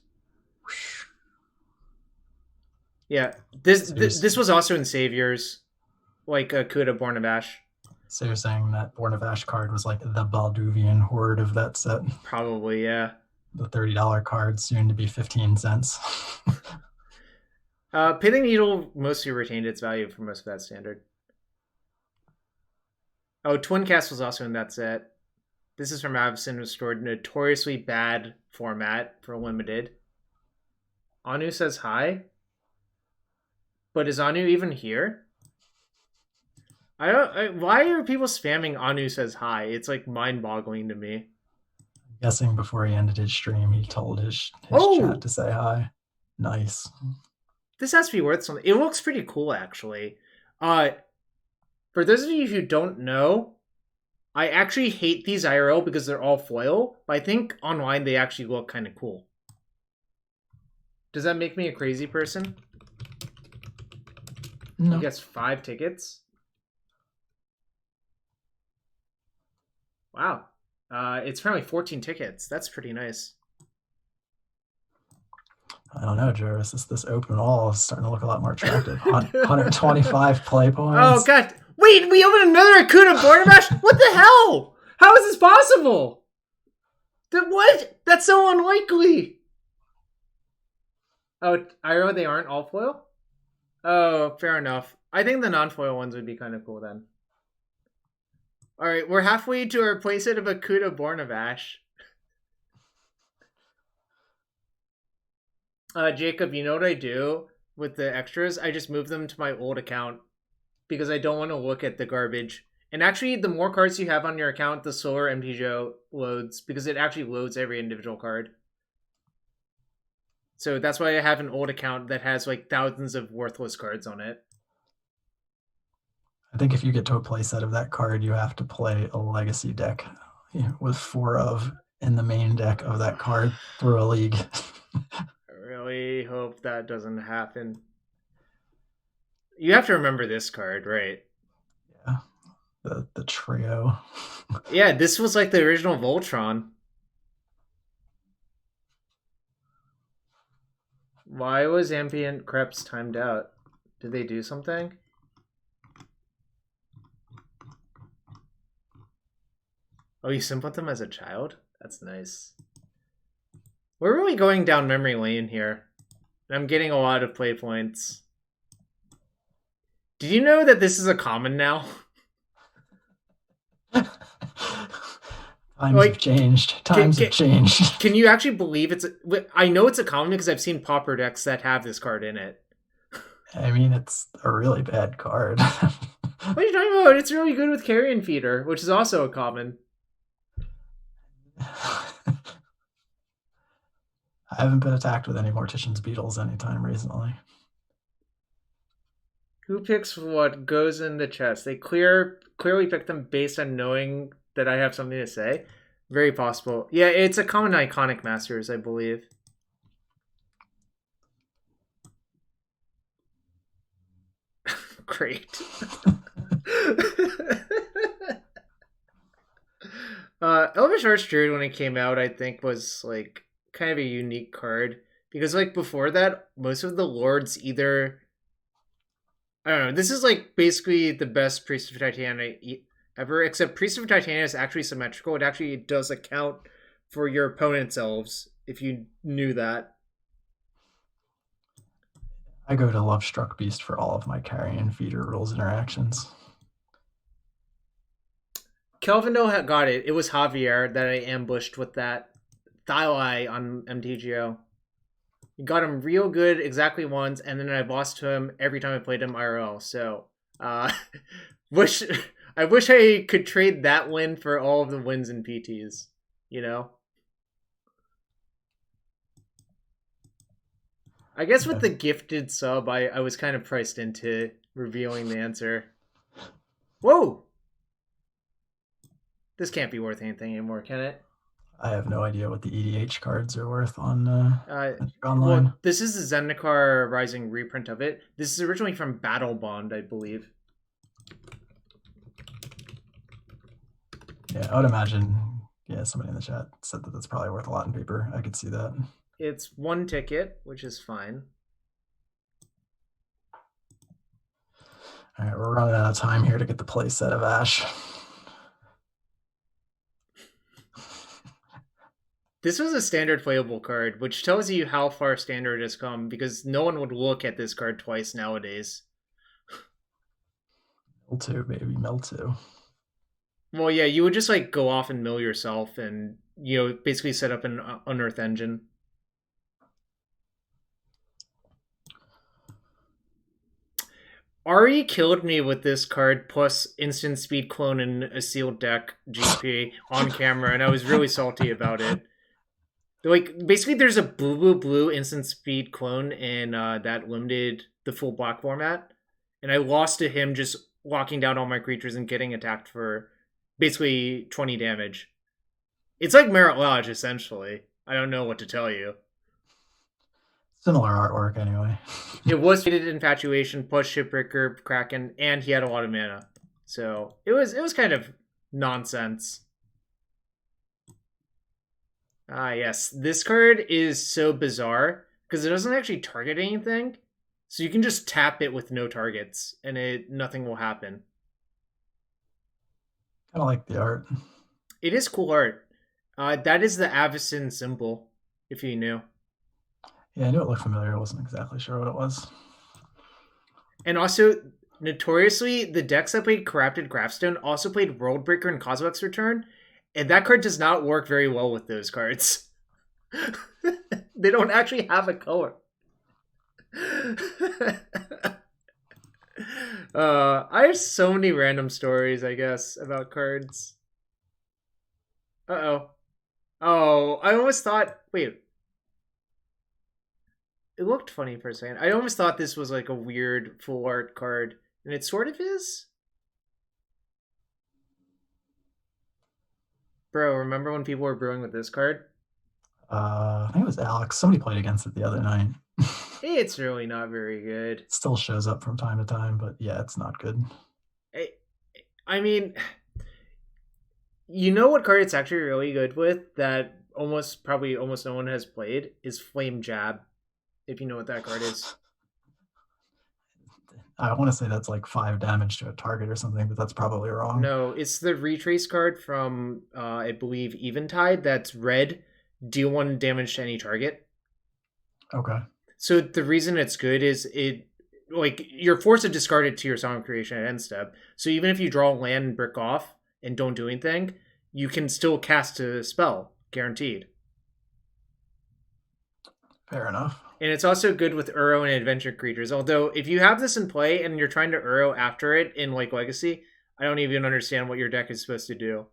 Yeah, this was also in Saviors, like Kuda Born of Ash. So you're saying that Born of Ash card was like the Balduvian horde of that set? Probably, yeah. The $30 card soon to be 15 cents. Pithing Needle mostly retained its value for most of that standard. Oh, Twin Cast was also in that set. This is from Avison, restored notoriously bad format for limited. Anu says hi. But is Anu even here? Why are people spamming Anu says hi? It's like mind-boggling to me. I'm guessing before he ended his stream, he told his chat to say hi. Nice. This has to be worth something. It looks pretty cool, actually. For those of you who don't know, I actually hate these IRL because they're all foil, but I think online they actually look kind of cool. Does that make me a crazy person? No. You guess 5 tickets? Wow. It's apparently 14 tickets. That's pretty nice. I don't know, Jarvis. This open wall is starting to look a lot more attractive. 125 play Oh, points. God. Wait, we opened another Akuta Barnamash? What the hell? How is this possible? What? That's so unlikely. Oh, Iro, they aren't all foil? Oh, fair enough. I think the non-foil ones would be kind of cool then. Alright, we're halfway to our playset of Akuta Bornavash. Jacob, you know what I do with the extras? I just move them to my old account because I don't want to look at the garbage. And actually, the more cards you have on your account, the slower MTGO loads because it actually loads every individual card. So that's why I have an old account that has like thousands of worthless cards on it. I think if you get to a playset of that card, you have to play a legacy deck with 4 of in the main deck of that card through a league. I really hope that doesn't happen. You have to remember this card, right? Yeah, the trio. Yeah, this was like the original Voltron. Why was Ambient Creps timed out? Did they do something? Oh, you simped them as a child? That's nice. We're really going down memory lane here. I'm getting a lot of play points. Did you know that this is a common now? Times have changed. Times have changed. Can you actually believe it's... I know it's a common because I've seen pauper decks that have this card in it. I mean, it's a really bad card. What are you talking about? It's really good with Carrion Feeder, which is also a common. I haven't been attacked with any Mortician's Beetles anytime recently. Who picks what goes in the chest? They clearly pick them based on knowing that I have something to say. Very possible. Yeah, it's a common Iconic Masters, I believe. Great. Elvish Archdruid, when it came out, I think was like kind of a unique card because like before that, most of the lords either, I don't know, this is like basically the best Priest of Titania ever, except Priest of Titania is actually symmetrical. It actually does account for your opponent's elves, if you knew that. I go to Lovestruck Beast for all of my Carrion Feeder rules interactions. Kelvindo got it. It was Javier that I ambushed with that Thyli on MTGO. He got him real good exactly once, and then I lost to him every time I played him IRL. So, I wish I could trade that win for all of the wins in PTs. You know. I guess with the gifted sub, I was kind of priced into revealing the answer. Whoa! This can't be worth anything anymore, can it? I have no idea what the EDH cards are worth on online. Well, this is the Zendikar Rising reprint of it. This is originally from Battle Bond, I believe. Yeah, I would imagine. Yeah, somebody in the chat said that that's probably worth a lot in paper. I could see that. It's 1 ticket, which is fine. All right, we're running out of time here to get the play set of Ash. This was a standard playable card, which tells you how far standard has come, because no one would look at this card twice nowadays. Mill 2, baby, Mill 2. Well, yeah, you would just like go off and mill yourself and, you know, basically set up an Unearth engine. Ari killed me with this card plus instant speed clone and a sealed deck GP on camera, and I was really salty about it. Like, basically there's a blue instant speed clone in that limited the full black format, and I lost to him just locking down all my creatures and getting attacked for basically 20 damage. It's like Merit Lodge, essentially. I don't know what to tell you. Similar artwork, anyway. It was Fated Infatuation plus Shipbreaker, Kraken, and he had a lot of mana. So it was kind of nonsense. Ah, yes. This card is so bizarre because it doesn't actually target anything. So you can just tap it with no targets, and nothing will happen. Kind of like the art. It is cool art. That is the Avacyn symbol, if you knew. Yeah, I knew it looked familiar. I wasn't exactly sure what it was. And also, notoriously, the decks that played Corrupted Graphstone also played Worldbreaker and Kozilek's Return, and that card does not work very well with those cards. They don't actually have a color. I have so many random stories, I guess, about cards. Uh-oh. Oh, I almost thought... Wait. It looked funny for a second. I almost thought this was like a weird full art card, and it sort of is. Bro, remember when people were brewing with this card? I think it was Alex. Somebody played against it the other night. It's really not very good. It still shows up from time to time, but yeah, it's not good. I mean, you know what card it's actually really good with that probably almost no one has played is Flame Jab, if you know what that card is. I want to say that's like 5 damage to a target or something, but that's probably wrong. No, it's the Retrace card from, I believe, Eventide. That's red. Deal 1 damage to any target. Okay. So the reason it's good is you're forced to discard it to your Song of Creation at end step. So even if you draw land and brick off and don't do anything, you can still cast a spell, guaranteed. Fair enough. And it's also good with Uro and adventure creatures. Although if you have this in play and you're trying to Uro after it in like Legacy, I don't even understand what your deck is supposed to do.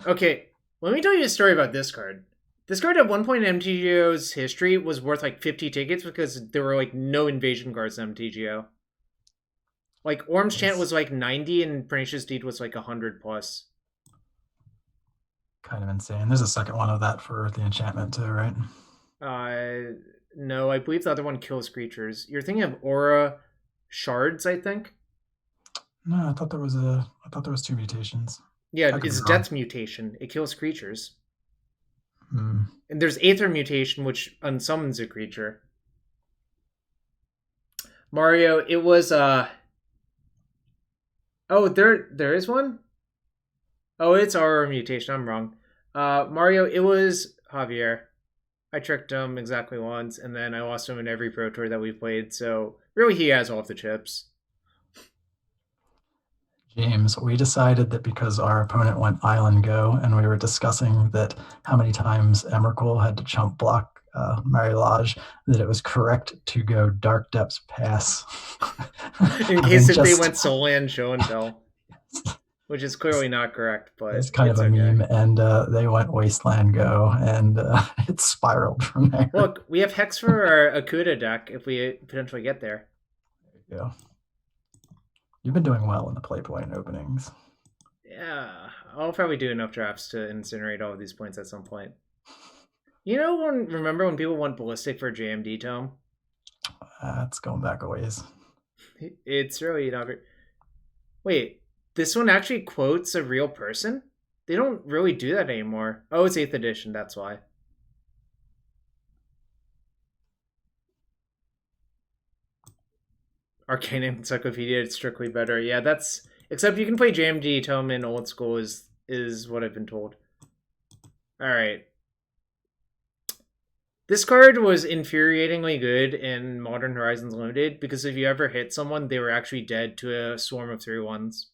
Okay, let me tell you a story about this card. This card at one point in MTGO's history was worth like 50 tickets because there were like no invasion cards in MTGO. Like Orm's Chant was like 90 and Pernicious Deed was like 100 plus. Kind of insane. There's a second one of that for the enchantment too, right? No, I believe the other one kills creatures. You're thinking of Aura Shards, I think. No, I thought there was 2 mutations. Yeah, it's Death Mutation. It kills creatures. Hmm. And there's Aether Mutation, which unsummons a creature. Mario, it was Oh, there is one? Oh, it's Aura Mutation. I'm wrong. Mario, it was Javier. I tricked him exactly once, and then I lost him in every Pro Tour that we've played, so really he has all of the chips. James, we decided that because our opponent went Island Go, and we were discussing that how many times Emrakul had to chump block Marilage, that it was correct to go Dark Depths Pass. In case if they went Solan Show and Tell. Which is clearly not correct, but it's kind of a meme, and they went Wasteland Go, and it spiraled from there. Look, we have Hex for our Akuda deck if we potentially get there. There you go. You've been doing well in the play point openings. Yeah, I'll probably do enough drafts to incinerate all of these points at some point. You know, remember when people went ballistic for JMD Tome? It's going back a ways. It's really not. Wait, this one actually quotes a real person? They don't really do that anymore. Oh, it's 8th edition, that's why. Arcane Encyclopedia, it's strictly better. Yeah, that's... Except you can play JMD Tome in old school is what I've been told. Alright. This card was infuriatingly good in Modern Horizons Limited because if you ever hit someone, they were actually dead to a swarm of 3/1s.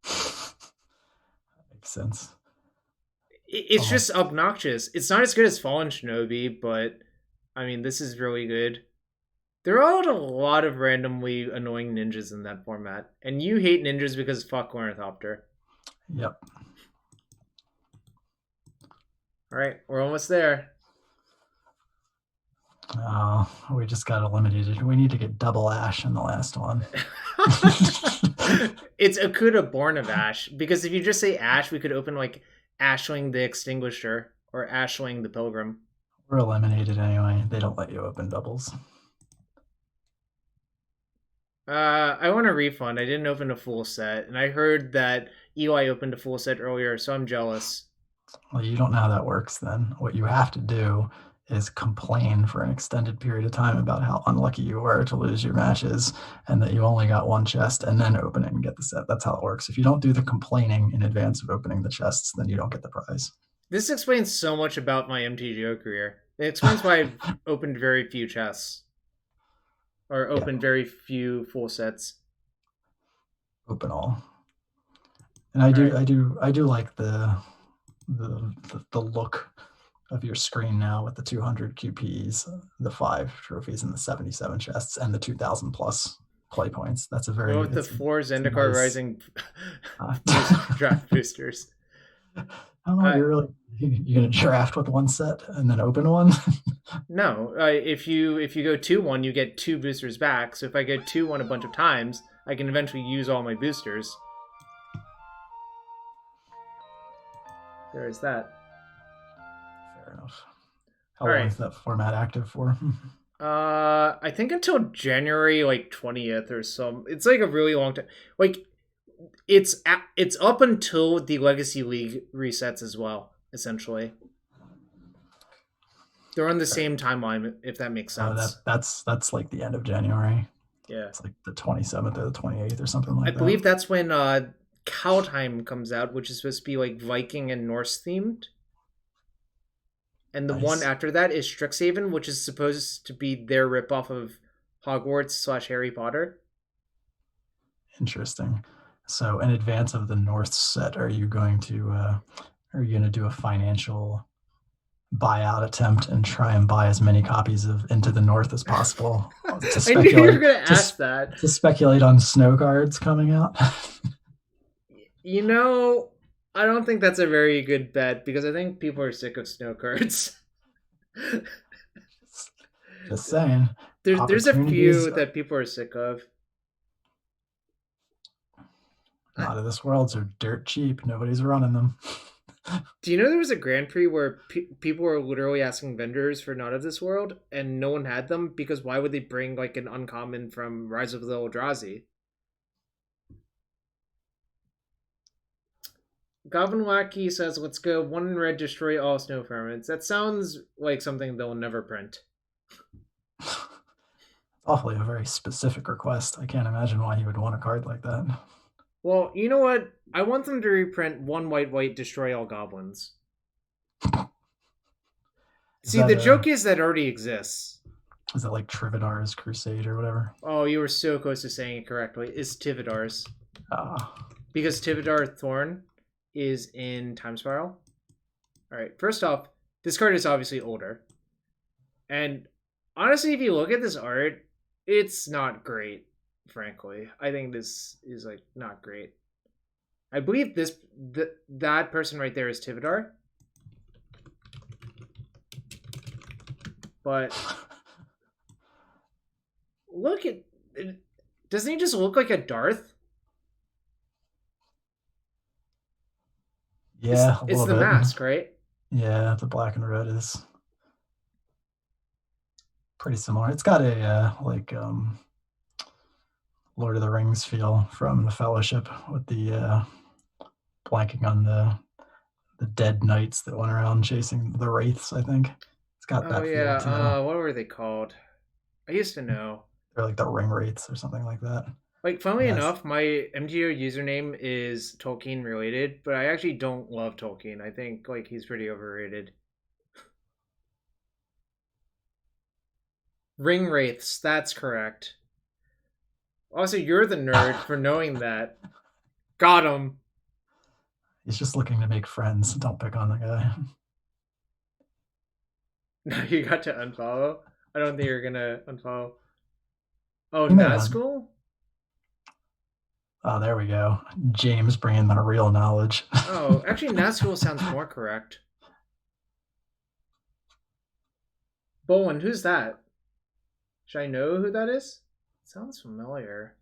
That makes sense. It's just obnoxious. It's not as good as Fallen Shinobi, but I mean, this is really good. There are a lot of randomly annoying ninjas in that format, and you hate ninjas because fuck Ornithopter. Yep. All right, we're almost there. Oh, we just got eliminated. We need to get double Ash in the last one. It's Akuda Born of Ash, because if you just say Ash, we could open like Ashling the Extinguisher or Ashling the Pilgrim. We're eliminated anyway. They don't let you open doubles. I want a refund. I didn't open a full set, and I heard that Eli opened a full set earlier, so I'm jealous. Well, you don't know how that works then. What you have to do is complain for an extended period of time about how unlucky you were to lose your matches and that you only got one chest and then open it and get the set. That's how it works. If you don't do the complaining in advance of opening the chests, then you don't get the prize. This explains so much about my MTGO career. It explains why I've opened very few chests. Or Yeah, opened very few full sets. open all. And I do like the look of your screen now with the 200 QPs, the 5 trophies, and the 77 chests, and the 2,000 plus play points. That's a very With the 4 Zendikar nice, Rising draft boosters. I don't know. You're gonna draft with one set and then open one. No, if you go 2-1, you get 2 boosters back. So if I get 2-1 a bunch of times, I can eventually use all my boosters. There is that. Fair enough. How long is that format active for? I think until January 20th or some. It's a really long time. It's up until the Legacy League resets as well. Essentially, they're on the same timeline. If that makes sense. That's like the end of January. Yeah, it's like the 27th or the 28th or something like that. I believe that's when Kaldheim comes out, which is supposed to be Viking and Norse themed. And the one after that is Strixhaven, which is supposed to be their ripoff of Hogwarts / Harry Potter. Interesting. So in advance of the North set, are you going to do a financial buyout attempt and try and buy as many copies of Into the North as possible? I knew you were going to ask that. To speculate on snow cards coming out? I don't think that's a very good bet because I think people are sick of snow cards. Just saying. There's a few that people are sick of. Not of this worlds are dirt cheap. Nobody's running them. Do you know there was a Grand Prix where people were literally asking vendors for Not of This World and no one had them because why would they bring an uncommon from Rise of the Eldrazi? Goblin Wacky says, let's go 1 in red, destroy all snow ferments. That sounds like something they'll never print. Awfully a very specific request. I can't imagine why he would want a card like that. Well, you know what? I want them to reprint 1 white, destroy all goblins. See, the joke is that already exists. Is it like Trividar's Crusade or whatever? Oh, you were so close to saying it correctly. It's Tividar's. Because Tividar Thorn is in Time Spiral. Alright, first off, this card is obviously older. And honestly, if you look at this art, it's not great, frankly. I think this is not great. I believe that person right there is Tividar. But look at... Doesn't he just look like a Darth? Yeah, it's the mask, right? Yeah, the black and red is pretty similar. It's got a Lord of the Rings feel from the Fellowship with the blanking on the dead knights that went around chasing the wraiths. I think it's got that feel too. What were they called? I used to know. They're like the ring wraiths or something like that. Funnily enough, my MGO username is Tolkien related, but I actually don't love Tolkien. I think he's pretty overrated. Ring wraiths, that's correct. Also, you're the nerd for knowing that. Got him. He's just looking to make friends. Don't pick on the guy. No, you got to unfollow? I don't think you're gonna unfollow. Oh, Nazgul? Oh, there we go. James bringing the real knowledge. Oh, actually, Nazgul sounds more correct. Boland, who's that? Should I know who that is? Sounds familiar.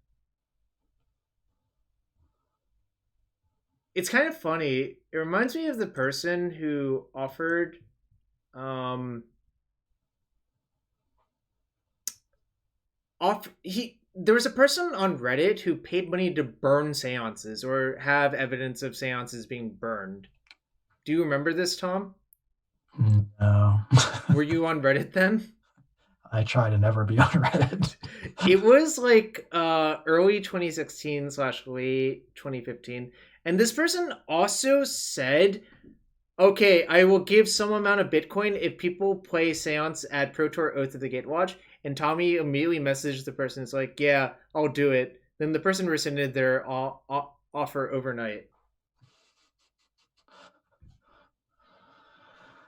It's kind of funny. It reminds me of the person who offered there was a person on Reddit who paid money to burn seances or have evidence of seances being burned. Do you remember this, Tom? No. Were you on Reddit then? I try to never be on Reddit. It was like early 2016 / late 2015. And this person also said, okay, I will give some amount of Bitcoin if people play Seance at Pro Tour Oath of the Gatewatch. And Tommy immediately messaged the person. It's like, yeah, I'll do it. Then the person rescinded their offer overnight.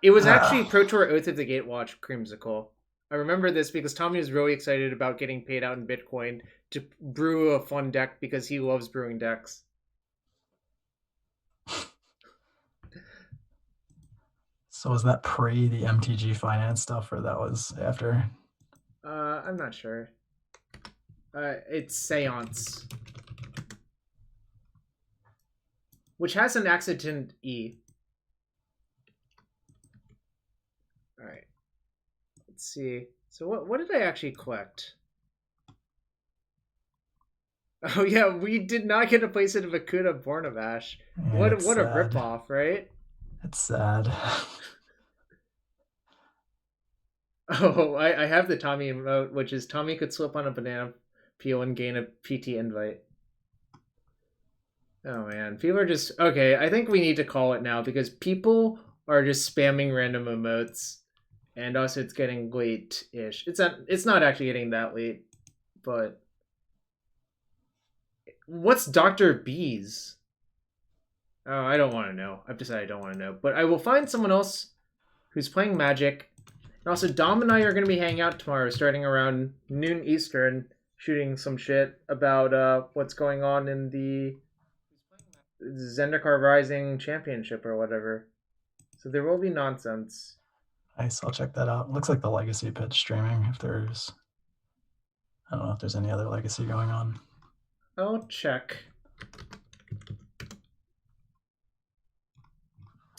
It was actually Pro Tour Oath of the Gatewatch Creamsicle. I remember this because Tommy was really excited about getting paid out in Bitcoin to brew a fun deck because he loves brewing decks. So was that pre the MTG finance stuff, or that was after? I'm not sure. It's Seance, which has an accident E. All right. Let's see. So what did I actually collect? Oh yeah, we did not get a playset of Akuta Bornavash. Yeah, What a sad. ripoff, right? It's sad. Oh, I have the Tommy emote, which is Tommy could slip on a banana peel and gain a PT invite. Oh man, people are just okay. I think we need to call it now because people are just spamming random emotes, and also it's getting late-ish. It's not actually getting that late, but what's Dr. B's? Oh, I don't want to know. I've decided I don't want to know, but I will find someone else who's playing Magic. And also, Dom and I are going to be hanging out tomorrow, starting around noon Eastern, shooting some shit about what's going on in the Zendikar Rising Championship or whatever. So there will be nonsense. Nice, I'll check that out. Looks like the Legacy pitch streaming. I don't know if there's any other Legacy going on. I'll check.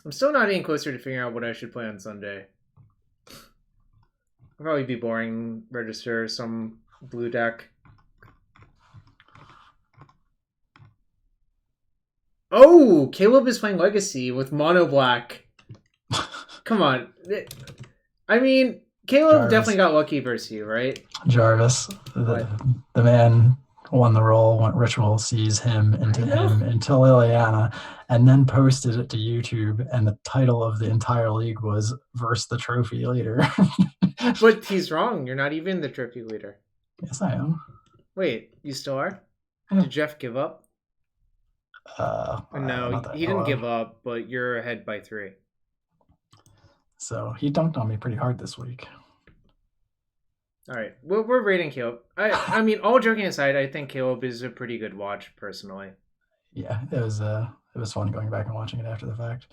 I'm still not any closer to figuring out what I should play on Sunday. I'll probably be boring, register some blue deck. Oh, Caleb is playing Legacy with Mono Black. Come on. I mean, Caleb Jarvis. definitely got lucky versus you, right? Jarvis, the man won the role, went Ritual sees him into Liliana, and then posted it to YouTube, and the title of the entire league was Versus the Trophy Leader. But he's wrong. You're not even the trophy leader. Yes, I am. Wait, you still are? Yeah. Did Jeff give up? No, he didn't give up, but you're ahead by 3. So he dunked on me pretty hard this week. All right, we're rating Caleb. I mean, all joking aside, I think Caleb is a pretty good watch, personally. Yeah, it was fun going back and watching it after the fact.